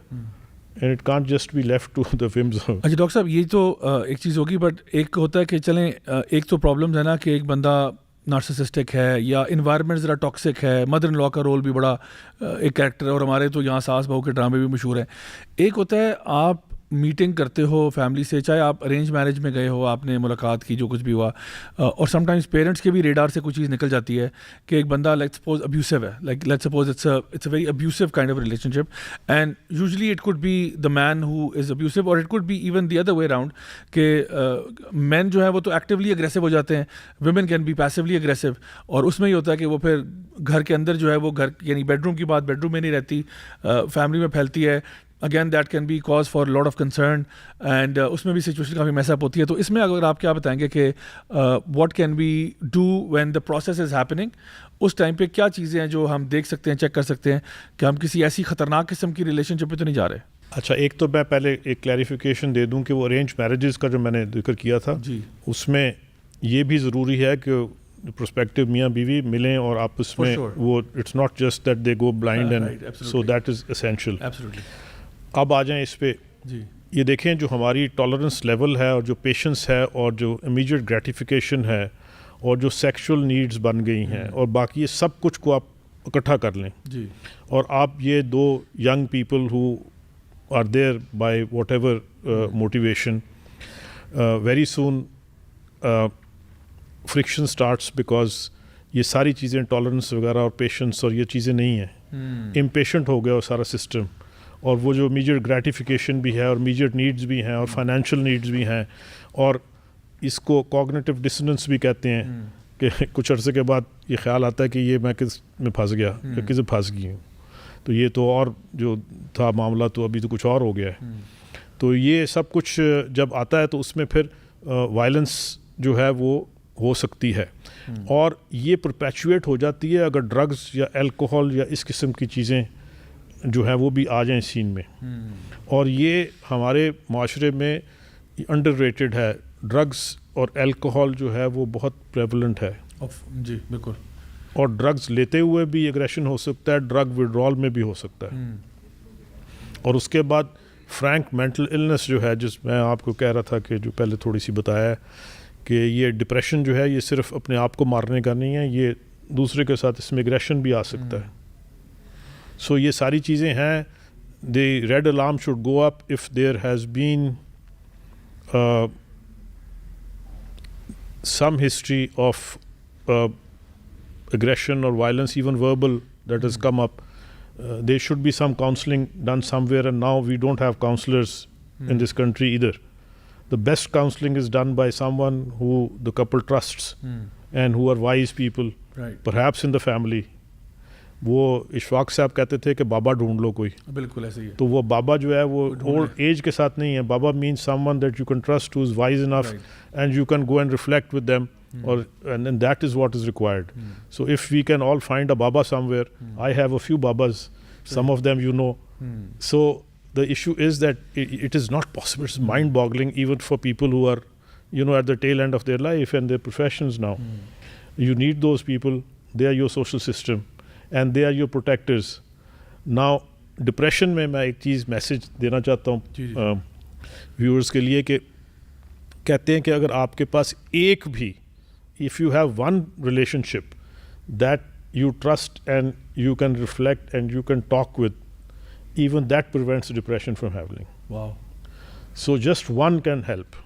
and it can't just be left to the whims. اچھا ڈاکٹر صاحب, یہ تو ایک چیز ہوگی, بٹ ایک ہوتا ہے کہ چلیں ایک تو پرابلمز ہے نا کہ ایک بندہ نارسسسٹک ہے یا انوائرمنٹ ذرا ٹاکسک ہے, مدر ان لا کا رول بھی بڑا ایک کریکٹر ہے, اور ہمارے تو یہاں ساس بہو کے ڈرامے بھی مشہور ہیں. ایک ہوتا ہے آپ میٹنگ کرتے ہو فیملی سے, چاہے آپ ارینج میرج میں گئے ہو, آپ نے ملاقات کی, جو کچھ بھی ہوا, اور سم ٹائمز پیرنٹس کے بھی ریڈار سے کوئی چیز نکل جاتی ہے کہ ایک بندہ لیٹ سپوز ابیوسو ہے, like let suppose it's a very abusive kind of relationship, and usually it could be the man who is abusive, اور it could be even the other way around کہ man جو ہے وہ تو actually aggressive ہو جاتے ہیں, women can be passively aggressive, اور اس میں یہ ہوتا ہے کہ وہ پھر گھر کے اندر جو ہے وہ گھر یعنی بیڈ روم کی بات بیڈ روم میں نہیں رہتی, فیملی میں پھیلتی ہے. Again that can be cause for lot of concern, and اس میں بھی سچویشن کافی میس اپ ہوتی ہے. تو اس میں اگر آپ کیا بتائیں گے کہ what can we do when the process is happening, اس ٹائم پہ کیا چیزیں ہیں جو ہم دیکھ سکتے ہیں, چیک کر سکتے ہیں کہ ہم کسی ایسی خطرناک قسم کی ریلیشن شپ پہ تو نہیں جا رہے؟ اچھا, ایک تو میں پہلے ایک کلیریفیکیشن دے دوں کہ وہ ارینج میرجز کا جو میں نے ذکر کیا تھا, جی, اس میں یہ بھی ضروری ہے کہ پروسپیکٹیو میاں بیوی ملیں اور آپس میں وہ it's not just that they go blind, and so that is essential. اب آ جائیں اس پہ. جی, یہ دیکھیں جو ہماری ٹالرنس لیول ہے اور جو پیشنس ہے اور جو امیجیٹ گریٹیفیکیشن ہے اور جو سیکشول نیڈز بن گئی ہیں اور باقی یہ سب کچھ کو آپ اکٹھا کر لیں, جی, اور آپ یہ دو young people who are there by whatever motivation, very soon friction starts, because یہ ساری چیزیں ٹالرنس وغیرہ اور پیشنس اور یہ چیزیں نہیں ہیں, امپیشنٹ ہو گیا وہ سارا سسٹم. اور وہ جو امیجیٹ گریٹیفیکیشن بھی ہے اور امیجیٹ نیڈز بھی ہیں اور فائنینشیل نیڈز بھی ہیں, اور اس کو کوگنیٹو ڈسننس بھی کہتے ہیں کہ کچھ عرصے کے بعد یہ خیال آتا ہے کہ یہ میں کس میں پھنس گیا یا کس میں پھنس گئی ہوں, تو یہ تو اور جو تھا معاملہ تو ابھی تو کچھ اور ہو گیا ہے. تو یہ سب کچھ جب آتا ہے تو اس میں پھر وائلنس جو ہے وہ ہو سکتی ہے اور یہ پرپیچویٹ ہو جاتی ہے اگر ڈرگز یا الکوہول یا اس قسم کی چیزیں جو ہیں وہ بھی آ جائیں سین میں. اور یہ ہمارے معاشرے میں انڈر ریٹڈ ہے. ڈرگز اور الکوہول جو ہے وہ بہت پریولنٹ ہے. جی بالکل. اور ڈرگز لیتے ہوئے بھی ایگریشن ہو سکتا ہے, ڈرگ وڈرال میں بھی ہو سکتا ہے. اور اس کے بعد فرینک مینٹل النس جو ہے, جس میں آپ کو کہہ رہا تھا کہ جو پہلے تھوڑی سی بتایا ہے کہ یہ ڈپریشن جو ہے یہ صرف اپنے آپ کو مارنے کا نہیں ہے, یہ دوسرے کے ساتھ اس میں ایگریشن بھی آ سکتا ہے. سو یہ ساری چیزیں ہیں. The red alarm should go up if there has been some history of aggression or violence, even verbal, that has come up. There should be some counseling done somewhere, and now we don't have counselors in this country either. The best counseling is done by someone who the couple trusts and who are wise people, Right. perhaps in the family. وہ اشفاق صاحب کہتے تھے کہ بابا ڈھونڈ لو کوئی. بالکل ایسے ہی ہے. تو وہ بابا جو ہے وہ اولڈ ایج کے ساتھ نہیں ہے. بابا means someone that you can trust, who is wise enough and you can go and reflect with them, اور and that is what is required. So if we can all find a بابا somewhere, I have a few باباز, some of them you know. So the issue is that it is not possible. It's mind boggling even for people who are, you know, at the tail end of their life and their professions now. You need those people. They are your social system and they are your protectors. Now depression میں میں ایک چیز message دینا چاہتا ہوں viewers کے لیے کہ کہتے ہیں کہ اگر آپ کے پاس ایک بھی, if you have one relationship that you trust and you can reflect and you can talk with, even that prevents depression from happening. Wow. So just one can help.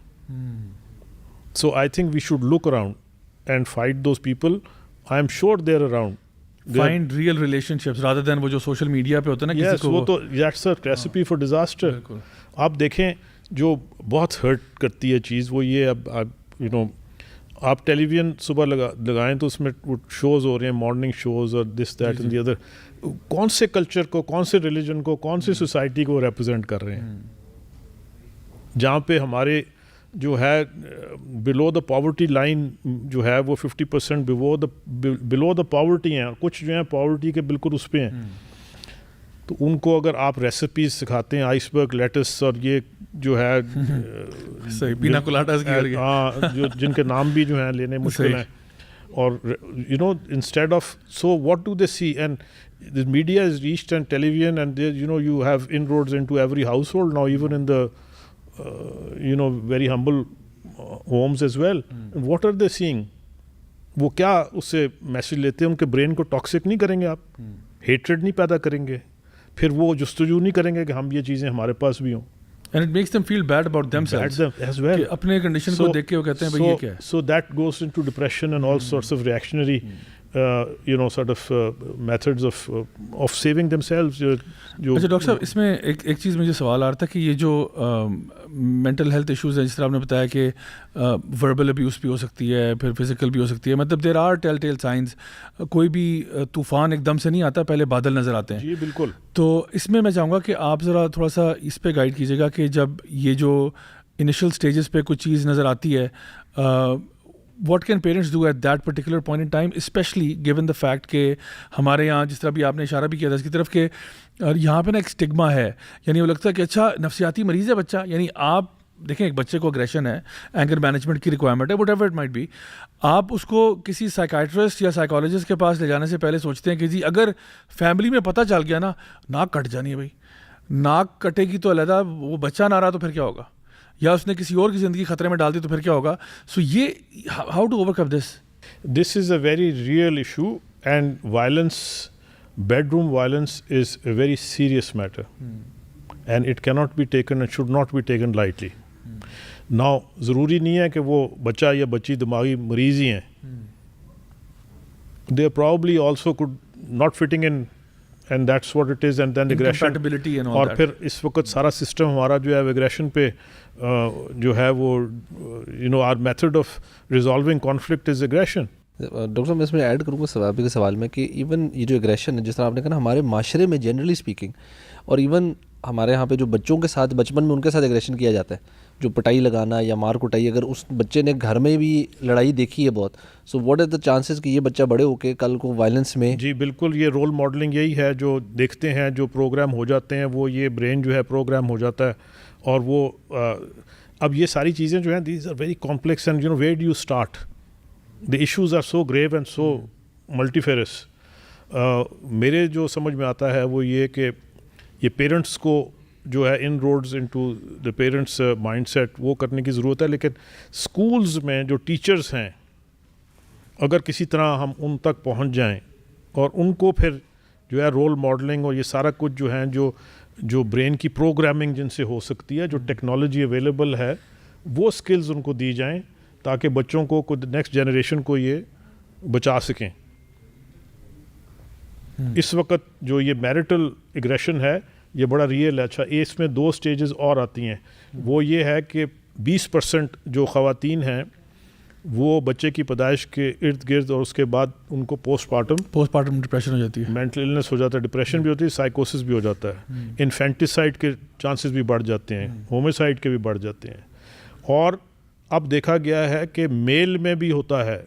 So I think we should look around and find those people. I am sure they're around. Find real relationships rather than وہ جو social media پہ ہوتا ہے نا کسی Yes, کو. وہ تو that's a recipe for disaster. بالکل. آپ دیکھیں جو بہت ہرٹ کرتی ہے چیز وہ یہ, اب یو نو آپ ٹیلی ویژن صبح لگائیں تو اس میں وہ شوز ہو رہے ہیں, مارننگ شوز اور this that and the other. کون سے کلچر کو, کون سے ریلیجن کو, کون سی سوسائٹی کو ریپرزینٹ کر رہے ہیں, جہاں پہ ہمارے جو ہے بلو دا پاورٹی لائن جو ہے وہ 50% بلو دا پاورٹی ہیں, اور کچھ جو ہیں پاورٹی کے بالکل اس پہ ہیں. تو ان کو اگر آپ ریسیپیز سکھاتے ہیں, آئس برگ, لیٹس اور یہ جو ہے صحیح پینا کولاٹاز کی, ہاں جو جن کے نام بھی جو ہیں لینے مشکل ہیں, اور you know instead of, so what do they see, and the media is reached and television and there, you know, you have inroads into every household now, even in the you know very humble homes as well. And what are they seeing? وہ کیا اس سے message لیتے ہیں, ان کے brain کو toxic نہیں کریں گے آپ, ہیٹریڈ نہیں پیدا کریں گے, پھر وہ جستجو نہیں کریں گے کہ ہم یہ چیزیں ہمارے پاس بھی ہوں. And it makes them feel bad about themselves as well. کہ اپنے کنڈیشن کو دیکھ کے وہ کہتے ہیں بھئی یہ کیا ہے. So that goes into depression and all sorts of reactionary you know sort of methods of saving themselves. اچھا ڈاکٹر صاحب, اس میں ایک چیز مجھے سوال آ رہا تھا کہ یہ جو مینٹل ہیلتھ ایشوز ہیں, جس طرح آپ نے بتایا کہ وربل ابیوز بھی ہو سکتی ہے, پھر فزیکل بھی ہو سکتی ہے, مطلب دیر آر ٹیل سائنس. کوئی بھی طوفان ایک دم سے نہیں آتا, پہلے بادل نظر آتے ہیں. جی بالکل. تو اس میں چاہوں گا کہ آپ ذرا تھوڑا سا اس پہ گائیڈ کیجیے گا کہ جب یہ جو انیشل اسٹیجز پہ کوئی چیز نظر آتی ہے, what can parents do at that particular point in time, especially given the fact کہ ہمارے یہاں جس طرح بھی آپ نے اشارہ بھی کیا تھا اس کی طرف کہ یہاں پہ نا ایک اسٹگما ہے, یعنی وہ لگتا ہے کہ اچھا نفسیاتی مریض ہے بچہ. یعنی آپ دیکھیں ایک بچے کو اگریشن ہے, اینگر مینجمنٹ کی ریکوائرمنٹ ہے, whatever it might be, آپ اس کو کسی سائیکائٹرسٹ یا سائیکالوجسٹ کے پاس لے جانے سے پہلے سوچتے ہیں کہ جی اگر فیملی میں پتہ چل گیا نا, ناک کٹ جانی ہے بھائی, ناک کٹے گی تو علیحدہ, وہ بچہ نہ رہا تو پھر کیا ہوگا, یا اس نے کسی اور کی زندگی خطرے میں ڈال دی تو پھر کیا ہوگا. سو یہ how to overcome this. This is a very real issue, and violence, bedroom violence is a very serious matter, and it cannot be taken and should not be taken lightly. Now ضروری نہیں ہے کہ وہ بچہ یا بچی دماغی مریض ہی ہیں, they probably also could not fitting in, and that's what it is, and then aggression Incompatibility and all اور that. پھر اس وقت سارا سسٹم ہمارا جو ہے ایگریشن پہ جو ہے وہ you know are method of resolving conflict is aggression. Doctor صاحب میں اس میں ایڈ کروں گا آپ کے سوال میں کہ ایون یہ جو ایگریشن ہے, جس طرح آپ نے کہا ہمارے معاشرے میں جنرلی اسپیکنگ, اور ایون ہمارے یہاں پہ جو بچوں کے ساتھ بچپن میں ان کے ساتھ ایگریشن کیا جاتا ہے, جو پٹائی لگانا یا مار کٹائی اگر اس بچے نے گھر میں بھی لڑائی دیکھی ہے بہت, so what are the chances کہ یہ بچہ بڑے ہو کے کل کو وائلنس میں. جی بالکل, یہ رول ماڈلنگ یہی ہے جو دیکھتے ہیں, جو پروگرام ہو جاتے ہیں وہ یہ برین جو ہے پروگرام ہو جاتا ہے. اور وہ اب یہ ساری چیزیں جو ہیں these are very complex and you know where do you start, the issues are so grave and so multifarious. میرے جو سمجھ میں آتا ہے وہ یہ کہ یہ پیرنٹس کو جو ہے inroads into the parents mindset وہ کرنے کی ضرورت ہے. لیکن اسکولز میں جو ٹیچرز ہیں اگر کسی طرح ہم ان تک پہنچ جائیں اور ان کو پھر جو ہے رول ماڈلنگ اور یہ سارا کچھ جو ہیں جو برین کی پروگرامنگ جن سے ہو سکتی ہے, جو ٹیکنالوجی اویلیبل ہے, وہ اسکلز ان کو دی جائیں تاکہ بچوں کو نیکسٹ جنریشن کو یہ بچا سکیں. اس وقت جو یہ میرٹل اگریشن ہے یہ بڑا ریئل ہے. اچھا, اس میں 2 سٹیجز اور آتی ہیں. وہ یہ ہے کہ 20% جو خواتین ہیں وہ بچے کی پیدائش کے ارد گرد اور اس کے بعد ان کو پوسٹ پارٹم ڈپریشن ہو جاتی ہے, مینٹل النس ہو جاتا ہے, ڈپریشن بھی ہوتی ہے, سائیکوسس بھی ہو جاتا ہے, انفینٹیسائڈ کے چانسز بھی بڑھ جاتے ہیں, ہومیسائڈ کے بھی بڑھ جاتے ہیں. اور اب دیکھا گیا ہے کہ میل میں بھی ہوتا ہے,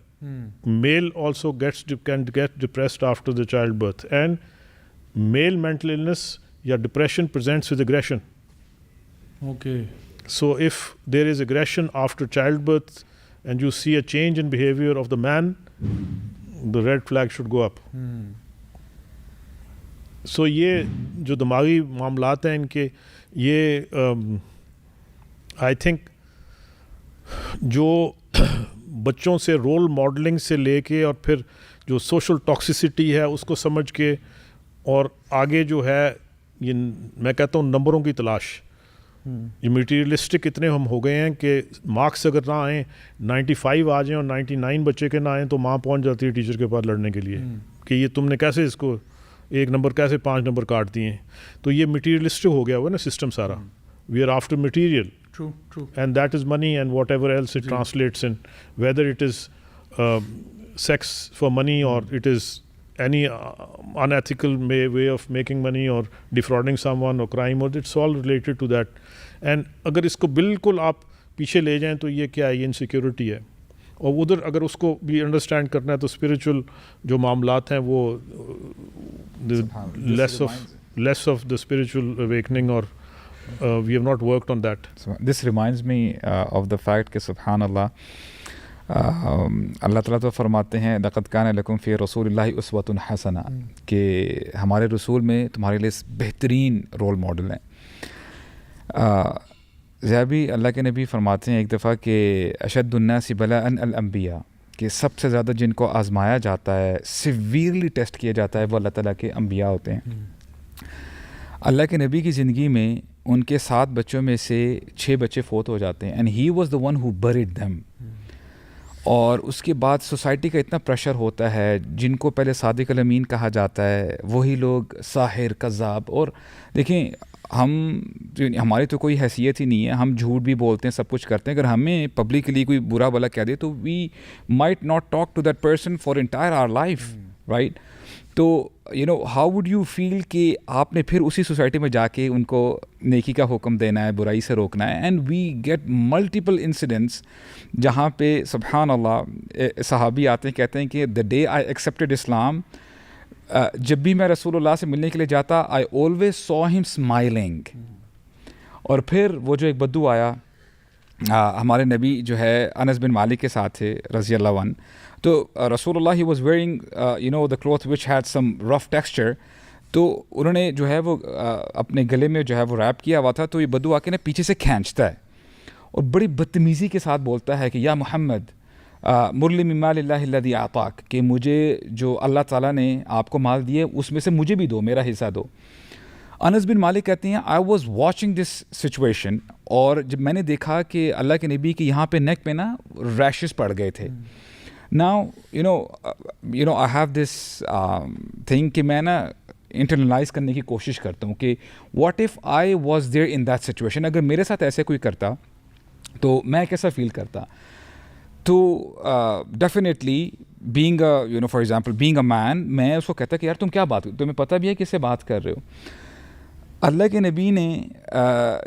میل also can get depressed after the child birth, and male mental illness یا depression presents with aggression. Okay. So if there is aggression after childbirth and you see a change in behavior of the man, the red flag should go up. So یہ جو دماغی معاملات ہیں ان کے, یہ I think جو بچوں سے رول ماڈلنگ سے لے کے اور پھر جو سوشل ٹاکسیسٹی ہے اس کو سمجھ کے اور آگے جو ہے یہ میں کہتا ہوں نمبروں کی تلاش. یہ میٹیریلسٹک اتنے ہم ہو گئے ہیں کہ مارکس اگر نہ آئیں 95 آ جائیں اور 99 بچے کے نہ آئیں تو ماں پہنچ جاتی ہے ٹیچر کے پاس لڑنے کے لیے کہ یہ تم نے کیسے اس کو 1 نمبر کیسے 5 نمبر کاٹ دیے ہیں. تو یہ میٹیریلسٹک ہو گیا ہوا نا سسٹم سارا. We are after material. True. And that is money and whatever else it translates in, whether it is sex for money or it is any unethical way of making money or defrauding someone or crime, or it's all related to that. And اگر اس کو بالکل آپ پیچھے لے جائیں تو یہ کیا ہے, یہ انسیکیورٹی ہے. اور ادھر اگر اس کو بھی انڈرسٹینڈ کرنا ہے تو اسپریچول جو معاملات ہیں وہ less of the spiritual awakening, اور we have not worked on that. This reminds me of the fact کہ سبحان اللہ, اللہ تعالیٰ تو فرماتے ہیں لقد کان لکم فی رسول اللہ اسوۃ حسنہ, کہ ہمارے رسول میں تمہارے لیے بہترین رول ماڈل ہیں. زیابی اللہ کے نبی فرماتے ہیں ایک دفعہ کہ اشد الناس بلاء الانبیاء, کہ سب سے زیادہ جن کو آزمایا جاتا ہے, سیویرلی ٹیسٹ کیا جاتا ہے, وہ اللہ تعالیٰ کے انبیاء ہوتے ہیں. اللہ کے نبی کی زندگی میں ان کے 7 بچوں میں سے 6 بچے فوت ہو جاتے ہیں, and he was the one who bred them. اور اس کے بعد سوسائٹی کا اتنا پریشر ہوتا ہے, جن کو پہلے صادق الامین کہا جاتا ہے وہی لوگ ساحر, کذاب. اور دیکھیں ہماری تو کوئی حیثیت ہی نہیں ہے, ہم جھوٹ بھی بولتے ہیں, سب کچھ کرتے ہیں. اگر ہمیں پبلکلی کوئی برا بلا کہہ دے تو we might not talk to that person for entire our life, right. تو ہاؤ وڈ یو فیل کہ آپ نے پھر اسی سوسائٹی میں جا کے ان کو نیکی کا حکم دینا ہے, برائی سے روکنا ہے. And we get multiple incidents جہاں پہ سبحان اللہ صحابی آتے ہیں, کہتے ہیں کہ دا ڈے آئی ایکسیپٹیڈ اسلام, جب بھی میں رسول اللہ سے ملنے کے لیے جاتا آئی آلویز سو ہم اسمائلنگ. اور پھر وہ جو ایک بدو آیا, ہمارے نبی جو ہے انس بن مالک کے ساتھ تھے رضی اللہ عنہ, تو رسول اللہ he was wearing the cloth which had some rough texture. تو انہوں نے جو ہے وہ اپنے گلے میں جو ہے وہ ریپ کیا ہوا تھا, تو یہ بدو آ کے نا پیچھے سے کھینچتا ہے اور بڑی بدتمیزی کے ساتھ بولتا ہے کہ یا محمد مرلی من مال اللہ الذی اعطاک, کہ مجھے جو اللہ تعالیٰ نے آپ کو مال دیے اس میں سے مجھے بھی دو, میرا حصہ دو. انس بن مالک کہتے ہیں I was watching this situation, اور جب میں نے دیکھا کہ اللہ کے نبی کے یہاں پہ نیک پہ نا ریشز پڑ گئے تھے. Now, you know, I have this thing کہ میں نا انٹرنلائز کرنے کی کوشش کرتا ہوں کہ what if I was there in that situation, اگر میرے ساتھ ایسے کوئی کرتا تو میں کیسا فیل کرتا. تو definitely being for example being a man, میں اس کو کہتا کہ یار تم کیا بات, تمہیں پتہ بھی ہے کس سے بات کر رہے ہو. اللہ کے نبی نے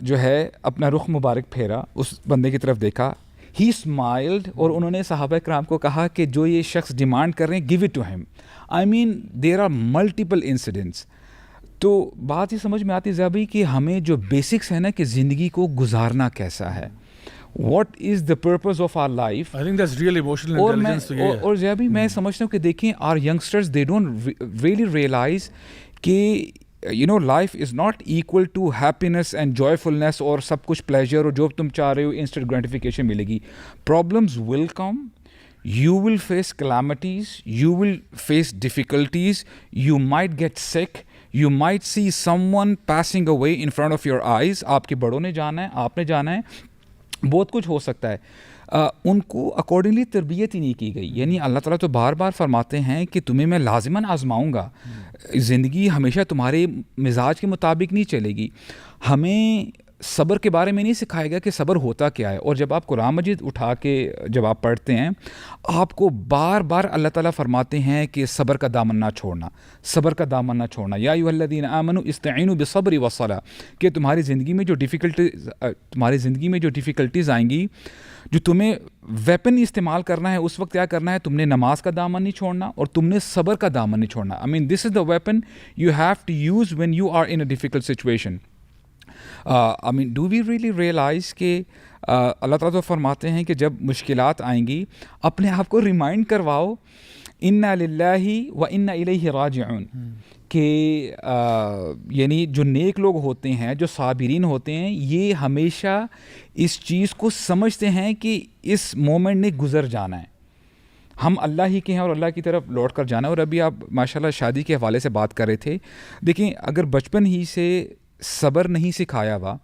جو ہے اپنا رخ مبارک پھیرا, اس بندے کی طرف دیکھا, ہی اسمائلڈ, اور انہوں نے صحابہ کرام کو کہا کہ جو یہ شخص ڈیمانڈ کر رہے ہیں گیو اٹ ٹو ہم. آئی مین دیر آر ملٹیپل انسیڈنٹس. تو بات یہ سمجھ میں آتی زیابی کہ ہمیں جو بیسکس ہے نا کہ زندگی کو گزارنا کیسا ہے, what is the purpose of our life. I think that's real emotional intelligence تو یہ ہے. اور زیابی میں سمجھتا ہوں کہ دیکھیں our youngsters they don't really realise کہ you know life is not equal to happiness and joyfulness اور سب کچھ پلیجر اور جو تم چاہ رہے ہو انسٹنٹ گریٹیفیکیشن ملے گی. Problems will come, you will face calamities, you will face difficulties, you might get sick, you might see someone passing away in front of your eyes. آپ کے بڑوں نے جانا ہے, آپ نے جانا ہے, بہت کچھ ہو سکتا ہے. ان کو اکارڈنگلی تربیت ہی نہیں کی گئی. یعنی اللہ تعالیٰ تو بار بار فرماتے ہیں کہ تمہیں میں لازماً آزماؤں گا, زندگی ہمیشہ تمہارے مزاج کے مطابق نہیں چلے گی. ہمیں صبر کے بارے میں نہیں سکھائے گا کہ صبر ہوتا کیا ہے. اور جب آپ قرآن مجید اٹھا کے جب آپ پڑھتے ہیں, آپ کو بار بار اللہ تعالیٰ فرماتے ہیں کہ صبر کا دامن نہ چھوڑنا, صبر کا دامن نہ چھوڑنا. یا ایھا الذین آمنوا استعینوا بالصبر والصلاۃ, کہ تمہاری زندگی میں جو ڈیفیکلٹیز آئیں گی, جو تمہیں ویپن استعمال کرنا ہے اس وقت کیا کرنا ہے, تم نے نماز کا دامن نہیں چھوڑنا اور تم نے صبر کا دامن نہیں چھوڑنا. I mean this is the weapon you have to use when you are in a difficult situation. I mean, do we really realize کہ اللہ تعالیٰ تو فرماتے ہیں کہ جب مشکلات آئیں گی اپنے آپ کو ریمائنڈ کرواؤ انا للہ و انا الیہ راجعون, کہ یعنی جو نیک لوگ ہوتے ہیں, جو صابرین ہوتے ہیں, یہ ہمیشہ اس چیز کو سمجھتے ہیں کہ اس مومنٹ نے گزر جانا ہے, ہم اللہ ہی کے ہیں اور اللہ کی طرف لوٹ کر جانا ہے. اور ابھی آپ ماشاءاللہ شادی کے حوالے سے بات کر رہے تھے. دیکھیں اگر بچپن ہی سے صبر نہیں سکھایا ہوا,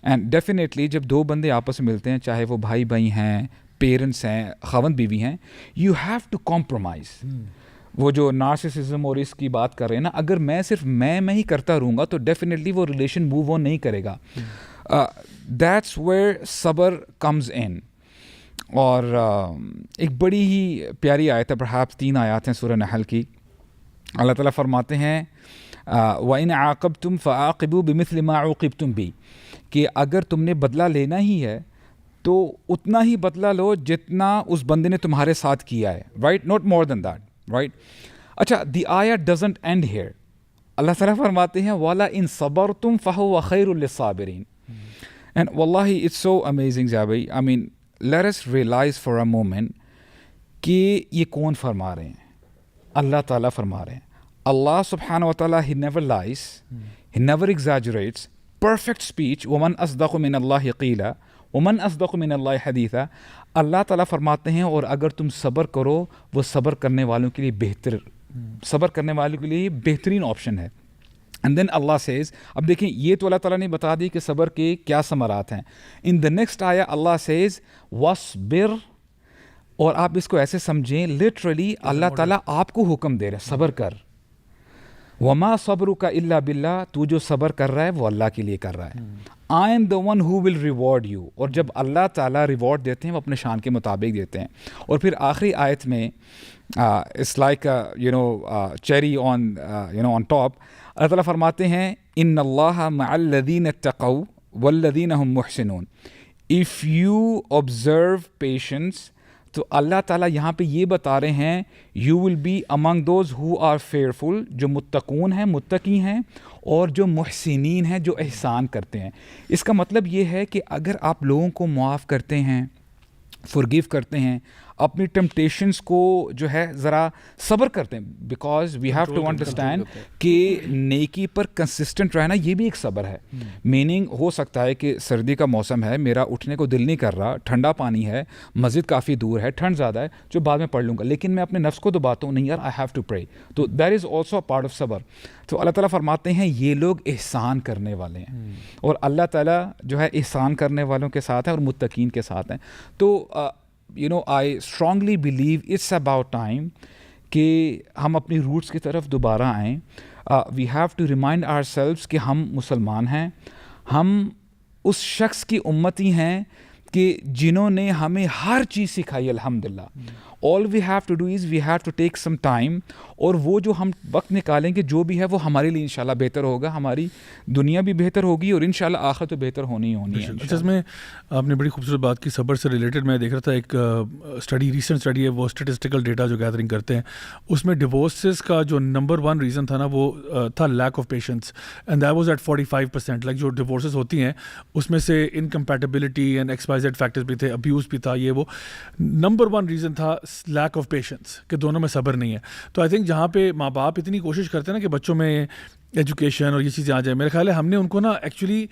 اینڈ ڈیفینیٹلی جب دو بندے آپس میں ملتے ہیں, چاہے وہ بھائی بھائی ہیں, پیرنٹس ہیں, خاوند بیوی ہیں, یو ہیو ٹو کمپرومائز. وہ جو نارسسزم اور اس کی بات کر رہے ہیں نا, اگر میں صرف میں ہی کرتا رہوں گا تو ڈیفینیٹلی وہ ریلیشن موو آن نہیں کرے گا. دیٹس ویئر صبر کمز ان. اور ایک بڑی ہی پیاری آیت ہے, پرہیپس 3 آیات ہیں سورہ نحل کی. اللہ تعالیٰ فرماتے ہیں وَإِنْ عَاقَبْتُمْ فَعَاقِبُوا بِمِثْلِ مَا عُوقِبْتُمْ بِهِ, کہ اگر تم نے بدلہ لینا ہی ہے تو اتنا ہی بدلہ لو جتنا اس بندے نے تمہارے ساتھ کیا ہے, right, not more than that, right. اچھا, دی آیت ڈزنٹ اینڈ ہیئر. اللہ تعالیٰ فرماتے ہیں وَلَا إِن صَبَرْتُمْ فَهُوَ خَيْرٌ لِلصَّابِرِينَ. اینڈ واللہ اٹس سو امیزنگ جابی. I mean let us realise for a moment کہ یہ کون فرما رہے ہیں, اللہ تعالیٰ فرما رہے ہیں. Allah subhanahu wa ta'ala, he never lies, he never exaggerates, perfect speech. وَمَنْ أَصْدَقُ مِنَ اللَّهِ قِيلًا وَمَنْ أَصْدَقُ مِنَ اللَّهِ حَدِيثًا. اللہ تعالیٰ فرماتے ہیں اور اگر تم صبر کرو, وہ صبر کرنے والوں کے لیے صبر کرنے والوں کے لیے بہترین آپشن ہے. اینڈ دین اللہ سیز, اب دیکھیں یہ تو اللہ تعالیٰ نے بتا دی کہ صبر کے کیا ثمرات ہیں. ان دا نیکسٹ آیا اللہ سیز وَاصْبِرْ, اور آپ اس کو ایسے سمجھیں لٹرلی اللہ تعالیٰ آپ کو حکم دے رہے ہیں صبر کر. وما صبرک الا باللہ, تو جو صبر کر رہا ہے وہ اللہ کے لیے کر رہا ہے. I am the one who will reward you. اور جب اللہ تعالیٰ ریوارڈ دیتے ہیں وہ اپنے شان کے مطابق دیتے ہیں. اور پھر آخری آیت میں it's like cherry on top, اللہ تعالیٰ فرماتے ہیں ان اللہ مع الذین اتقوا والذین هم محسنون. If you observe patience, تو اللہ تعالیٰ یہاں پہ یہ بتا رہے ہیں you will be among those who are fearful, جو متقون ہیں, متقی ہیں, اور جو محسنین ہیں, جو احسان کرتے ہیں. اس کا مطلب یہ ہے کہ اگر آپ لوگوں کو معاف کرتے ہیں, forgive کرتے ہیں, اپنی ٹیمپٹیشنس کو جو ہے ذرا صبر کرتے ہیں, because we have to understand کہ نیکی پر کنسسٹنٹ رہنا یہ بھی ایک صبر ہے. میننگ ہو سکتا ہے کہ سردی کا موسم ہے, میرا اٹھنے کو دل نہیں کر رہا, ٹھنڈا پانی ہے, مسجد کافی دور ہے, ٹھنڈ زیادہ ہے, جو بعد میں پڑھ لوں گا, لیکن میں اپنے نفس کو دباتا ہوں, نہیں یار آئی ہیو ٹو پرے. تو that is also a part of صبر. تو اللہ تعالیٰ فرماتے ہیں یہ لوگ احسان کرنے والے ہیں, اور اللہ تعالیٰ جو ہے احسان کرنے والوں کے ساتھ ہیں اور متقین کے ساتھ ہیں. تو I strongly believe it's about time کہ ہم اپنی روٹس کی طرف دوبارہ آئیں. We have to remind ourselves کہ ہم مسلمان ہیں, ہم اس شخص کی امتی ہیں کہ جنہوں نے ہمیں ہر چیز سکھائی الحمدللہ, all we have to do is we have to take some time, اور وہ جو ہم وقت نکالیں گے جو بھی ہے وہ ہمارے لیے انشاءاللہ بہتر ہوگا, ہماری دنیا بھی بہتر ہوگی اور انشاءاللہ آخرت تو بہتر ہونی ہی ہونی ہے. اچھا, اس میں آپ نے بڑی خوبصورت بات کی صبر سے ریلیٹڈ. میں دیکھ رہا تھا ایک اسٹڈی, ریسنٹ اسٹڈی ہے, وہ اسٹیٹسٹیکل ڈیٹا جو گیدرنگ کرتے ہیں, اس میں ڈیورسز کا جو نمبر 1 ریزن تھا نا وہ تھا lack of patience, and that was at 45%. Like جو ڈیورسز ہوتی ہیں اس میں سے انکمپیٹیبلٹی اینڈ XYZ فیکٹرز بھی تھے, ابیوز بھی تھا, یہ وہ نمبر 1 ریزن تھا لیک آف پیشنس, کہ دونوں میں صبر نہیں ہے. تو آئی تھنک جہاں پہ ماں باپ اتنی کوشش کرتے ہیں نا کہ بچوں میں ایجوکیشن اور یہ چیزیں آ جائیں, میرے خیال ہے ہم نے ان کو نا ایکچولی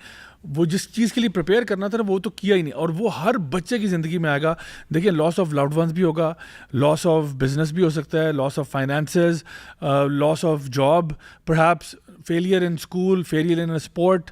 وہ جس چیز کے لیے پریپیئر کرنا تھا نا وہ تو کیا ہی نہیں, اور وہ ہر بچے کی زندگی میں آئے گا. دیکھیں, لاس آف لوڈ ونس بھی ہوگا, لاس آف بزنس بھی ہو سکتا ہے, loss of finances, loss of job, perhaps failure in school, failure in sport,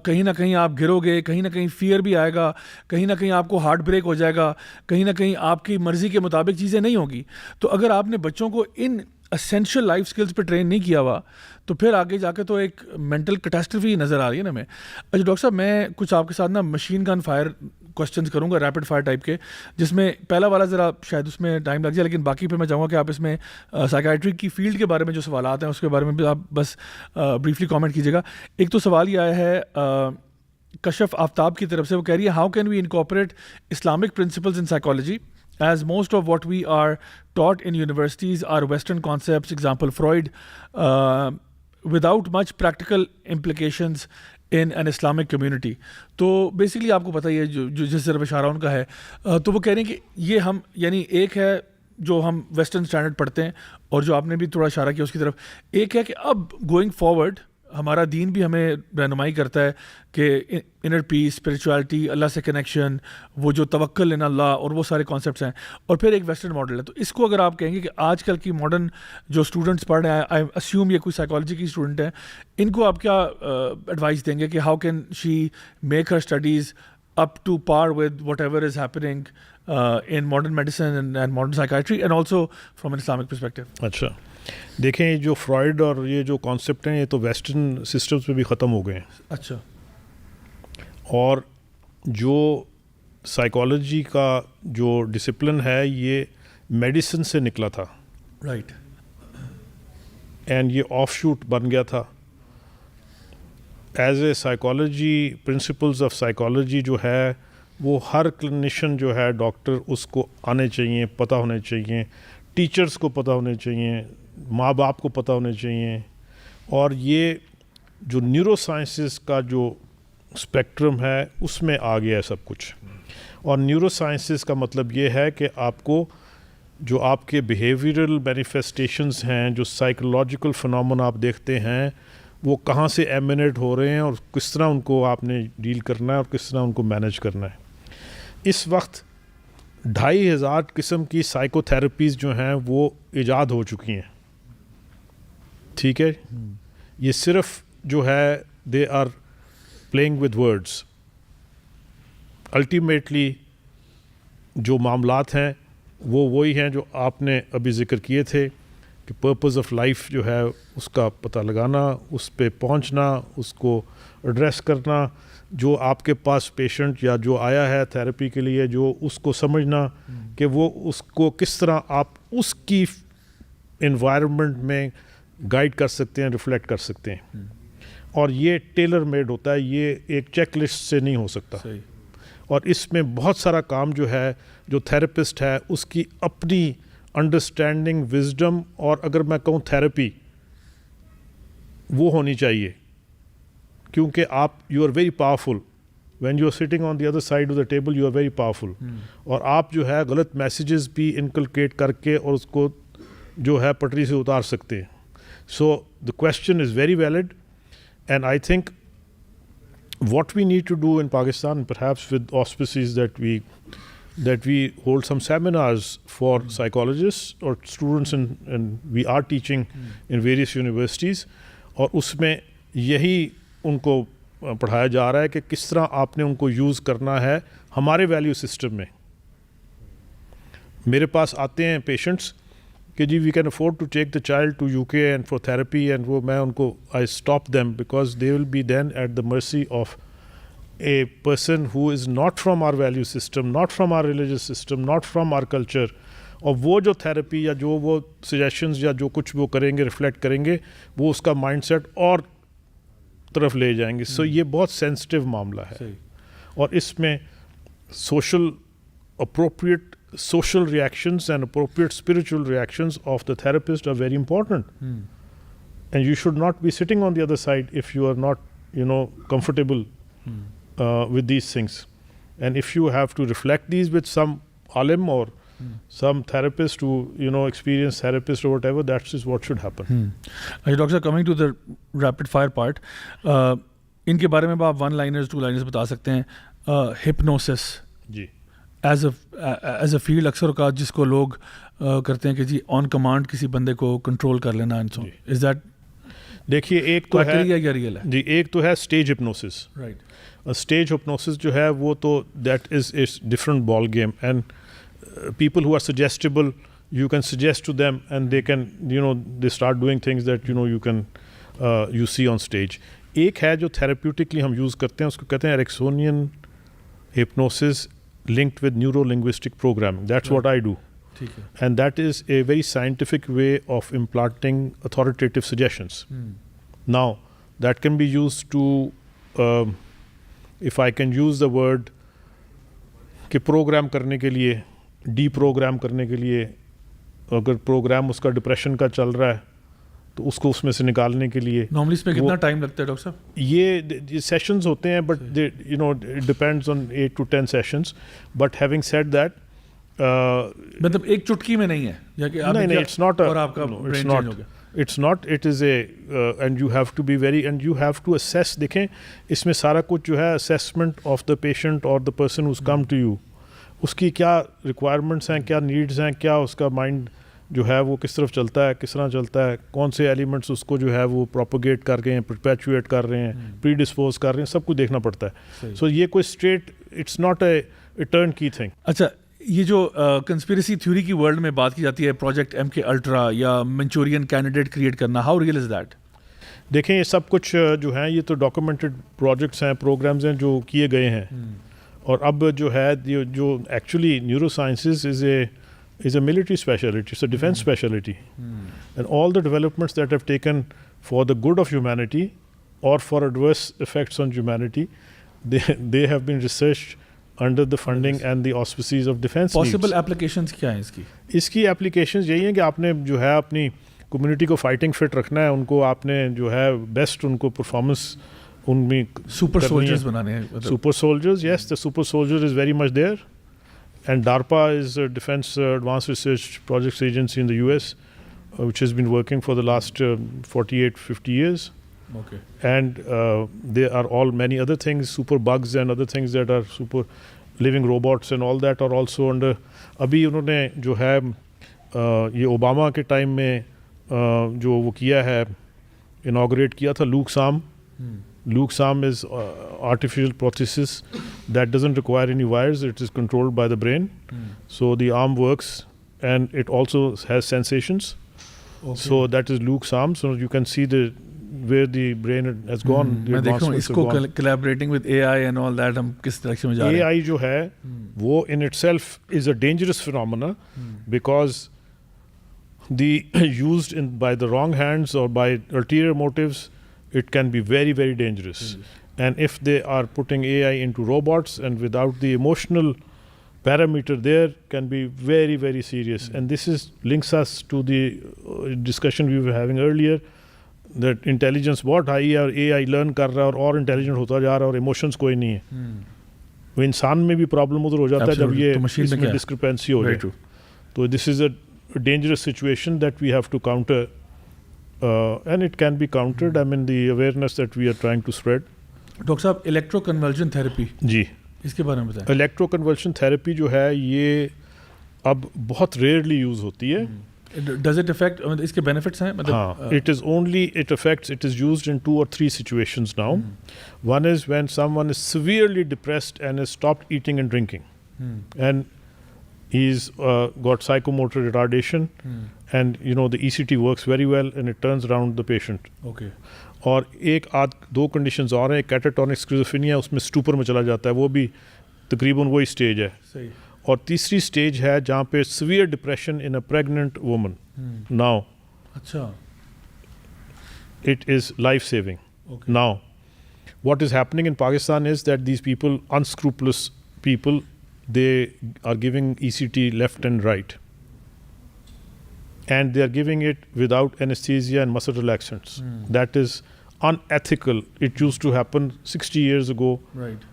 کہیں نہ کہیں آپ گرو گے, کہیں نہ کہیں فیئر بھی آئے گا, کہیں نہ کہیں آپ کو ہارٹ بریک ہو جائے گا, کہیں نہ کہیں آپ کی مرضی کے مطابق چیزیں نہیں ہوگی. تو اگر آپ نے بچوں کو ان اسینشیل لائف اسکلس پہ ٹرین نہیں کیا ہوا تو پھر آگے جا کے تو ایک مینٹل کیٹاسٹرفی نظر آ رہی ہے نا ہمیں. اچھا ڈاکٹر صاحب, میں کچھ آپ کے ساتھ نا مشین گن فائر کوشچنس کروں گا, ریپڈ فائر ٹائپ کے, جس میں پہلا والا ذرا شاید اس میں ٹائم لگ جائے, لیکن باقی پھر میں چاہوں گا کہ آپ اس میں سائیکائٹری کی فیلڈ کے بارے میں جو سوالات ہیں اس کے بارے میں بھی آپ بس بریفلی کامنٹ کیجیے گا. ایک تو سوال یہ آیا ہے کشف آفتاب کی طرف سے, وہ کہہ رہی ہے how can we incorporate Islamic principles in psychology as most of what we are taught in universities are Western concepts, example Freud, without much practical implications in an Islamic community. تو بیسکلی آپ کو پتہ ہی ہے جو جس طرف اشارہ ان کا ہے, تو وہ کہہ رہے ہیں کہ یہ ہم یعنی ایک ہے جو ہم ویسٹرن اسٹینڈرڈ پڑھتے ہیں, اور جو آپ نے بھی تھوڑا اشارہ کیا اس کی طرف, ایک ہے کہ اب گوئنگ فارورڈ ہمارا دین بھی ہمیں رہنمائی کرتا ہے کہ انر پیس, اسپریچولیٹی, اللہ سے کنیکشن, وہ جو توکل ان اللہ اور وہ سارے کانسیپٹس ہیں, اور پھر ایک ویسٹرن ماڈل ہے. تو اس کو اگر آپ کہیں گے کہ آج کل کی ماڈرن جو اسٹوڈنٹس پڑھ رہے ہیں, آئی اسیوم یہ کوئی سائیکالوجی کی اسٹوڈنٹ ہیں, ان کو آپ کیا ایڈوائس دیں گے کہ how can she make her studies up to par with whatever is happening in modern medicine and modern psychiatry and also from an Islamic perspective. اچھا دیکھیں, جو فرائڈ اور یہ جو کانسیپٹ ہیں یہ تو ویسٹرن سسٹمز میں بھی ختم ہو گئے ہیں. اچھا, اور جو سائیکالوجی کا جو ڈسپلن ہے یہ میڈیسن سے نکلا تھا, رائٹ, اینڈ یہ آف شوٹ بن گیا تھا. As a psychology, principles of psychology جو ہے وہ ہر کلینیشین جو ہے ڈاکٹر اس کو آنے چاہیے, پتہ ہونے چاہیے, ٹیچرز کو پتہ ہونے چاہیے, ماں باپ کو پتہ ہونے چاہیے. اور یہ جو نیورو سائنسز کا جو اسپیکٹرم ہے اس میں آ گیا ہے سب کچھ. اور نیورو سائنسز کا مطلب یہ ہے کہ آپ کو جو آپ کے بیہیویئرل مینیفیسٹیشنز ہیں, جو سائیکولوجیکل فنامنا آپ دیکھتے ہیں, وہ کہاں سے ایمینیٹ ہو رہے ہیں اور کس طرح ان کو آپ نے ڈیل کرنا ہے اور کس طرح ان کو مینیج کرنا ہے. اس وقت 2500 قسم کی سائیکو تھراپیز جو ہیں وہ ایجاد ہو چکی ہیں. ٹھیک ہے, یہ صرف جو ہے they are playing with words. Ultimately جو معاملات ہیں وہ وہی ہیں جو آپ نے ابھی ذکر کیے تھے کہ پرپز آف لائف جو ہے اس کا پتہ لگانا, اس پہ پہنچنا, اس کو ایڈریس کرنا, جو آپ کے پاس پیشنٹ یا جو آیا ہے تھراپی کے لیے جو اس کو سمجھنا کہ وہ اس کو کس طرح آپ اس کی انوائرمنٹ میں گائیڈ کر سکتے ہیں, ریفلیکٹ کر سکتے ہیں. اور یہ ٹیلر میڈ ہوتا ہے, یہ ایک چیک لسٹ سے نہیں ہو سکتا. اور اس میں بہت سارا کام جو ہے جو تھراپسٹ ہے اس کی اپنی انڈرسٹینڈنگ, وزڈم, اور اگر میں کہوں تھراپی وہ ہونی چاہیے, کیونکہ آپ you are very powerful when you are sitting on the other side of the table, you are very powerful. اور آپ جو ہے غلط میسیجز بھی انکلکیٹ کر کے اور اس کو جو ہے پٹری سے اتار سکتے ہیں. So the question is very valid, and I think what we need to do in Pakistan, perhaps with auspices that we hold some seminars for psychologists or students, and we are teaching in various universities, اور اس میں یہی ان کو پڑھایا جا رہا ہے کہ کس طرح آپ نے ان کو یوز کرنا ہے ہمارے ویلیو سسٹم میں. میرے پاس آتے ہیں پیشنٹس کہ جی we can afford to take the child to UK and for therapy, and وہ میں ان کو I stop them because they will be then at the mercy of a person who is not from our value system, not from our religious system, not from our culture, اور وہ جو therapy یا جو وہ suggestions یا جو کچھ وہ کریں گے ریفلیکٹ کریں گے وہ اس کا مائنڈ سیٹ اور طرف لے جائیں گے. سو یہ بہت سینسٹیو معاملہ ہے اور اس میں social appropriate social reactions and appropriate spiritual reactions of the therapist are very important. And you should not be sitting on the other side if you are not, comfortable with these things. And if you have to reflect these with some alim or some therapist who, experienced therapist or whatever, that is what should happen. Doctor, coming to the rapid fire part, ان کے بارے میں آپ 1 liners 2 liners بتا سکتے ہیں. Hypnosis. جی. As a field اکثر اوقات جس کو لوگ کرتے ہیں کہ جی آن کمانڈ کسی بندے کو کنٹرول کر لینا از دیٹ دیکھیے ایک تو ہے یا ریئل ہے جی ایک تو ہے stage hypnosis. Right. Stage hypnosis جو ہے وہ تو that is a different ball game and people who are suggestible you can suggest to them and they can they start doing things that you can you see on stage. ایک ہے جو therapeutically ہم use کرتے ہیں اس کو کہتے ہیں ایرکسونین hypnosis linked with neuro-linguistic programming. That's what I do. And that is a very scientific way of implanting authoritative suggestions. Now, that can be used to, if I can use the word, کہ program کرنے کے لیے, deprogram کرنے کے لیے, اگر program اس کا depression کا چل رہا ہے تو اس کو اس میں سے نکالنے کے لیے نارملی اس میں کتنا ٹائم لگتا ہے ڈاکٹر صاحب؟ یہ سیشنز ہوتے ہیں but it depends on 8 to 10 sessions. But having said that مطلب ایک چٹکی میں نہیں ہے یا کہ نہیں اٹس ناٹ اور آپ کا برین چینج ہو گیا. It's not it is a and you have to be very and you have to assess. دیکھیں اس میں سارا کچھ جو ہے اسیسمنٹ آف دا پیشنٹ اور the person who's come to you, اس کی کیا ریکوائرمنٹس ہیں, کیا نیڈز ہیں, کیا اس کا مائنڈ جو ہے وہ کس طرف چلتا ہے, کس طرح چلتا ہے, کون سے ایلیمنٹس اس کو جو ہے وہ پروپوگیٹ کر رہے ہیں, پرپیچویٹ کر رہے ہیں, پری ڈسپوز کر رہے ہیں, سب کچھ دیکھنا پڑتا ہے. سو یہ کوئی straight it's not a turnkey thing. اچھا یہ جو کنسپیریسی تھیوری کی ورلڈ میں بات کی جاتی ہے پروجیکٹ MK الٹرا یا منچورین کینڈیڈیٹ کریٹ کرنا, ہاؤ ریئل از دیٹ؟ دیکھیں یہ سب کچھ جو ہیں یہ تو ڈاکومنٹڈ پروجیکٹس ہیں, پروگرامز ہیں جو کیے گئے ہیں. اور اب جو ہے جو actually neuro sciences is a military specialty, it's a defense specialty. And all the developments that have taken for the good of humanity or for adverse effects on humanity, they have been researched under the funding and the auspices of defense needs. Possible applications کیا ہیں اس کی؟ اس کی applications یہی ہیں کہ آپ نے جو ہے اپنی کمیونٹی کو فائٹنگ فٹ رکھنا ہے, ان کو آپ نے جو ہے بیسٹ ان کو پرفارمنس ان میں سپر سولجرز بنانے ہیں. Super soldiers, yes, the super soldier is very much there. And DARPA is a Defense Advanced Research Projects Agency in the US, which has been working for the last 48-50 years. Okay. And there are all many other things, super bugs and other things that are super living robots and all that are also under. ابھی انہوں نے جو ہے یہ Obama کے time میں جو وہ کیا ہے انوگریٹ کیا تھا لوک سام. Luke SAM is artificial prosthesis that doesn't require any wires. It is controlled by the brain. So the arm works and it also has sensations. Okay. So that is Luke SAM. So you can see where the brain has gone. میں دیکھوں اس کو collaborating with AI and all that ہم کس طرح سے جا رہے ہیں. AI جو ہے وہ in itself is a dangerous phenomena because the used by the wrong hands or by ulterior motives, it can be very, very dangerous. And if they are putting AI into robots and without the emotional parameter there, can be very, very serious. And this links us to the discussion we were having earlier, that intelligence بہت high ہے اور AI learn کر رہا ہے اور intelligent ہوتا جا رہا ہے اور ایموشنس کوئی نہیں ہے. وہ انسان میں بھی پرابلم ادھر ہو جاتا ہے جب یہ اس میں ڈسکرپینسی ہو جائے. تو دس is a dangerous situation that we have to counter. And it can be countered. I mean the awareness that we are trying to spread. Doctor صاحب الیکٹرو کنولژن تھراپی جی اس کے بارے میں بتائیں. الیکٹرو کنولژن تھراپی جو ہے یہ اب بہت ریئرلی یوز ہوتی ہے. ڈز اٹ افیکٹ اس کے بینیفٹس ہیں مطلب؟ ہاں, it is only it affects, it is used in 2 or 3 situations now. One is when someone is severely depressed and has stopped eating and drinking. And he's got psychomotor retardation. And the ECT works very well and it turns around the patient. Okay. اور ایک دو conditions اور ہیں, catatonic schizophrenia, اس میں stupor میں چلا جاتا ہے, وہ بھی تقریباً وہی اسٹیج ہے. صحیح. اور تیسری اسٹیج ہے جہاں پہ severe depression in a pregnant woman. Now اچھا. it is life saving. Okay. Now, what is happening in Pakistan is that these people, unscrupulous people, they are giving ECT left and right. And they are giving it without anesthesia and muscle relaxants. That is unethical. It used to happen 60 years ago. Right.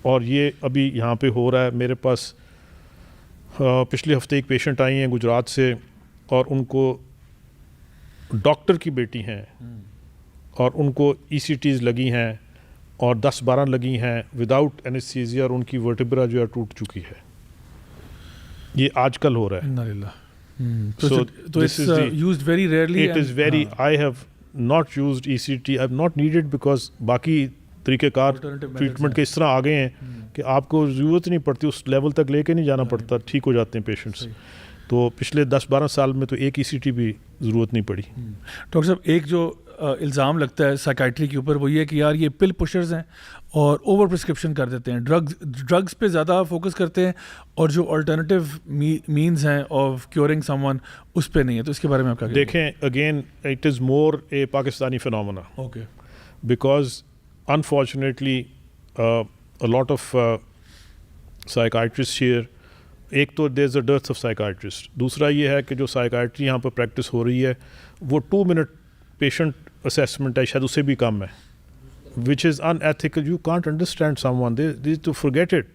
اور یہ ابھی یہاں پہ ہو رہا ہے. میرے پاس پچھلے ہفتے ایک پیشنٹ آئی ہیں گجرات سے, اور ان کو ڈاکٹر کی بیٹی ہیں, اور ان کو ای سی ٹیز لگی ہیں اور 10-12 لگی ہیں وداؤٹ اینستھیزیا, اور ان کی ورٹیبرا جو ہے ٹوٹ چکی ہے. یہ آج کل ہو رہا ہے. انا للہ. So تو this is the- used very rarely. It is very, I have not used ECT, I have not needed, because باقی طریقہ کار Alternative methods ٹریٹمنٹ کے ہیں. اس طرح آ گئے ہیں کہ آپ کو ضرورت نہیں پڑتی, اس لیول تک لے کے نہیں جانا پڑتا, ٹھیک ہو جاتے ہیں پیشنٹس. تو پچھلے 10-12 سال میں تو ایک ECT بھی ضرورت نہیں پڑی. ڈاکٹر صاحب, ایک جو الزام لگتا ہے سائیکائٹری کے اوپر وہ یہ کہ یار یہ پل پشرز ہیں اور اوور پرسکرپشن کر دیتے ہیں, ڈرگز پہ زیادہ فوکس کرتے ہیں, اور جو الٹرنیٹیو مینز ہیں آف کیورنگ سم ون اس پہ نہیں ہے. تو اس کے بارے میں آپ کیا کہیں گے؟ دیکھیں, again it is more a Pakistani phenomena, okay. because unfortunately a lot of psychiatrists here, ایک تو دیر is a dearth of psychiatrist, دوسرا یہ ہے کہ جو سائیکائٹری یہاں پہ پریکٹس ہو رہی ہے وہ 2 منٹ پیشنٹ اسیسمنٹ ہے, شاید اس سے بھی کم ہے, which is unethical. You can't understand someone, they need to forget it,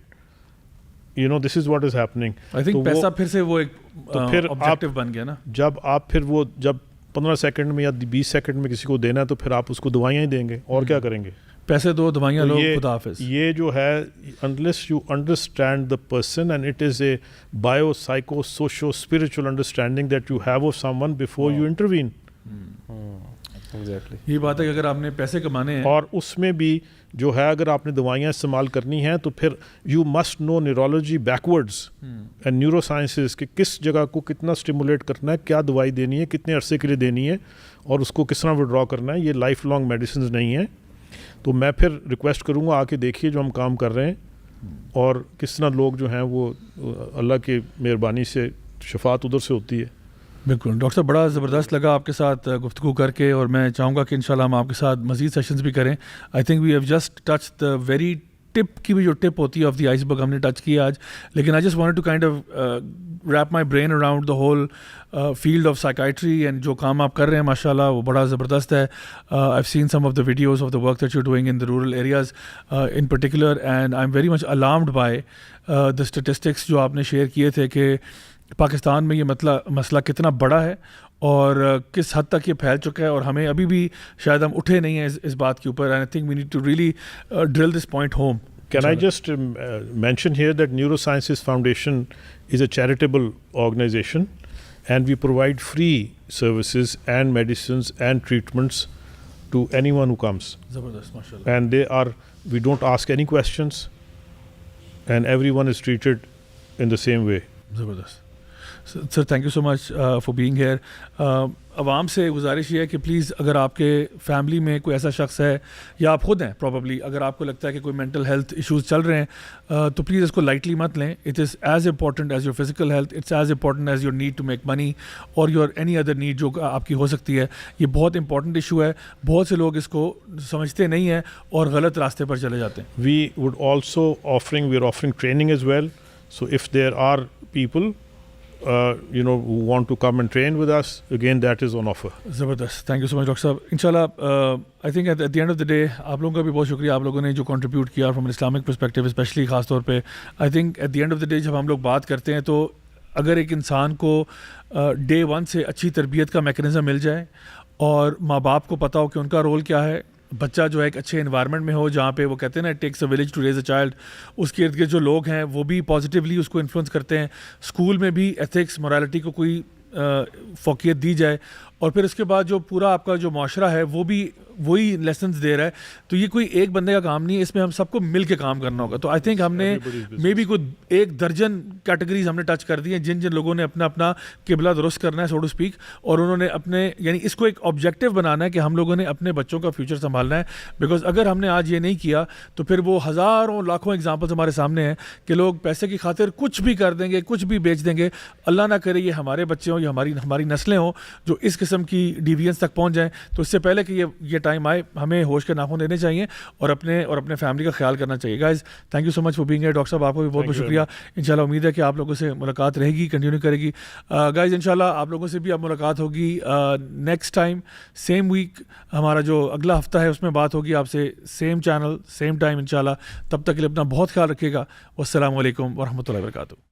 you know, this is what is happening. I think پیسہ پھر سے وہ ایک تو پھر آبجیکٹو بن گیا نا. جب آپ پھر وہ جب 15 سیکنڈ میں یا 20 سیکنڈ میں کسی کو دینا ہے تو پھر آپ اس کو دوائیاں ہی دیں گے, اور کیا کریں گے؟ پیسے دو, دوائیاں لو, یہ- خدا حافظ. یہ جو ہے, unless you understand the person, and it is a bio, psycho, socio, spiritual understanding that you have of someone before you intervene. Exactly. یہ بات ہے کہ اگر آپ نے پیسے کمانے ہیں, اور اس میں بھی جو ہے اگر آپ نے دوائیاں استعمال کرنی ہیں تو پھر you must know neurology backwards and neurosciences کہ کس جگہ کو کتنا stimulate کرنا ہے, کیا دوائی دینی ہے, کتنے عرصے کے لیے دینی ہے, اور اس کو کس طرح withdraw کرنا ہے. یہ لائف لانگ میڈیسنز نہیں ہیں. تو میں پھر ریکویسٹ کروں گا, آ کے دیکھیے جو ہم کام کر رہے ہیں, اور کس طرح لوگ جو ہیں وہ اللہ کی مہربانی سے شفاعت ادھر سے ہوتی ہے. بالکل. ڈاکٹر صاحب, بڑا زبردست لگا آپ کے ساتھ گفتگو کر کے, اور میں چاہوں گا کہ انشاءاللہ ہم آپ کے ساتھ مزید سیشنز بھی کریں. I think we have just touch the very tip کی بھی جو ٹپ ہوتی ہے آف دی آئس برگ ہم نے ٹچ کیا آج, لیکن I just wanted to kind of wrap my brain around the whole field of psychiatry, and جو کام آپ کر رہے ہیں ماشاء اللہ وہ بڑا زبردست ہے. I have seen some of the videos of the work that you doing in the rural areas in particular, and I am very much alarmed by the statistics جو آپ نے شیئر کیے تھے کہ پاکستان میں یہ مسئلہ کتنا بڑا ہے اور کس حد تک یہ پھیل چکا ہے, اور ہمیں ابھی بھی شاید ہم اٹھے نہیں ہیں اس بات کے اوپر. I think we need to really drill this point home. Can I just mention here that Neurosciences Foundation is a charitable organization, and we provide free services and medicines and treatments to anyone who comes. زبردست ماشاء اللہ. And we don't ask any questions, and everyone is treated in the same way. زبردست. Sir thank you so much for being here. عوام سے گزارش یہ ہے کہ please اگر آپ کے فیملی میں کوئی ایسا شخص ہے, یا آپ خود ہیں پروبیبلی, اگر آپ کو لگتا ہے کہ کوئی مینٹل ہیلتھ ایشوز چل رہے ہیں تو پلیز اس کو لائٹلی مت لیں. It is as important as your physical health, it's as important as your need to make money or your any other need جو آپ کی ہو سکتی ہے. یہ بہت امپورٹنٹ ایشو ہے. بہت سے لوگ اس کو سمجھتے نہیں ہیں اور غلط راستے پر چلے جاتے ہیں. We are offering training as well. So if there are people who want to come and train with us, again that is on offer. زبردست. Thank you so much doctor صاحب. انشاءاللہ I think at the end of the day آپ لوگوں کا بھی بہت شکریہ, آپ لوگوں نے جو کنٹریبیوٹ کیا فرام اسلامک پرسپیکٹیو اسپیشلی خاص طور پہ. I think at the end of the day جب ہم لوگ بات کرتے ہیں تو اگر ایک انسان کو ڈے 1 سے اچھی تربیت کا میکینزم مل جائے اور ماں باپ کو پتہ ہو کہ ان کا رول کیا ہے, بچہ جو ہے ایک اچھے انوائرمنٹ میں ہو جہاں پہ وہ کہتے ہیں نا it takes a village to raise a child, اس کے ارد گرد جو لوگ ہیں وہ بھی پازیٹیولی اس کو انفلوئنس کرتے ہیں, اسکول میں بھی ایتھکس مورالٹی کو کوئی فوقیت دی جائے, اور پھر اس کے بعد جو پورا آپ کا جو معاشرہ ہے وہ بھی وہی لیسنز دے رہا ہے. تو یہ کوئی ایک بندے کا کام نہیں ہے, اس میں ہم سب کو مل کے کام کرنا ہوگا. تو آئی تھنک ہم نے مے بی کوئی 1 درجن کیٹیگریز ہم نے ٹچ کر دی ہیں جن لوگوں نے اپنا اپنا قبلہ درست کرنا ہے سو ٹو اسپیک, اور انہوں نے اپنے یعنی اس کو ایک آبجیکٹیو بنانا ہے کہ ہم لوگوں نے اپنے بچوں کا فیوچر سنبھالنا ہے. بیکاز اگر ہم نے آج یہ نہیں کیا تو پھر وہ ہزاروں لاکھوں ایگزامپلس ہمارے سامنے ہیں کہ لوگ پیسے کی خاطر کچھ بھی کر دیں گے, کچھ بھی بیچ دیں گے. اللہ نہ کرے یہ ہمارے بچے ہوں یا ہماری نسلیں ہوں جو اس قسم کی ڈیویئنس تک پہنچ جائیں. تو اس سے پہلے کہ یہ ٹائم آئے ہمیں ہوش کے ناخن دینے چاہیے اور اپنے فیملی کا خیال کرنا چاہیے. Guys thank you so much for being here. Doctor صاحب آپ کو بھی بہت بہت شکریہ. انشاءاللہ امید ہے کہ آپ لوگوں سے ملاقات رہے گی, کنٹینیو کرے گی. گائز انشاءاللہ آپ لوگوں سے بھی اب ملاقات ہوگی نیکسٹ ٹائم سیم ویک. ہمارا جو اگلا ہفتہ ہے اس میں بات ہوگی آپ سے, سیم چینل سیم ٹائم انشاءاللہ. تب تک کے لیے اپنا بہت خیال رکھیے گا. والسلام علیکم ورحمۃ اللہ وبرکاتہ.